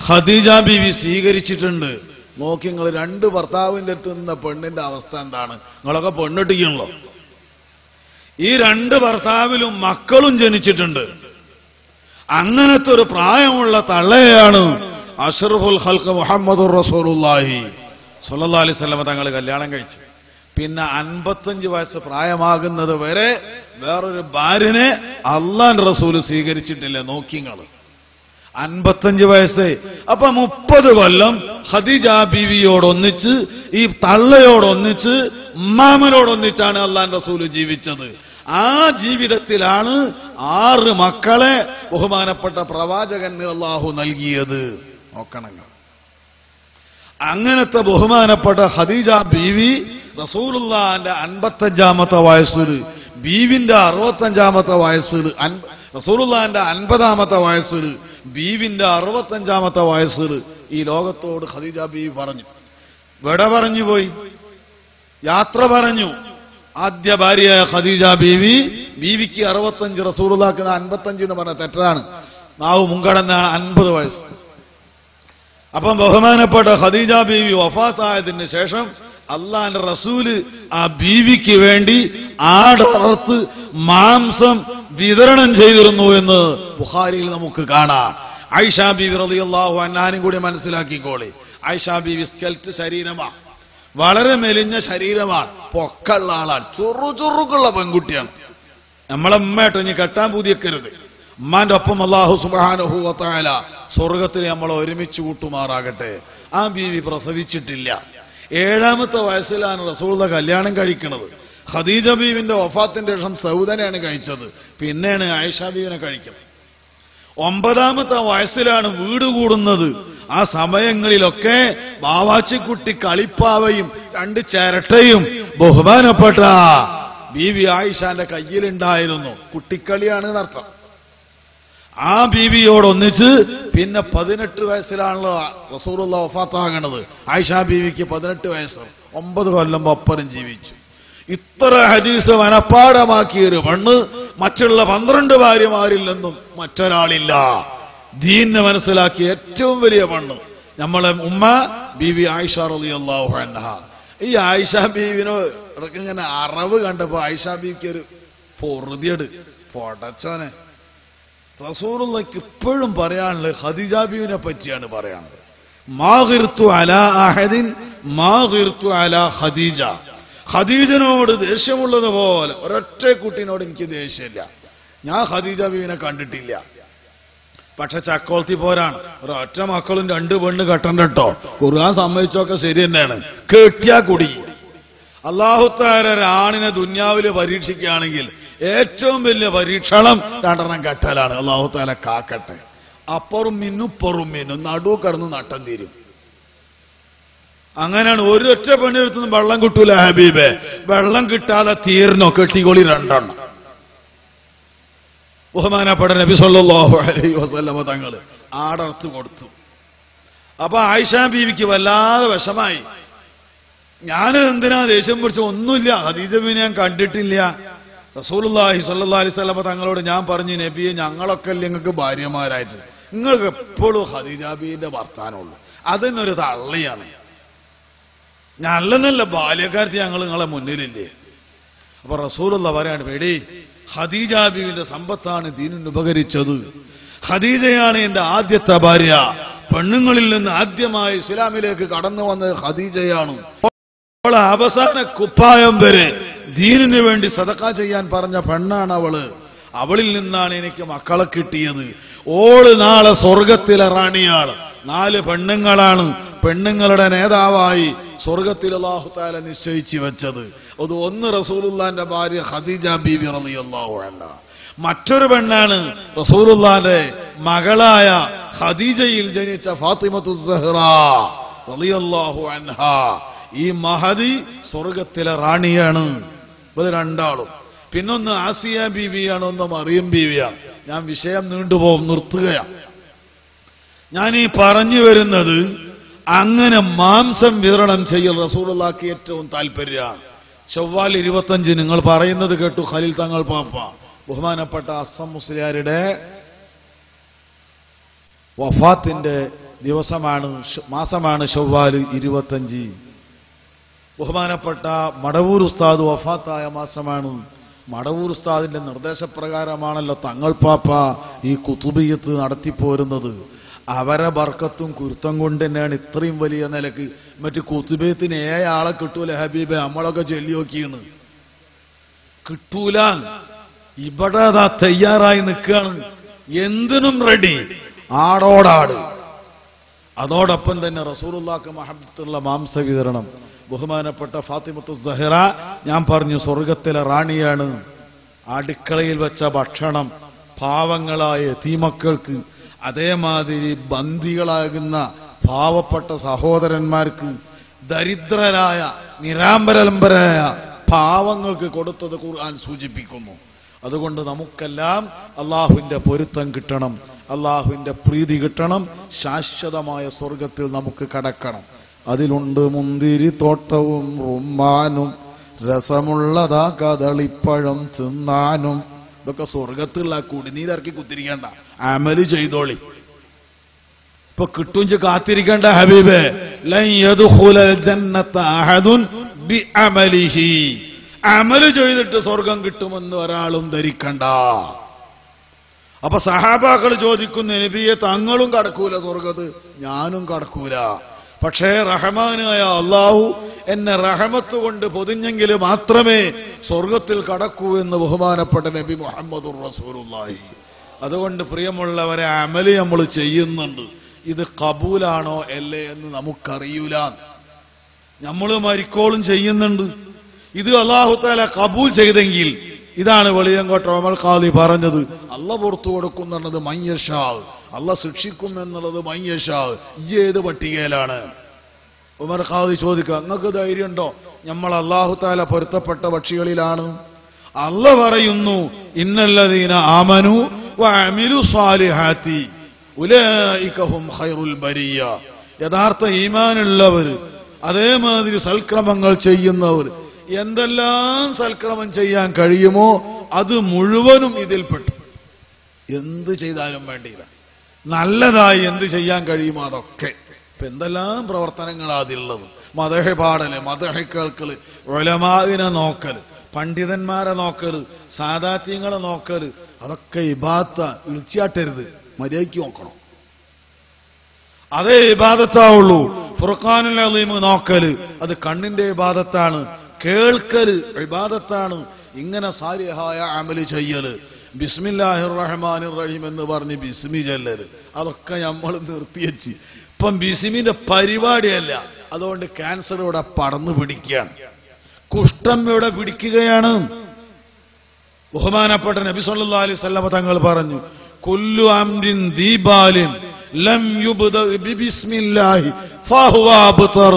ഖദീജ ബീവി സ്വീകരിച്ചിട്ടുണ്ട്. നോക്കി നിങ്ങൾ 2 ഭർത്താവിന്റെ അടുത്ത് നിന്ന പെണ്ണിന്റെ അവസ്ഥ എന്താണ്? നിങ്ങളൊക്കെ പെണ്ണിട്ടിക്കണല്ലോ. ഈ 2 ഭർത്താവിലും മക്കളും ജനിച്ചിട്ടുണ്ട്. അങ്ങനത്തെ ഒരു പ്രായമുള്ള തള്ളയെയാണ് അഷ്റഫുൽ ഖൽഖ് മുഹമ്മദുർ റസൂലുള്ളാഹി സ്വല്ലല്ലാഹു അലൈഹി വസല്ലം തങ്ങൾ കല്യാണം കഴിച്ചു. പിന്നെ 55 വയസ്സ് പ്രായമാകുന്നത് വരെ വേറൊരു ഭാര്യനെ അള്ളാഹുവിന്റെ റസൂൽ സ്വീകരിച്ചിട്ടില്ല. നോക്കിങ്ങൾ 55 വയസ്സ്. അപ്പൊ 30 കൊല്ലം ഖദീജ ബീവിയോടൊന്നിച്ച്, ഈ തള്ളയോടൊന്നിച്ച്, ഉമ്മാമനോടൊന്നിച്ചാണ് അള്ളാഹുവിന്റെ റസൂൽ ജീവിച്ചത്. ആ ജീവിതത്തിലാണ് 6 മക്കളെ ബഹുമാനപ്പെട്ട പ്രവാചകന് അള്ളാഹു നൽകിയത്. നോക്കണങ്ങൾ. അങ്ങനത്തെ ബഹുമാനപ്പെട്ട ഖദീജ ബീവി റസൂലുള്ളാഹിന്റെ 55-ാമത്തെ വയസ്സിൽ, ബീവിന്റെ 65-ാമത്തെ വയസ്സിൽ, റസൂലുള്ളാഹിന്റെ 50-ാമത്തെ വയസ്സിൽ, ബീവിന്റെ 65-ാമത്തെ വയസ്സിൽ ഈ ലോകത്തോട് ഖദീജ ബീവി പറഞ്ഞു, വിട പറഞ്ഞു പോയി, യാത്ര പറഞ്ഞു. ആദ്യ ഭാര്യയായ ഖദീജ ബീവി, ബീവിക്ക് 65, റസൂലുള്ളാഹിക്ക് 55 എന്ന് പറഞ്ഞ തെറ്റാണ്. നാവ് മുൻകടന്നാണ് 50 വയസ്സ്. അപ്പം ബഹുമാനപ്പെട്ട ഖദീജ ബീവി വഫാത്തായതിന് ശേഷം അള്ളാന്റെ റസൂല് ആ ബീവിക്ക് വേണ്ടി ആടർത്ത് മാംസം വിതരണം ചെയ്തിരുന്നു എന്ന് ബുഖാരിയിൽ നമുക്ക് കാണാം. ആയിഷ ബീവി റളിയല്ലാഹു അൻഹാനും കൂടി മനസ്സിലാക്കിക്കോളി. ആയിഷ ബീവി സ്കെൽറ്റ് ശരീരമാണ്, വളരെ മെലിഞ്ഞ ശരീരമാണ്, പൊക്കള്ള ആളാണ്, ചുറുചുറുക്കുള്ള പെൺകുട്ടിയാണ്. നമ്മളെ ഉമ്മയായിട്ട് ഇനി കെട്ടാൻ പൂതിയക്കരുത്. ഉമ്മാന്റെ ഒപ്പം അല്ലാഹു സുബ്ഹാനഹു വ തആല സ്വർഗത്തിൽ നമ്മളെ ഒരുമിച്ച് കൂട്ടുമാറാകട്ടെ. ആ ബീവി പ്രസവിച്ചിട്ടില്ല. 7-ാമത്തെ വയസ്സിലാണ് റസൂലുള്ളാഹി കല്യാണം കഴിക്കുന്നത്. ഖദീജ ബീവിന്റെ വഫാത്തിന്റെ ശേഷം സൗദനെയാണ് കഴിച്ചത്. പിന്നെയാണ് ആയിഷ ബീവിനെ കഴിക്കുന്നത്. 9-ാമത്തെ വയസ്സിലാണ് വീട് കൂടുന്നത്. ആ സമയങ്ങളിലൊക്കെ ബാവാച്ചിക്കുട്ടി കളിപ്പാവയും 2 ചിരട്ടയും ബഹുമാനപ്പെട്ട ബീവി ആയിഷാന്റെ കയ്യിലുണ്ടായിരുന്നു. കുട്ടിക്കളിയാണ് എന്നർത്ഥം. ആ ബീവിയോടൊന്നിച്ച് പിന്നെ 18 വയസ്സിലാണല്ലോ റസൂലുള്ളാഹി വഫാത്താകണത്. ആയിഷ ബീവിക്ക് 18 വയസ്സ്, 9 കൊല്ലം ഒപ്പരം ജീവിച്ചു. ഇത്ര ഹദീസ് മനപ്പാടമാക്കിയൊരു പെണ്ണ് മറ്റുള്ള 12 ഭാര്യമാരിൽ നിന്നും മറ്റൊരാളില്ല. ദീനിനെ മനസ്സിലാക്കിയ ഏറ്റവും വലിയ പെണ്ണ് നമ്മളെ ഉമ്മ ബീവി ആയിഷ റളിയല്ലാഹു അൻഹ. ഈ ആയിഷ ബീവിനോ ഇങ്ങനെ അറവ് കണ്ടപ്പോ ആയിഷ ബീവിക്ക് ഒരു പൊറുതിയട് പൊടച്ചോനെ. റസൂലുള്ളാഹിക്ക് ഇപ്പോഴും പറയാനുള്ളത് ഖദീജ ബീവിനെ പറ്റിയാണ് പറയാനുള്ളത്. മാ ഗിർതു അലാ അഹദിൻ മാ ഗിർതു അലാ ഖദീജ. ഖദീജനോട് ദേഷ്യമുള്ളതുപോലെ ഒരൊറ്റ കുട്ടിനോട് എനിക്ക് ദേഷ്യമില്ല. ഞാൻ ഖദീജ ബീവിനെ കണ്ടിട്ടില്ല. പക്ഷെ ചക്കോളത്തി പോരാണ്. ഒരൊറ്റ മക്കളും 2 പെണ്ണ് കെട്ടണ്ട കേട്ടോ. ഖുർആൻ സമ്മതിച്ചൊക്കെ ശരി തന്നെയാണ്. കെട്ടിയാ കുടി. അല്ലാഹു തആല ഒരാണിനെ ദുനിയാവിൽ പരീക്ഷിക്കുകയാണെങ്കിൽ ഏറ്റവും വലിയ പരീക്ഷണം 2 കെട്ടലാണ്. അല്ലാഹു തആല കാക്കട്ടെ. അപ്പറും മിന്നും പൊറും മിന്നും നടു കടന്ന് നട്ടം തീരും. അങ്ങനെയാണ്. ഒരൊറ്റ പെണ്ണെടുത്തുനിന്ന് വെള്ളം കിട്ടൂല ഹബീബെ. വെള്ളം കിട്ടാതെ തീർന്നോ? കെട്ടിക്കോളി 2. ബഹുമാനപ്പെട്ട നബി സല്ലല്ലാഹു അലൈഹി വസല്ലമ തങ്ങൾ ആടർത്ത് കൊടുത്തു. അപ്പൊ ആയിഷ ബീവിക്ക് വല്ലാതെ വിഷമായി. ഞാൻ എന്തിനാ ദേഷ്യം പിടിച്ച? ഒന്നുമില്ല, ഖദീജ ബീവിനെ ഞാൻ കണ്ടിട്ടില്ല. റസൂലുള്ളാഹി സ്വല്ലല്ലാഹു അലൈഹി വസല്ലമ തങ്ങളോട് ഞാൻ പറഞ്ഞു, നബിയെ ഞങ്ങളൊക്കെ നിങ്ങൾക്ക് ഭാര്യമാരായിട്ട്, നിങ്ങൾക്ക് എപ്പോഴും ഖദീജ ബീവിന്റെ വർത്താനമുള്ളൂ. അതിനൊരു തള്ളിയാണ്. നല്ലെന്നല്ല, ബാല്യക്കാരത്തി ഞങ്ങൾ നിങ്ങളെ മുന്നിലില്ലേ. അപ്പൊ റസൂലുള്ളാഹി പറയാണ്, പേടി ഖദീജ ബീവിന്റെ സമ്പത്താണ് ദീനിന് ഉപകരിച്ചത്. ഖദീജയാണ് എന്റെ ആദ്യത്തെ ഭാര്യ. പെണ്ണുങ്ങളിൽ നിന്ന് ആദ്യമായി ഇസ്ലാമിലേക്ക് കടന്നു വന്നത് ഖദീജയാണ്. അവസാന കുപ്പായം വരെ ദീനിനു വേണ്ടി സദഖ ചെയ്യാൻ പറഞ്ഞ പെണ്ണാണ് അവള്. അവളിൽ നിന്നാണ് എനിക്ക് മക്കളെ കിട്ടിയത്. ഓള് നാളെ സ്വർഗത്തിലെ റാണിയാണ്. 4 പെണ്ണുങ്ങളാണ് പെണ്ണുങ്ങളുടെ നേതാവായി സ്വർഗത്തിൽ അല്ലാഹു തആല നിശ്ചയിച്ചു വെച്ചത്. അത് ഒന്ന് റസൂലുള്ളാഹിന്റെ ഭാര്യ ഖദീജ ബീവി റളിയല്ലാഹു അൻഹ. മറ്റൊരു പെണ്ണാണ് റസൂലുള്ളാഹിന്റെ മകളായ ഖദീജയിൽ ജനിച്ച ഫാത്തിമത്തു സഹ്റ റളിയല്ലാഹു അൻഹ. ഈ മഹദി സ്വർഗത്തിലെ റാണിയാണ്. ഇത് രണ്ടാളും. പിന്നൊന്ന് ആസിയ ബീവിയാണ്, ഒന്ന് മറിയം ബീവിയാണ്. ഞാൻ വിഷയം നീണ്ടുപോകും, നിർത്തുകയാണ്. ഞാൻ ഈ പറഞ്ഞു വരുന്നത് അങ്ങനെ മാംസം വിതരണം ചെയ്യൽ റസൂലുള്ളാഹിക്ക് ഏറ്റവും താല്പര്യമാണ്. ചൊവ്വാൽ 25 നിങ്ങൾ പറയുന്നത് കേട്ടു. ഖലീൽ തങ്ങൾ പാപ്പ ബഹുമാനപ്പെട്ട അസം മുസ്ലിയാരുടെ വഫാത്തിന്റെ മാസമാണ് ചൊവ്വാൽ 25. ബഹുമാനപ്പെട്ട മടവൂർ ഉസ്താദ് വഫാത്തായ മാസമാണ്. മടവൂർ ഉസ്താദിന്റെ നിർദ്ദേശപ്രകാരമാണല്ലോ തങ്ങൾ പാപ്പ ഈ കുതുബിയത്ത് നടത്തിപ്പോരുന്നത്. അവരെ ബർക്കത്തും കുരുത്തം കൊണ്ട് തന്നെയാണ് ഇത്രയും വലിയ നിലക്ക്. മറ്റ് കുതുബിയത്തിന് 7 ആളെ കിട്ടൂല ഹബീബെ, നമ്മളൊക്കെ ചൊല്ലി നോക്കിയാണ്, കിട്ടൂല. ഇവിടെ അതാ തയ്യാറായി നിൽക്കുകയാണ്, എന്തിനും റെഡി, ആടോടാട്. അതോടൊപ്പം തന്നെ റസൂലുള്ളാഹിക്ക് മഹബ്ബത്തുള്ള മാംസ വിതരണം. ബഹുമാനപ്പെട്ട ഫാത്തിമത്തു സഹ്റ ഞാൻ പറഞ്ഞു സ്വർഗത്തിലെ റാണിയാണ്. അടുക്കളയിൽ വെച്ച ഭക്ഷണം പാവങ്ങളായ യതീമക്കൾക്ക്, അതേമാതിരി ബന്ദികളാകുന്ന പാവപ്പെട്ട സഹോദരന്മാർക്ക്, ദരിദ്രരായ നിരാംബരലംബരായ പാവങ്ങൾക്ക് കൊടുത്തത് ഖുർആൻ സൂചിപ്പിക്കുന്നു. അതുകൊണ്ട് നമുക്കെല്ലാം അള്ളാഹുവിന്റെ പൊരുത്തം കിട്ടണം, അള്ളാഹുവിന്റെ പ്രീതി കിട്ടണം, ശാശ്വതമായ സ്വർഗത്തിൽ നമുക്ക് കടക്കണം. അതിലുണ്ട് മുന്തിരി തോട്ടവും റുമ്മാനും രസമുള്ളതാ കദളിപ്പഴം തിന്നാനും. ഇതൊക്കെ സ്വർഗത്തിലുള്ള കുടിനീരിറക്കി കുത്തിരിക്കേണ്ട, അമല് ചെയ്തോളി. ഇപ്പൊ കിട്ടും കാത്തിരിക്കേണ്ട ഹബീബേ. ലൻ യദ്ഖുലൽ ജന്നത അഹദുൻ ബിഅമലിഹി. അമല് ചെയ്തിട്ട് സ്വർഗം കിട്ടുമെന്ന് ഒരാളും ധരിക്കണ്ട. അപ്പൊ സഹാബാക്കൾ ചോദിക്കുന്ന നബിയെ തങ്ങളും കടക്കൂല സ്വർഗത്ത്, ഞാനും കടക്കൂല. പക്ഷേ റഹ്മാനായ അല്ലാഹു എന്നെ റഹമത്ത് കൊണ്ട് പൊതിഞ്ഞെങ്കിൽ മാത്രമേ സ്വർഗത്തിൽ കടക്കൂ എന്ന് ബഹുമാനപ്പെട്ട നബി മുഹമ്മദുർ റസൂലുള്ളാഹി. അതുകൊണ്ട് പ്രിയമുള്ളവരെ, അമല് നമ്മൾ ചെയ്യുന്നുണ്ട്, ഇത് കബൂലാണോ അല്ലേ എന്ന് നമുക്കറിയൂല. നമ്മൾ മരിക്കോളും ചെയ്യുന്നുണ്ട്, ഇത് അല്ലാഹു തആല കബൂൽ ചെയ്തെങ്കിൽ, ഇതാണ് വെളിയങ്കോട്ട ഉമർ ഖാദി പറഞ്ഞത്, അല്ല പുറത്തു കൊടുക്കുന്നുള്ളത് മയ്യഷാ, അല്ല ശിക്ഷിക്കും എന്നുള്ളത് മയ്യഷാ. ഏത് പട്ടികയിലാണ്? ഉമർ ഖാദി ചോദിക്കുക, നിങ്ങൾക്ക് ധൈര്യമുണ്ടോ നമ്മൾ അല്ലാഹു തആല പൊരുത്തപ്പെട്ട പക്ഷികളിലാണ്? അല്ല പറയുന്നു, ഇന്നല്ലദീന ആമനു വഅമിലു സ്വാലിഹാത്തി ഉലൈക ഹും ഖൈറുൽ ബരിയ. യഥാർത്ഥ ഈമാനുള്ളവർ, അതേമാതിരി സൽക്രമങ്ങൾ ചെയ്യുന്നവർ, എന്തെല്ലാം സൽക്രമം ചെയ്യാൻ കഴിയുമോ അത് മുഴുവനും ഇതിൽപ്പെട്ടു. എന്ത് ചെയ്താലും വേണ്ടിയില്ല, നല്ലതായി എന്ത് ചെയ്യാൻ കഴിയുമോ അതൊക്കെ. ഇപ്പൊ എന്തെല്ലാം പ്രവർത്തനങ്ങളാ അതിലുള്ളത്. മദഹ് പാടല്, മദഹ് കേൾക്കല്, ഉലമാവിനെ നോക്കല്, പണ്ഡിതന്മാരെ നോക്കല്, സാദാത്യങ്ങളെ നോക്കല്, അതൊക്കെ ഇബാദത്ത. വിളിച്ചാട്ടരുത്, മര്യാദയ്ക്ക് നോക്കണം, അതേ ഇബാദത്താവുള്ളൂ. ഫുർഖാനുൽ അളീം നോക്കല് അത് കണ്ണിന്റെ ഇബാദത്താണ്, കേൾക്കല് ഇബാദത്താണ്. ഇങ്ങനെ സാലിഹായ അമല് ചെയ്യല്, ബിസ്മില്ലാഹിർ റഹ്മാനിർ റഹീം എന്ന് പറഞ്ഞ് ബിസ്മി ചൊല്ലല്, അതൊക്കെ നമ്മൾ നിർത്തിവെച്ച് ഇപ്പം ബിസ്മിന്റെ പരിപാടിയല്ല. അതുകൊണ്ട് ക്യാൻസർ ഇവിടെ പടർന്നു പിടിക്കുകയാണ്, കുഷ്ഠം ഇവിടെ പിടിക്കുകയാണ്. ബഹുമാനപ്പെട്ട നബി സല്ലല്ലാഹു അലൈഹി വസല്ലം തങ്ങൾ പറഞ്ഞു, കുല്ലു അംരിൻ ദീബാലിൻ ലം യുബ്ദ ബിസ്മില്ലാഹി ഫഹുവ അബ്തർ.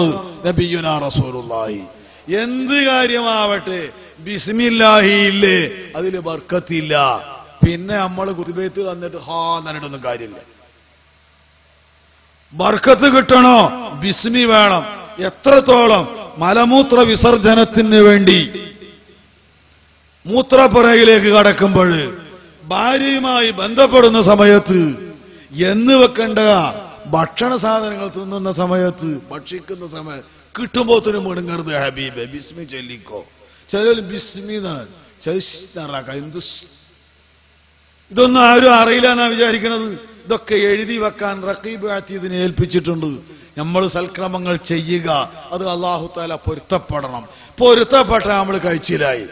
നബിയുനാ റസൂലുള്ളാഹി. എന്ത് കാര്യമാവട്ടെ ബിസ്മില്ലാഹി ഇല്ലേ അതില് ബർക്കത്തില്ല. പിന്നെ നമ്മൾ കുതുബയത്തിൽ വന്നിട്ട് ഹാ എന്നിട്ടൊന്നും കാര്യമില്ല. ബർക്കത്ത് കിട്ടണോ ബിസ്മി വേണം. എത്രത്തോളം മലമൂത്ര വിസർജനത്തിന് വേണ്ടി മൂത്രപ്പുരയിലേക്ക് കടക്കുമ്പോൾ, ഭാര്യയുമായി ബന്ധപ്പെടുന്ന സമയത്ത്, എന്ന് വെക്കേണ്ട ഭക്ഷണ സാധനങ്ങൾ തിന്നുന്ന സമയത്ത്, ഭക്ഷിക്കുന്ന സമയത്ത് കിട്ടുമ്പോത്തിനും മുണങ്ങരുത് ഹബീബെ, ബിസ്മി ചൊല്ലിക്കോ. ചില ബിസ്മി എന്ത് ഇതൊന്നും ആരും അറിയില്ല എന്നാ വിചാരിക്കണത്. ഇതൊക്കെ എഴുതി വെക്കാൻ റഖീബ് അതീദിനെ ഏൽപ്പിച്ചിട്ടുണ്ട്. നമ്മൾ സൽക്രമങ്ങൾ ചെയ്യുക, അത് അല്ലാഹു തആല പൊരുത്തപ്പെടണം. പൊരുത്തപ്പെട്ട നമ്മൾ കഴിച്ചിലായി.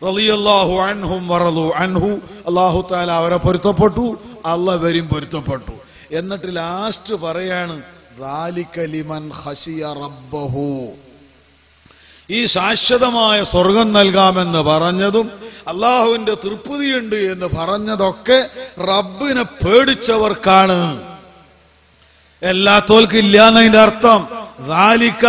റളിയല്ലാഹു അൻഹും വറളു അൻഹു, അല്ലാഹു തആല അവരെ പൊരുത്തപ്പെട്ടു, അല്ലാഹ് വരും പൊരുത്തപ്പെട്ടു. എന്നിട്ട് ലാസ്റ്റ് പറയാണ് ദാലിക ലിമൻ ഖശിയ റബ്ബഹു. ഈ ശാശ്വതമായ സ്വർഗം നൽകാമെന്ന് പറഞ്ഞതും അള്ളാഹുവിന്റെ തൃപ്തിയുണ്ട് എന്ന് പറഞ്ഞതൊക്കെ റബ്ബിനെ പേടിച്ചവർക്കാണ്. എല്ലാത്തോൽക്കില്ല എന്നതിന്റെ അർത്ഥം. ദാലിക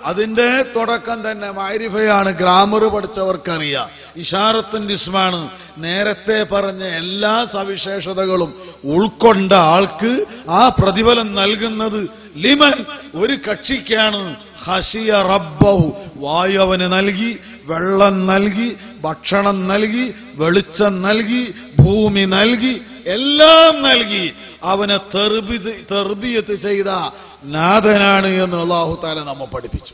അതിന്റെ തുടക്കം തന്നെ മഅരിഫയാണ്, ഗ്രാമർ പഠിച്ചവർക്കറിയാം. ഇഷാറത്തിന്റെ ഇസ്മാണ്. നേരത്തെ പറഞ്ഞ എല്ലാ സവിശേഷതകളും ഉൾക്കൊണ്ട ആൾക്ക് ആ പ്രതിഫലം നൽകുന്നത് ലിമൻ ഒരു കക്ഷിക്കാണ്. ഖശിയ റബ്ബഹു വായു അവന് നൽകി, വെള്ളം നൽകി, ഭക്ഷണം നൽകി, വെളിച്ചം നൽകി, ഭൂമി നൽകി, എല്ലാം നൽകി അവനെ തർബിയത്ത് ചെയ്ത നാഥനാണ് എന്ന് അല്ലാഹു തആല നമ്മെ പഠിപ്പിച്ചു.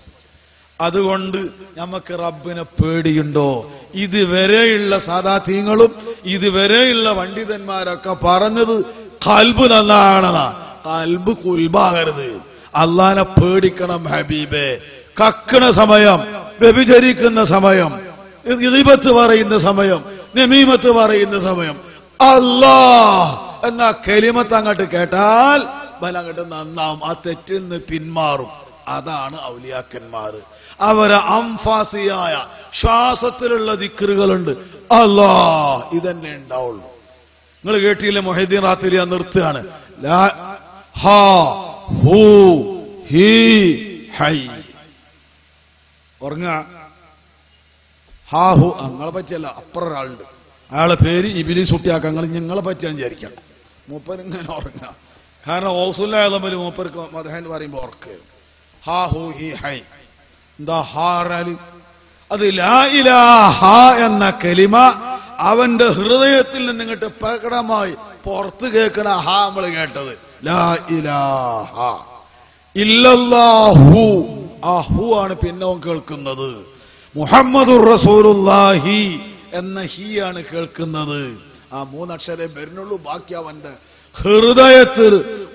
അതുകൊണ്ട് നമുക്ക് റബ്ബിനെ പേടിയുണ്ടോ? ഇതുവരെയുള്ള സാദാത്യങ്ങളും ഇതുവരെയുള്ള പണ്ഡിതന്മാരൊക്കെ പറഞ്ഞത് ഖൽബ് നന്നാണെന്നാ. ഖൽബ് കുൽബാകരുത്. അള്ളാനെ പേടിക്കണം ഹബീബേ. കക്കണ സമയം, വ്യഭിചരിക്കുന്ന സമയം, ഗീബത്ത് പറയുന്ന സമയം, നമീമത്ത് പറയുന്ന സമയം, അല്ലാഹ് എന്ന കലിമത്ത് അങ്ങോട്ട് കേട്ടാൽ ബലങ്ങോട്ട് നന്നാവും. ആ തെറ്റിൽ നിന്ന് പിന്മാറും. അതാണ് ഔലിയാക്കന്മാർ. അവരെ അംഫാസിയായ ശ്വാസത്തിലുള്ള ദിക്റുകളുണ്ട്. അല്ലാഹ് ഇതന്നെ ഉണ്ടാവുള്ളൂ. നിങ്ങൾ കേട്ടില്ലേ മുഹൈദ്ദീൻ റാത്തിരി നിർത്തുകയാണ്. ലാ ഹാ ഹൂ ഹി ഹൈ. ഉറങ്ങ ഹാ ഹു. നിങ്ങളെ പറ്റിയല്ല, അപ്പുറം ഒരാളുണ്ട്, അയാളെ പേര് ഇബിലീസ് കുട്ടിയാക്കാൻ. നിങ്ങളെ പറ്റിയാൻ വിചാരിക്കണം. മൂപ്പരിങ്ങനെ ഉറങ്ങാം. കാരണം ഓസുല്ലാതമ്മിൽ മൂപ്പർക്ക് മദഹൻ പറയുമ്പോ ഉറക്ക്. ഹാ ഹു ഹി ഹൈ. എന്താ ഹാറാല്? അത് ലാ ഇലാഹ എന്ന കലിമ അവന്റെ ഹൃദയത്തിൽ നിന്ന് ഇങ്ങോട്ട് പ്രകടമായി പുറത്ത് കേൾക്കണ ഹാ നമ്മൾ കേട്ടത്. ലാ ഇലാഹ ഇല്ലല്ലാഹു. ആ ഹു ആണ് പിന്നെ കേൾക്കുന്നത്. മുഹമ്മദുർ റസൂലുള്ളാഹി എന്ന ഹി ആണ് കേൾക്കുന്നത്. ആ മൂന്നക്ഷരം വരുന്നുള്ളൂ. ബാക്കി അവന്റെ ഹൃദയത്തിൽ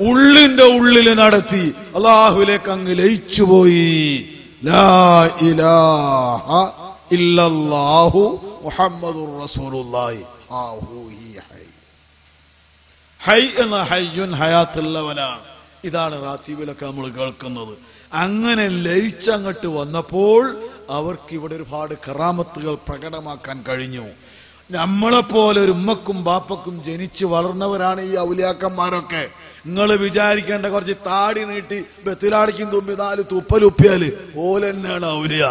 ഉള്ളിന്റെ ഉള്ളിൽ നടത്തി അല്ലാഹുവിലേക്ക് അങ്ങ് ലയിച്ചുപോയി. ലാ ഇലാഹ ഇല്ലല്ലാഹു മുഹമ്മദുർ റസൂലുള്ളാഹി. ആ ഹു ഹി ഹൈ. ഹൈ എന്ന ഹയ്യുൻ ഹയാത്തുള്ളവനാണ്. ഇതാണ് റാത്തീബിലൊക്കെ നമ്മൾ കേൾക്കുന്നത്. അങ്ങനെ ലയിച്ചങ്ങോട്ട് വന്നപ്പോൾ അവർക്ക് ഇവിടെ ഒരുപാട് കറാമത്തുകൾ പ്രകടമാക്കാൻ കഴിഞ്ഞു. നമ്മളെപ്പോലെ ഒരു ഉമ്മക്കും ബാപ്പക്കും ജനിച്ചു വളർന്നവരാണ് ഈ ഔലിയാക്കന്മാരൊക്കെ. നിങ്ങൾ വിചാരിക്കേണ്ട കുറച്ച് താടി നീട്ടി ബത്തിലാടിക്കും തുമ്പി 4 തുപ്പലുപ്പിയാല് പോലെ തന്നെയാണ് ഔലിയാ.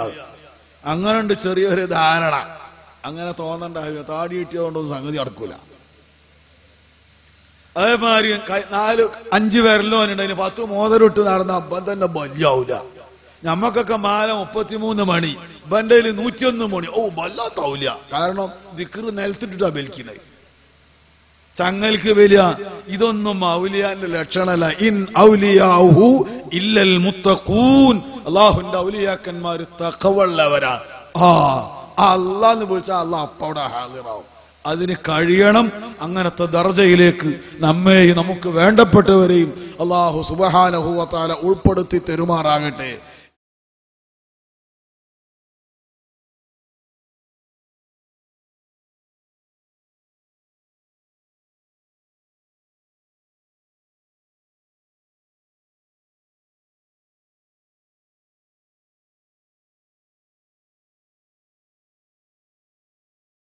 അങ്ങനെയുണ്ട് ചെറിയൊരു ധാരണ. അങ്ങനെ തോന്നണ്ട. താടി കിട്ടിയതുകൊണ്ടൊന്നും സംഗതി നടക്കൂല. അതേമാതിരി 4-5 വിരലോ ഉണ്ട്, അതിന് 10 മോതിരിട്ട് നടന്ന അബ്ബൻ തന്നെ ബല്യാവൂല. ഞമ്മക്കൊക്കെ മാല 33 മണി, ബന്റെ 101 മണി. ഓ വല്ലാത്താവൂല. കാരണം ദിക്ർ നിലത്തിട്ടിട്ടാ ബലിക്കുന്നത്. ചങ്ങൽക്ക് വലിയ ഇതൊന്നും ഔലിയാന്റെ ലക്ഷണമല്ല. ഇൻ ഔലിയാഹു ഇല്ലൽ മുത്തഖൂൻ. അല്ലാഹുവിന്റെ ഔലിയാക്കന്മാർ തഖവയുള്ളവരാണ്. അല്ലാഹ് വിളിച്ചാൽ അല്ലാഹ് അപ്പവിടെ ഹാസിറാവും. അതിന് കഴിയണം. അങ്ങനത്തെ ദർജയിലേക്ക് നമ്മെയും നമുക്ക് വേണ്ടപ്പെട്ടവരെയും അല്ലാഹു സുബ്ഹാനഹു വ തആല ഉൾപ്പെടുത്തി തെരുമാറാകട്ടെ.